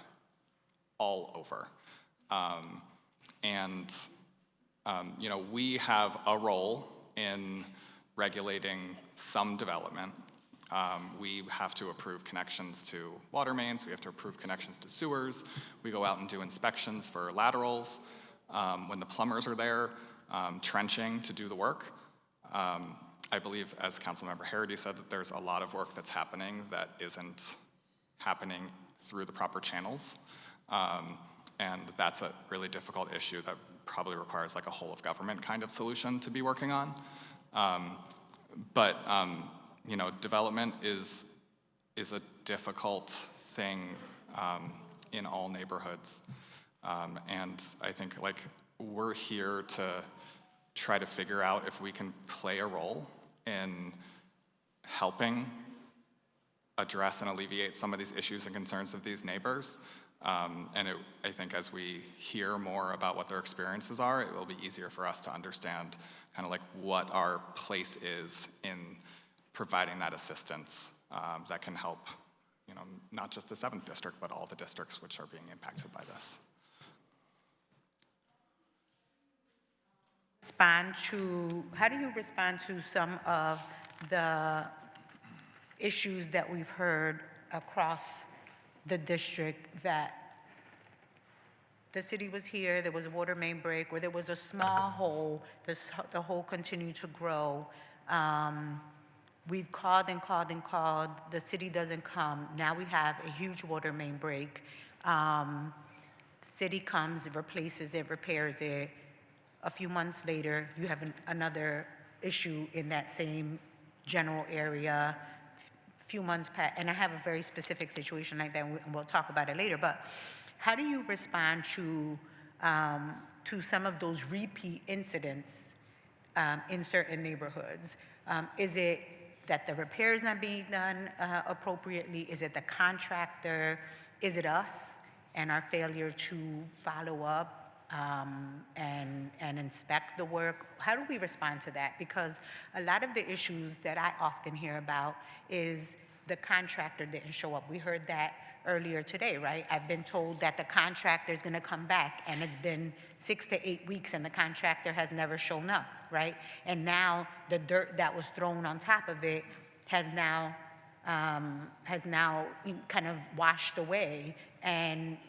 all over. You know, we have a role in regulating some development. We have to approve connections to water mains, we have to approve connections to sewers, we go out and do inspections for laterals, when the plumbers are there, trenching to do the work. I believe, as Councilmember Harity said, that there's a lot of work that's happening that isn't happening through the proper channels. And that's a really difficult issue that probably requires like a whole of government kind of solution to be working on. You know, development is a difficult thing in all neighborhoods. And I think like we're here to try to figure out if we can play a role in helping address and alleviate some of these issues and concerns of these neighbors. I think as we hear more about what their experiences are, it will be easier for us to understand kind of like what our place is in providing that assistance that can help, you know, not just the 7th district, but all the districts which are being impacted by this. How do you respond to some of the issues that we've heard across the district that the city was here, there was a water main break, or there was a small hole, the hole continued to grow. We've called and called and called, the city doesn't come. Now we have a huge water main break. City comes, it replaces it, repairs it. A few months later, you have another issue in that same general area. Few months pass, and I have a very specific situation like that, and we'll talk about it later, but how do you respond to some of those repeat incidents in certain neighborhoods? Is it that the repair is not being done appropriately? Is it the contractor? Is it us and our failure to follow up and inspect the work? How do we respond to that? Because a lot of the issues that I often hear about is the contractor didn't show up. We heard that earlier today, right? I've been told that the contractor is gonna come back, and it's been 6 to 8 weeks and the contractor has never shown up, right? And now the dirt that was thrown on top of it has now kind of washed away, and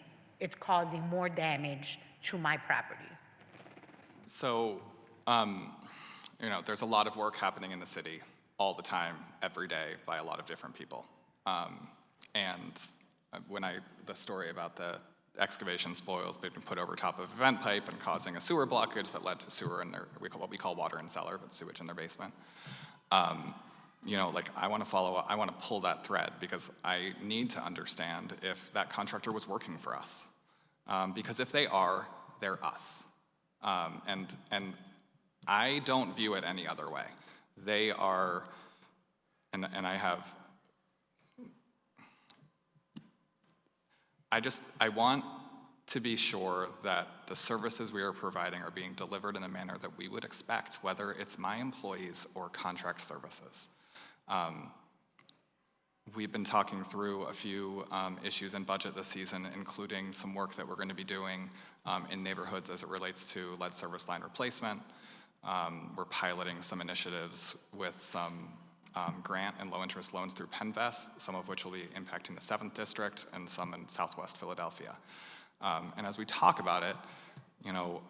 it's causing more damage to my property. So, you know, there's a lot of work happening in the city all the time, every day, by a lot of different people. And the story about the excavation spoils being put over top of a vent pipe and causing a sewer blockage that led to sewer in their, what we call water and cellar, but sewage in their basement. You know, like I want to pull that thread because I need to understand if that contractor was working for us. Because if they are, they're us. And I don't view it any other way. They are, and I want to be sure that the services we are providing are being delivered in a manner that we would expect, whether it's my employees or contract services. We've been talking through a few issues in budget this season, including some work that we're going to be doing in neighborhoods as it relates to lead service line replacement. We're piloting some initiatives with some grant and low-interest loans through Penvest, some of which will be impacting the 7th District and some in Southwest Philadelphia. And as we talk about it, you know,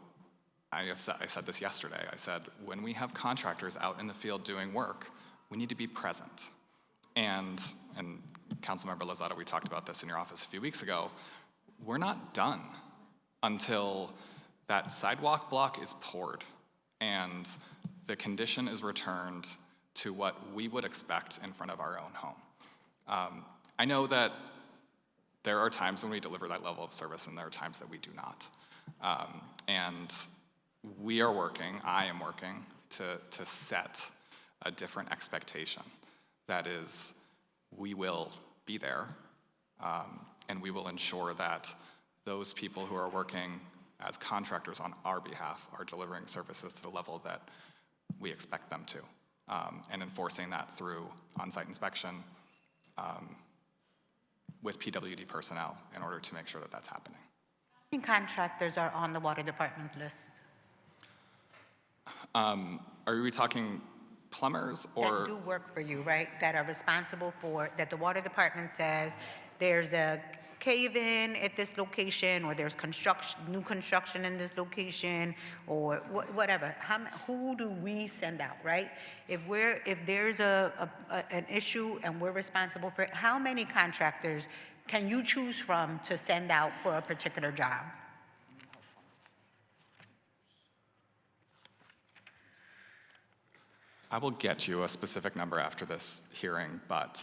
I said this yesterday. I said, when we have contractors out in the field doing work, we need to be present. And Councilmember Lozada, we talked about this in your office a few weeks ago. We're not done until that sidewalk block is poured and the condition is returned to what we would expect in front of our own home. I know that there are times when we deliver that level of service and there are times that we do not. And we are working, I am working, to set a different expectation. That is, we will be there, and we will ensure that those people who are working as contractors on our behalf are delivering services to the level that we expect them to, and enforcing that through on-site inspection with PWD personnel in order to make sure that that's happening. How many contractors are on the water department list? Are we talking plumbers or? That do work for you, right? That are responsible for, that the water department says there's a cave-in at this location, or there's new construction in this location, or whatever. Who do we send out, right? If there's an issue and we're responsible for it, how many contractors can you choose from to send out for a particular job? I will get you a specific number after this hearing, but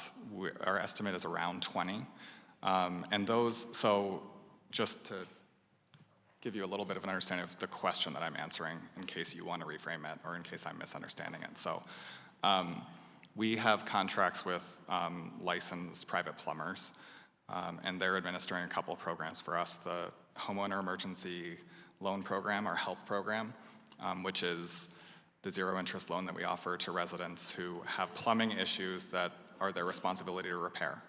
our estimate is around 20. And those, so just to give you a little bit of an understanding of the question that I'm answering in case you want to reframe it or in case I'm misunderstanding it. So we have contracts with licensed private plumbers, and they're administering a couple of programs for us. The Homeowner Emergency Loan Program, our HELP program, which is the zero-interest loan that we offer to residents who have plumbing issues that are their responsibility to repair.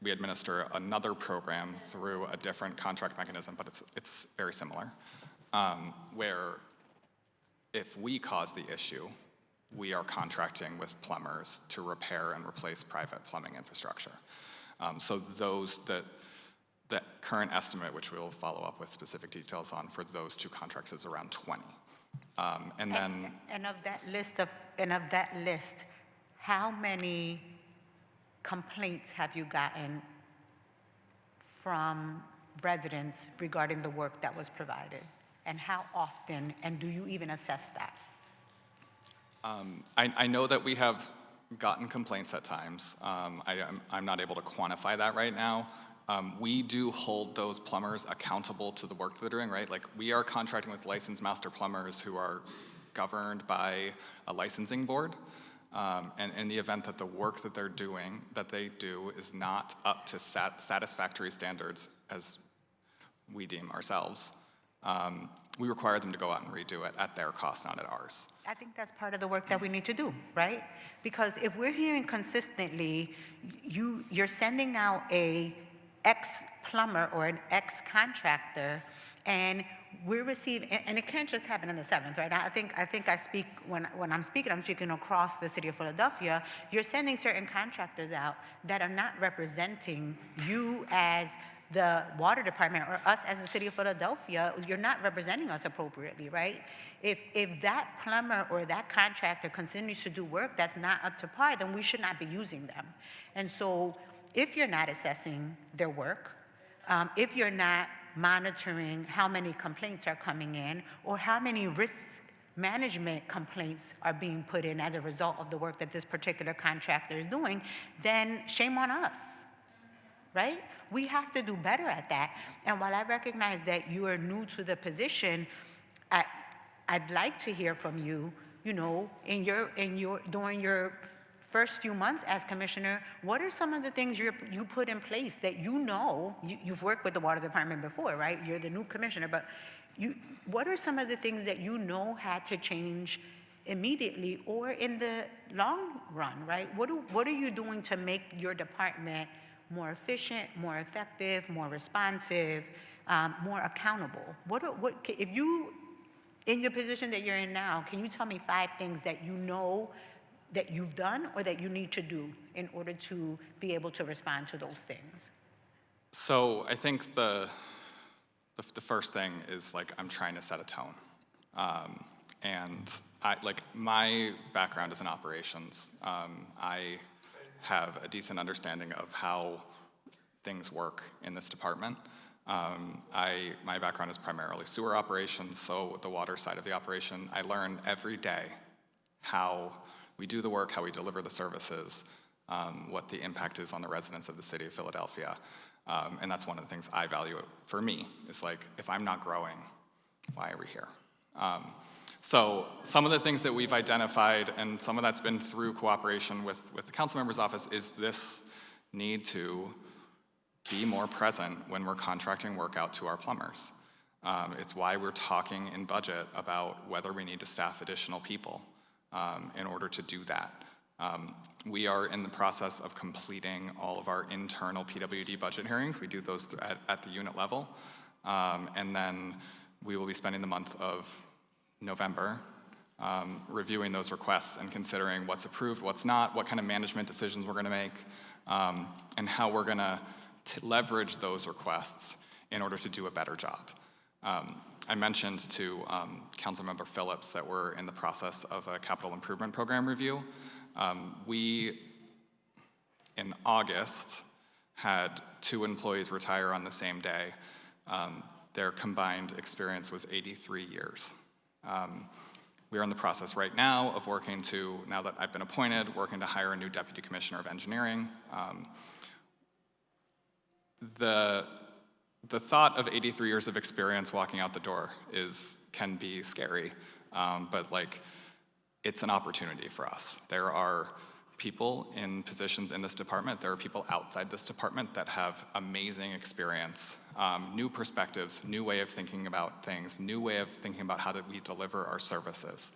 We administer another program through a different contract mechanism, but it's very similar, where if we cause the issue, we are contracting with plumbers to repair and replace private plumbing infrastructure. So that current estimate, which we will follow up with specific details on for those two contracts, is around 20. And then, of that list, how many complaints have you gotten from residents regarding the work that was provided? And how often, and do you even assess that? I know that we have gotten complaints at times. I'm not able to quantify that right now. We do hold those plumbers accountable to the work that they're doing, right? Like, we are contracting with licensed master plumbers who are governed by a licensing board. And in the event that the work that they do is not up to satisfactory standards as we deem ourselves, we require them to go out and redo it at their cost, not at ours. I think that's part of the work that we need to do, right? Because if we're hearing consistently, you're sending out a ex-plumber or an ex-contractor, and we're receiving, and it can't just happen in the 7th, right? I think I speak, when I'm speaking across the city of Philadelphia. You're sending certain contractors out that are not representing you as the water department or us as the city of Philadelphia, you're not representing us appropriately, right? If that plumber or that contractor continues to do work that's not up to par, then we should not be using them. And so if you're not assessing their work, if you're not monitoring how many complaints are coming in or how many risk management complaints are being put in as a result of the work that this particular contractor is doing, then shame on us, right? We have to do better at that. And while I recognize that you are new to the position, I'd like to hear from you, you know, during your first few months as commissioner, what are some of the things you put in place that you've worked with the water department before, right? You're the new commissioner, but what are some of the things that had to change immediately or in the long run, right? What are you doing to make your department more efficient, more effective, more responsive, more accountable? If you, in your position that you're in now, can you tell me 5 things that you know that you've done or that you need to do in order to be able to respond to those things? So I think the first thing is I'm trying to set a tone. And my background is in operations. I have a decent understanding of how things work in this department. My background is primarily sewer operations, so the water side of the operation, I learn every day how we do the work, how we deliver the services, what the impact is on the residents of the city of Philadelphia. And that's one of the things I value for me, is if I'm not growing, why are we here? So some of the things that we've identified, and some of that's been through cooperation with the council member's office, is this need to be more present when we're contracting work out to our plumbers. It's why we're talking in budget about whether we need to staff additional people in order to do that. We are in the process of completing all of our internal PWD budget hearings. We do those at the unit level. And then we will be spending the month of November reviewing those requests and considering what's approved, what's not, what kind of management decisions we're gonna make, and how we're gonna leverage those requests in order to do a better job. I mentioned to Councilmember Phillips that we're in the process of a capital improvement program review. We, in August, had 2 employees retire on the same day. Their combined experience was 83 years. We are in the process right now of working to, now that I've been appointed, working to hire a new deputy commissioner of engineering. The thought of 83 years of experience walking out the door can be scary, but it's an opportunity for us. There are people in positions in this department, there are people outside this department that have amazing experience, new perspectives, new way of thinking about things, new way of thinking about how we deliver our services.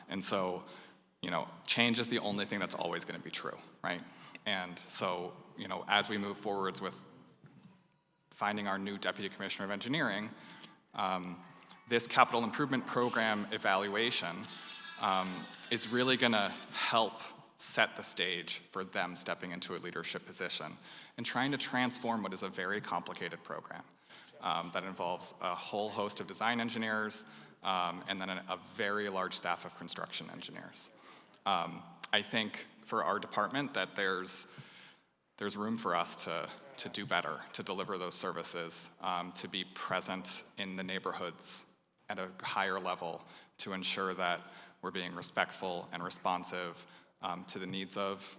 And so, change is the only thing that's always gonna be true, right? And so, as we move forwards with finding our new Deputy Commissioner of Engineering, this capital improvement program evaluation is really gonna help set the stage for them stepping into a leadership position and trying to transform what is a very complicated program that involves a whole host of design engineers and then a very large staff of construction engineers. I think for our department that there's room for us to do better, to deliver those services, to be present in the neighborhoods at a higher level to ensure that we're being respectful and responsive to the needs of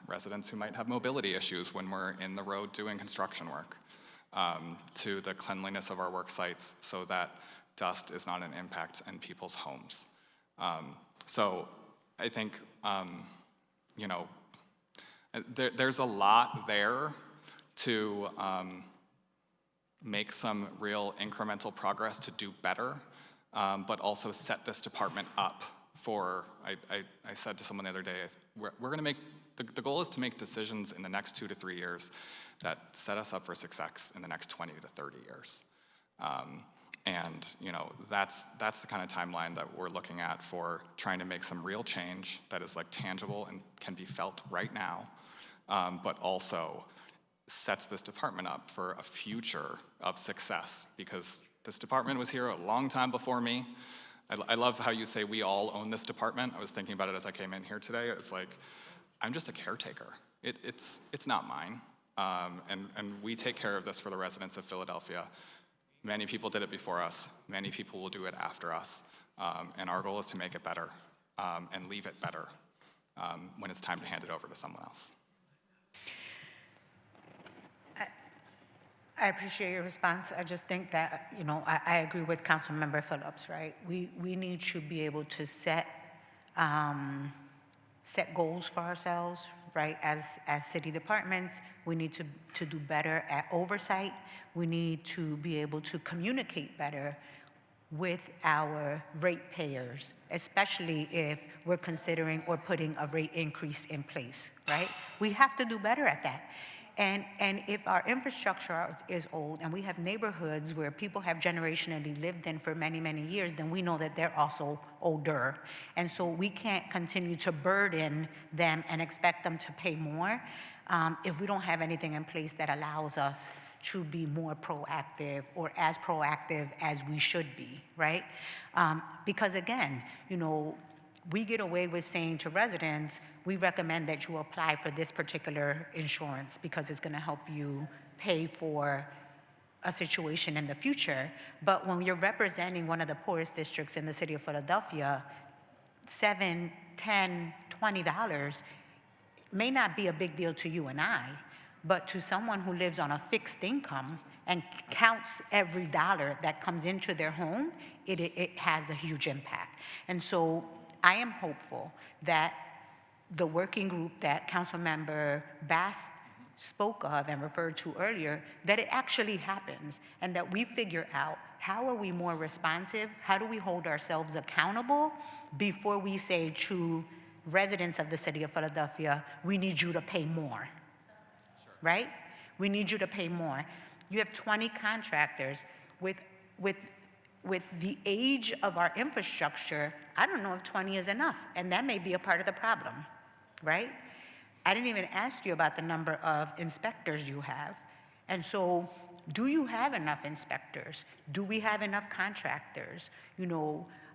residents who might have mobility issues when we're in the road doing construction work, to the cleanliness of our work sites so that dust is not an impact in people's homes. So I think, there's a lot there to make some real incremental progress to do better, but also set this department up for, I said to someone the other day, we're gonna make, the goal is to make decisions in the next 2 to 3 years that set us up for success in the next 20 to 30 years. And that's the kind of timeline that we're looking at for trying to make some real change that is tangible and can be felt right now, but also sets this department up for a future of success, because this department was here a long time before me. I love how you say we all own this department. I was thinking about it as I came in here today. It's like, I'm just a caretaker. It's not mine. And we take care of this for the residents of Philadelphia. Many people did it before us. Many people will do it after us. And our goal is to make it better and leave it better when it's time to hand it over to someone else. I appreciate your response. I just think that, I agree with Councilmember Phillips, right? We need to be able to set goals for ourselves, right? As city departments, we need to do better at oversight. We need to be able to communicate better with our ratepayers, especially if we're considering or putting a rate increase in place, right? We have to do better at that. And if our infrastructure is old and we have neighborhoods where people have generationally lived in for many, many years, then we know that they're also older. And so we can't continue to burden them and expect them to pay more if we don't have anything in place that allows us to be more proactive or as proactive as we should be, right? Because again, we get away with saying to residents, we recommend that you apply for this particular insurance because it's gonna help you pay for a situation in the future. But when you're representing one of the poorest districts in the city of Philadelphia, $7, $10, $20 may not be a big deal to you and I, but to someone who lives on a fixed income and counts every dollar that comes into their home, it has a huge impact. And so I am hopeful that the working group that Councilmember Bass spoke of and referred to earlier, that it actually happens and that we figure out how are we more responsive, how do we hold ourselves accountable before we say to residents of the city of Philadelphia, we need you to pay more, right? We need you to pay more. You have 20 contractors with the age of our infrastructure. I don't know if 20 is enough, and that may be a part of the problem, right? I didn't even ask you about the number of inspectors you have. And so, do you have enough inspectors? Do we have enough contractors?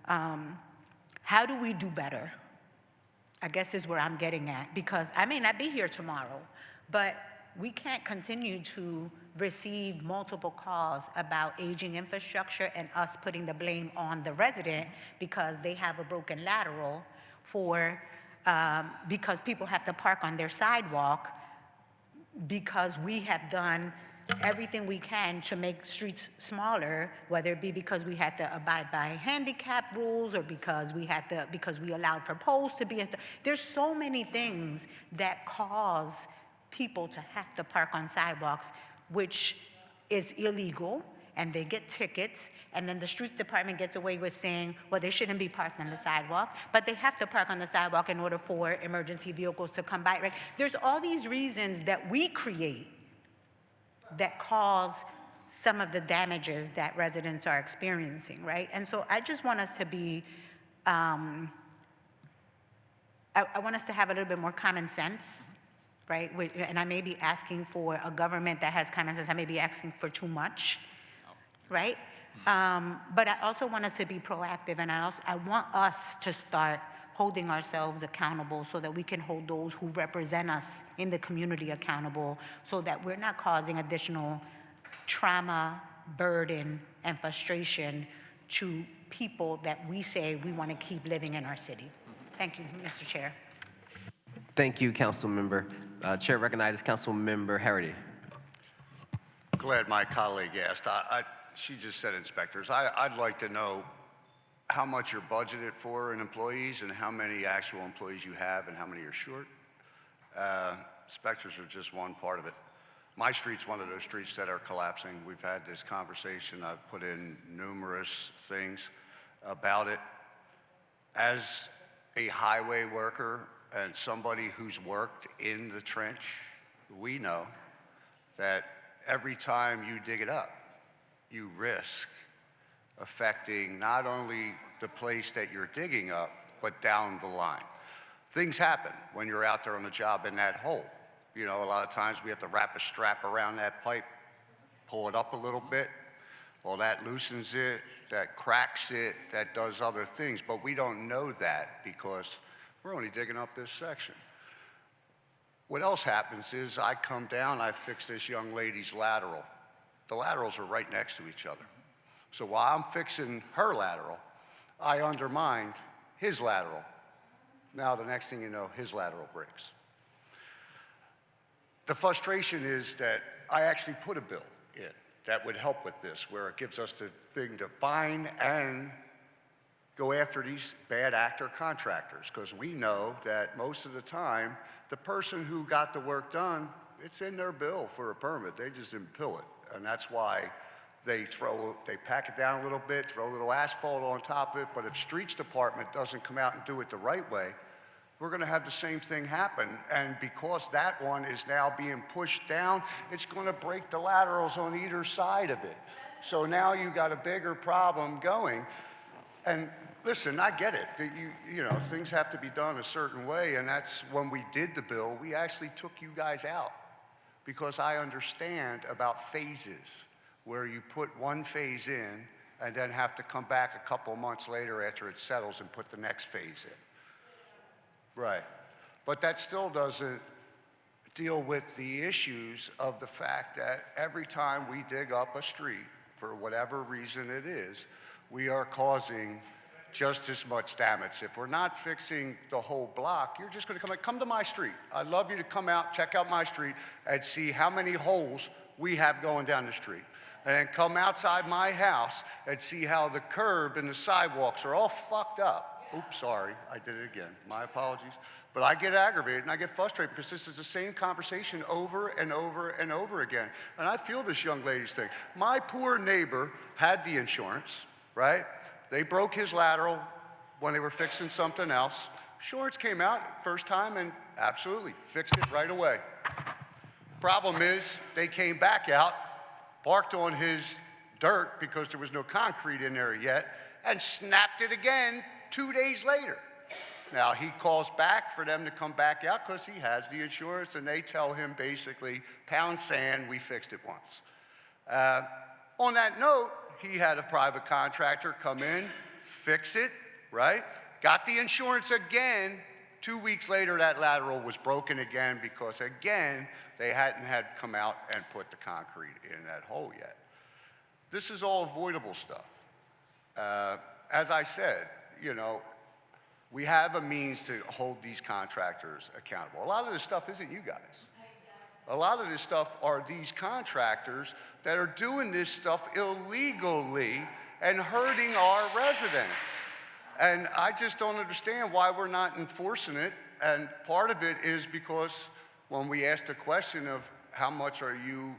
How do we do better? I guess is where I'm getting at, because I may not be here tomorrow, but we can't continue to receive multiple calls about aging infrastructure and us putting the blame on the resident because they have a broken lateral because people have to park on their sidewalk because we have done everything we can to make streets smaller, whether it be because we had to abide by handicap rules or because we allowed for poles to be. There's so many things that cause people to have to park on sidewalks, which is illegal, and they get tickets, and then the streets department gets away with saying, well, they shouldn't be parked on the sidewalk, but they have to park on the sidewalk in order for emergency vehicles to come by, right? There's all these reasons that we create that cause some of the damages that residents are experiencing, right? And so I just want us to be, I want us to have a little bit more common sense, right? And I may be asking for a government that has common sense. I may be asking for too much, right? But I also want us to be proactive, and I want us to start holding ourselves accountable so that we can hold those who represent us in the community accountable so that we're not causing additional trauma, burden, and frustration to people that we say we want to keep living in our city. Thank you, Mr. Chair. Thank you, Council Member. Chair recognizes Council Member Harity. Glad my colleague asked. She just said inspectors. I'd like to know how much you're budgeted for in employees and how many actual employees you have and how many are short. Inspectors are just one part of it. My street's one of those streets that are collapsing. We've had this conversation. I've put in numerous things about it. As a highway worker and somebody who's worked in the trench, we know that every time you dig it up, you risk affecting not only the place that you're digging up, but down the line. Things happen when you're out there on the job in that hole. You know, a lot of times we have to wrap a strap around that pipe, pull it up a little bit. Well, that loosens it, that cracks it, that does other things, but we don't know that because we're only digging up this section. What else happens is I come down, I fix this young lady's lateral. The laterals are right next to each other. So while I'm fixing her lateral, I undermined his lateral. Now, the next thing you know, his lateral breaks. The frustration is that I actually put a bill in that would help with this, where it gives us the thing to find and go after these bad actor contractors, because we know that most of the time, the person who got the work done, it's in their bill for a permit. They just didn't bill it. And that's why they pack it down a little bit, throw a little asphalt on top of it, but if streets department doesn't come out and do it the right way, we're gonna have the same thing happen. And because that one is now being pushed down, it's gonna break the laterals on either side of it. So now you got a bigger problem going. And listen, I get it, that you know, things have to be done a certain way, and that's when we did the bill, we actually took you guys out because I understand about phases, where you put one phase in and then have to come back a couple months later after it settles and put the next phase in. Right. But that still doesn't deal with the issues of the fact that every time we dig up a street, for whatever reason it is, we are causing just as much damage. If we're not fixing the whole block, you're just gonna come to my street. I'd love you to come out, check out my street, and see how many holes we have going down the street. And then come outside my house and see how the curb and the sidewalks are all fucked up. Oops, sorry, I did it again. My apologies. But I get aggravated and I get frustrated because this is the same conversation over and over and over again. And I feel this young lady's thing. My poor neighbor had the insurance, right? They broke his lateral when they were fixing something else. Insurance came out first time and absolutely fixed it right away. Problem is, they came back out, parked on his dirt because there was no concrete in there yet, and snapped it again 2 days later. Now, he calls back for them to come back out because he has the insurance, and they tell him basically, pound sand, we fixed it once. On that note, he had a private contractor come in, fix it, right? Got the insurance again. 2 weeks later, that lateral was broken again because, again, they hadn't had come out and put the concrete in that hole yet. This is all avoidable stuff. As I said, you know, we have a means to hold these contractors accountable. A lot of this stuff isn't you guys. A lot of this stuff are these contractors that are doing this stuff illegally and hurting our residents. And I just don't understand why we're not enforcing it. And part of it is because when we ask the question of how much are you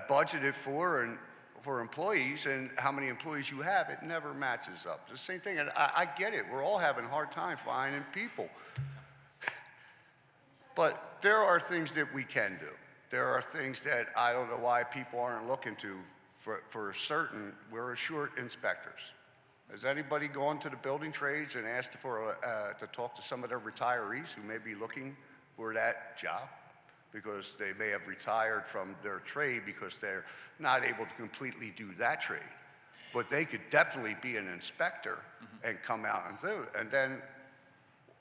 budgeted for and for employees and how many employees you have, it never matches up. It's the same thing, and I get it. We're all having a hard time finding people. But there are things that we can do. There are things that I don't know why people aren't looking to. For certain, we're short inspectors. Has anybody gone to the building trades and asked to talk to some of their retirees who may be looking for that job? Because they may have retired from their trade because they're not able to completely do that trade. But they could definitely be an inspector and come out and do it. And then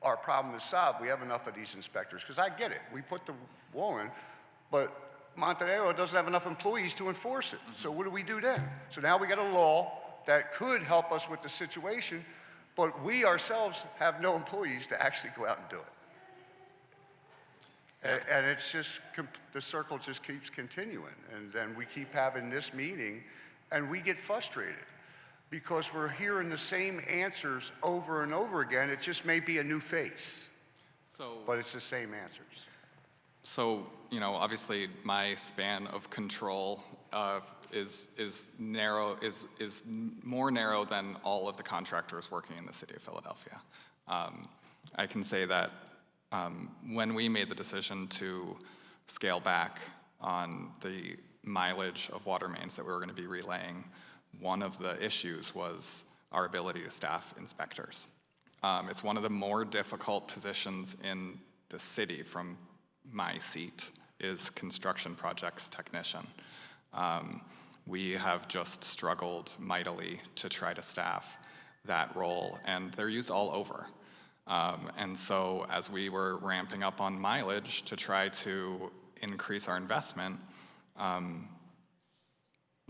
our problem is solved. We have enough of these inspectors. Because I get it. We put the wall in, but Montenegro doesn't have enough employees to enforce it. So what do we do then? So now we got a law that could help us with the situation, but we ourselves have no employees to actually go out and do it. And it's just, the circle just keeps continuing. And then we keep having this meeting and we get frustrated because we're hearing the same answers over and over again. It just may be a new face, but it's the same answers. So, you know, obviously my span of control is narrow, is more narrow than all of the contractors working in the city of Philadelphia. I can say that when we made the decision to scale back on the mileage of water mains that we were going to be relaying, one of the issues was our ability to staff inspectors. It's one of the more difficult positions in the city from my seat is construction projects technician. We have just struggled mightily to try to staff that role, and they're used all over. And so as we were ramping up on mileage to try to increase our investment,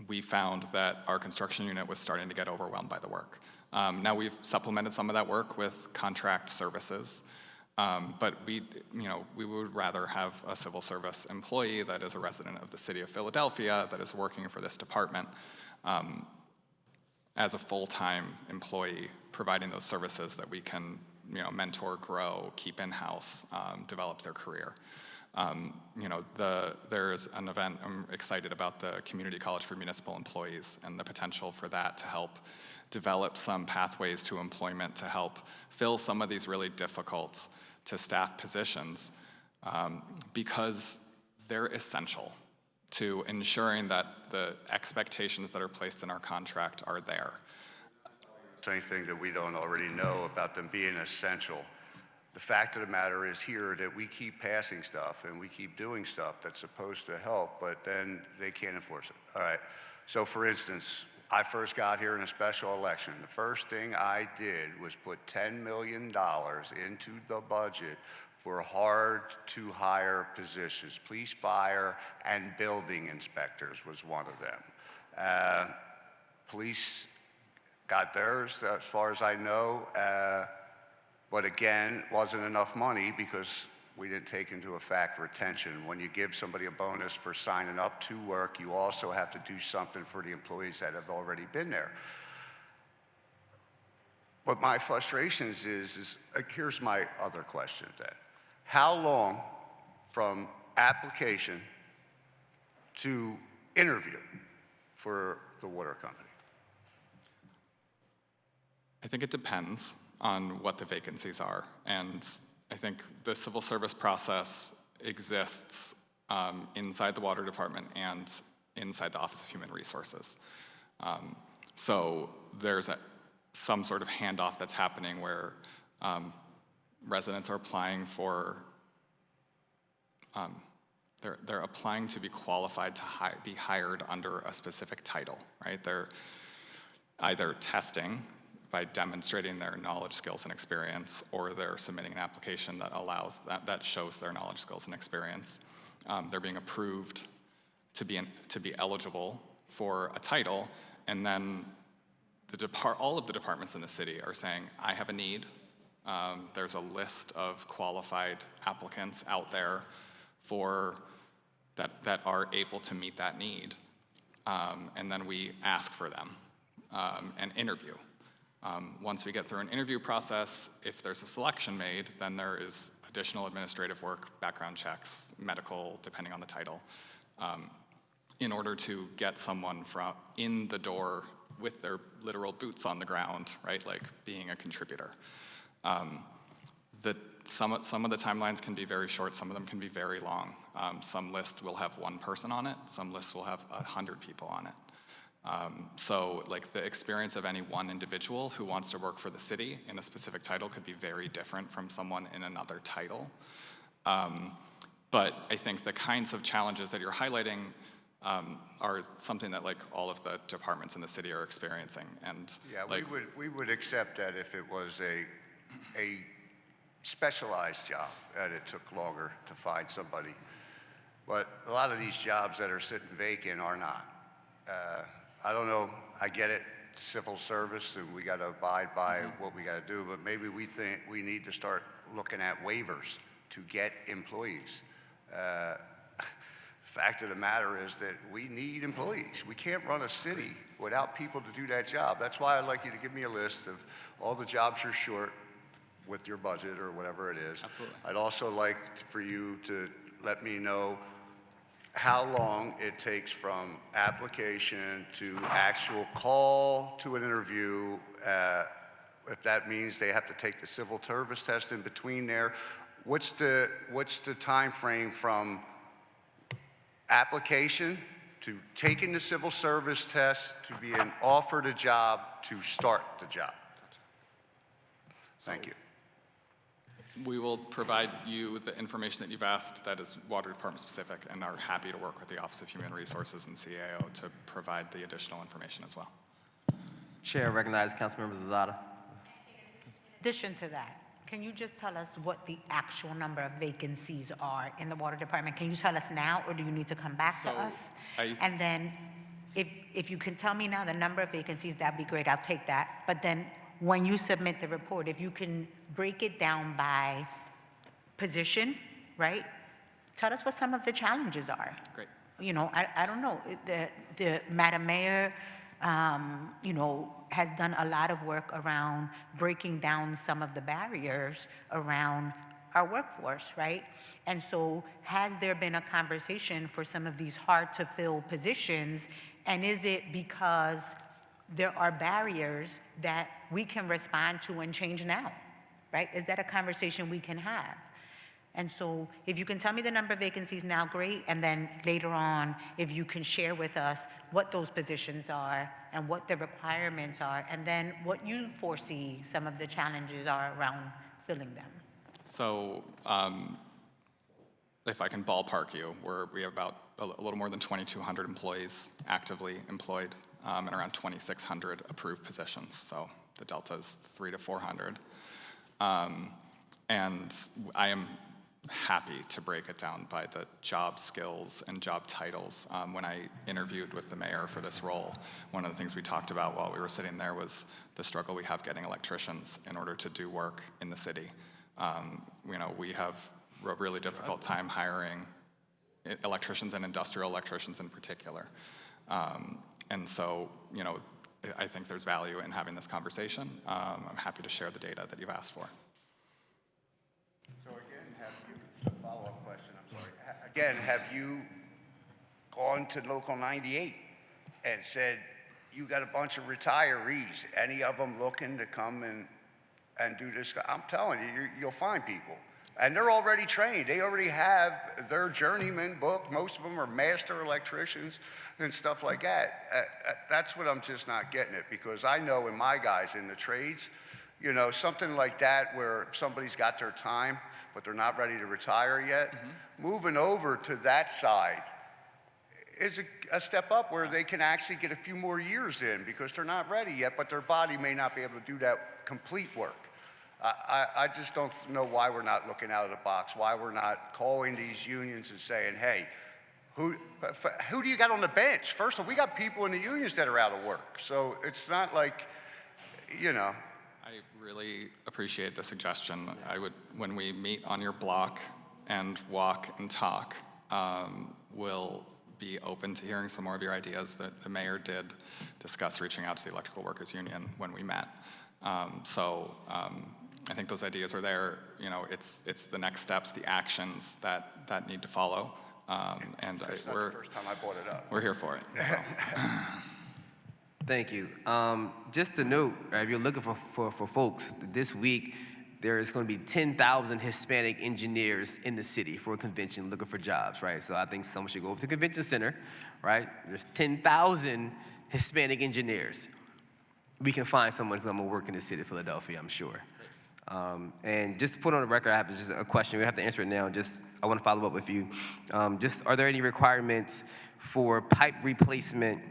we found that our construction unit was starting to get overwhelmed by the work. Now we've supplemented some of that work with contract services, but we would rather have a civil service employee that is a resident of the city of Philadelphia that is working for this department as a full-time employee, providing those services that we can mentor, grow, keep in-house, develop their career. There's an event, I'm excited about the Community College for Municipal Employees and the potential for that to help develop some pathways to employment to help fill some of these really difficult to staff positions because they're essential to ensuring that the expectations that are placed in our contract are there. Anything that we don't already know about them being essential. The fact of the matter is here that we keep passing stuff and we keep doing stuff that's supposed to help, but then they can't enforce it. All right. So for instance, I first got here in a special election. The first thing I did was put $10 million into the budget for hard to hire positions. Police, fire, and building inspectors was one of them. Police got theirs, as far as I know, but again, wasn't enough money because we didn't take into effect retention. When you give somebody a bonus for signing up to work, you also have to do something for the employees that have already been there. What my frustrations is here's my other question then. How long from application to interview for the water company? I think it depends on what the vacancies are. And I think the civil service process exists inside the water department and inside the Office of Human Resources. So there's some sort of handoff that's happening where residents are applying for, they're applying to be qualified to be hired under a specific title, right? They're either testing by demonstrating their knowledge, skills, and experience, or they're submitting an application that allows that shows their knowledge, skills, and experience. They're being approved to be eligible for a title, and then all of the departments in the city are saying, I have a need. There's a list of qualified applicants out there that are able to meet that need. And then we ask for them and interview. Once we get through an interview process, if there's a selection made, then there is additional administrative work, background checks, medical, depending on the title, in order to get someone in the door with their literal boots on the ground, right? Like being a contributor. Some of the timelines can be very short, some of them can be very long. Some lists will have one person on it, some lists will have 100 people on it. So like the experience of any one individual who wants to work for the city in a specific title could be very different from someone in another title. But I think the kinds of challenges that you're highlighting are something that like all of the departments in the city are experiencing. And yeah, like, we would accept that if it was a specialized job and it took longer to find somebody. But a lot of these jobs that are sitting vacant are not. I don't know, I get it, civil service, and we gotta abide by what we gotta do, but maybe we think we need to start looking at waivers to get employees. Fact of the matter is that we need employees. We can't run a city without people to do that job. That's why I'd like you to give me a list of all the jobs you're short with your budget or whatever it is. Absolutely. I'd also like for you to let me know how long it takes from application to actual call to an interview, if that means they have to take the civil service test in between there. What's the time frame from application to taking the civil service test to being offered a job to start the job? Thank you. We will provide you the information that you've asked that is Water Department specific, and are happy to work with the Office of Human Resources and CAO to provide the additional information as well. Chair recognizes Councilmember Zazada. In addition to that, can you just tell us what the actual number of vacancies are in the water department? Can you tell us now, or do you need to come back to So, us? And then, if you can tell me now the number of vacancies, that'd be great, I'll take that. But then, when you submit the report, if you can break it down by position, right? Tell us what some of the challenges are. Great. You know, I don't know, the Madam Mayor, you know, has done a lot of work around breaking down some of the barriers around our workforce, right? And so has there been a conversation for some of these hard to fill positions? And is it because there are barriers that we can respond to and change now, right? Is that a conversation we can have? And so if you can tell me the number of vacancies now, great. And then later on, if you can share with us what those positions are and what the requirements are, and then what you foresee some of the challenges are around filling them. So if I can ballpark you, we have about a little more than 2,200 employees actively employed and around 2,600 approved positions. So the delta is 300 to 400. And I am happy to break it down by the job skills and job titles. When I interviewed with the mayor for this role, one of the things we talked about while we were sitting there was the struggle we have getting electricians in order to do work in the city. You know, we have a really difficult time hiring electricians and industrial electricians in particular. And so, you know, I think there's value in having this conversation. I'm happy to share the data that you've asked for. So again, follow-up question, I'm sorry. Again, have you gone to Local 98 and said, you got a bunch of retirees, any of them looking to come and do this? I'm telling you, you'll find people. And they're already trained. They already have their journeyman book. Most of them are master electricians and stuff like that. That's what I'm just not getting at, because I know in my guys in the trades, you know, something like that where somebody's got their time, but they're not ready to retire yet, moving over to that side is a step up where they can actually get a few more years in because they're not ready yet, but their body may not be able to do that complete work. I just don't know why we're not looking out of the box, why we're not calling these unions and saying, hey, who do you got on the bench? First of all, we got people in the unions that are out of work. So it's not like, you know. I really appreciate the suggestion. When we meet on your block and walk and talk, we'll be open to hearing some more of your ideas. That the mayor did discuss reaching out to the Electrical Workers Union when we met. I think those ideas are there. You know, it's the next steps, the actions that need to follow. And That's not the first time I brought it up. We're here for it. So. Thank you. Just to note, right, if you're looking for folks, this week there is going to be 10,000 Hispanic engineers in the city for a convention looking for jobs, right? So I think someone should go over to the convention center, right? There's 10,000 Hispanic engineers. We can find someone who's going to work in the city of Philadelphia, I'm sure. And just to put on the record, I have just a question. We have to answer it now. I want to follow up with you. Are there any requirements for pipe replacement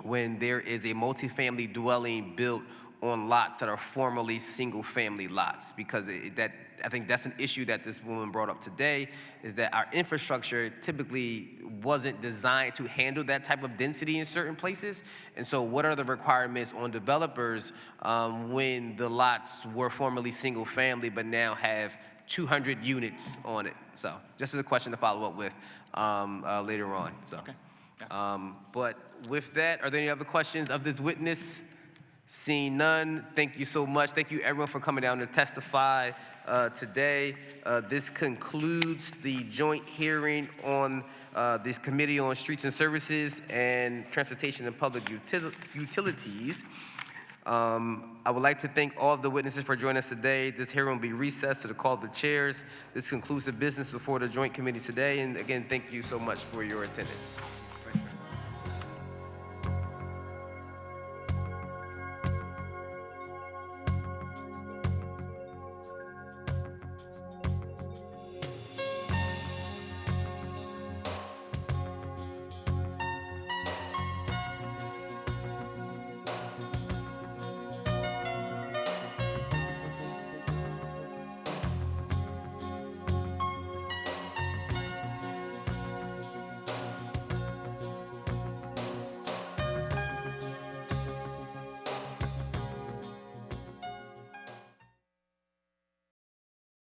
when there is a multifamily dwelling built on lots that are formerly single-family lots? Because I think that's an issue that this woman brought up today, is that our infrastructure typically wasn't designed to handle that type of density in certain places. And so what are the requirements on developers when the lots were formerly single-family but now have 200 units on it? So just as a question to follow up with later on. So. Okay. Yeah. But with that, are there any other questions of this witness? Seeing none, thank you so much. Thank you everyone for coming down to testify today. This concludes the joint hearing on this Committee on Streets and Services and Transportation and Public Utilities. I would like to thank all of the witnesses for joining us today. This hearing will be recessed to the call of the chairs. This concludes the business before the joint committee today. And again, thank you so much for your attendance.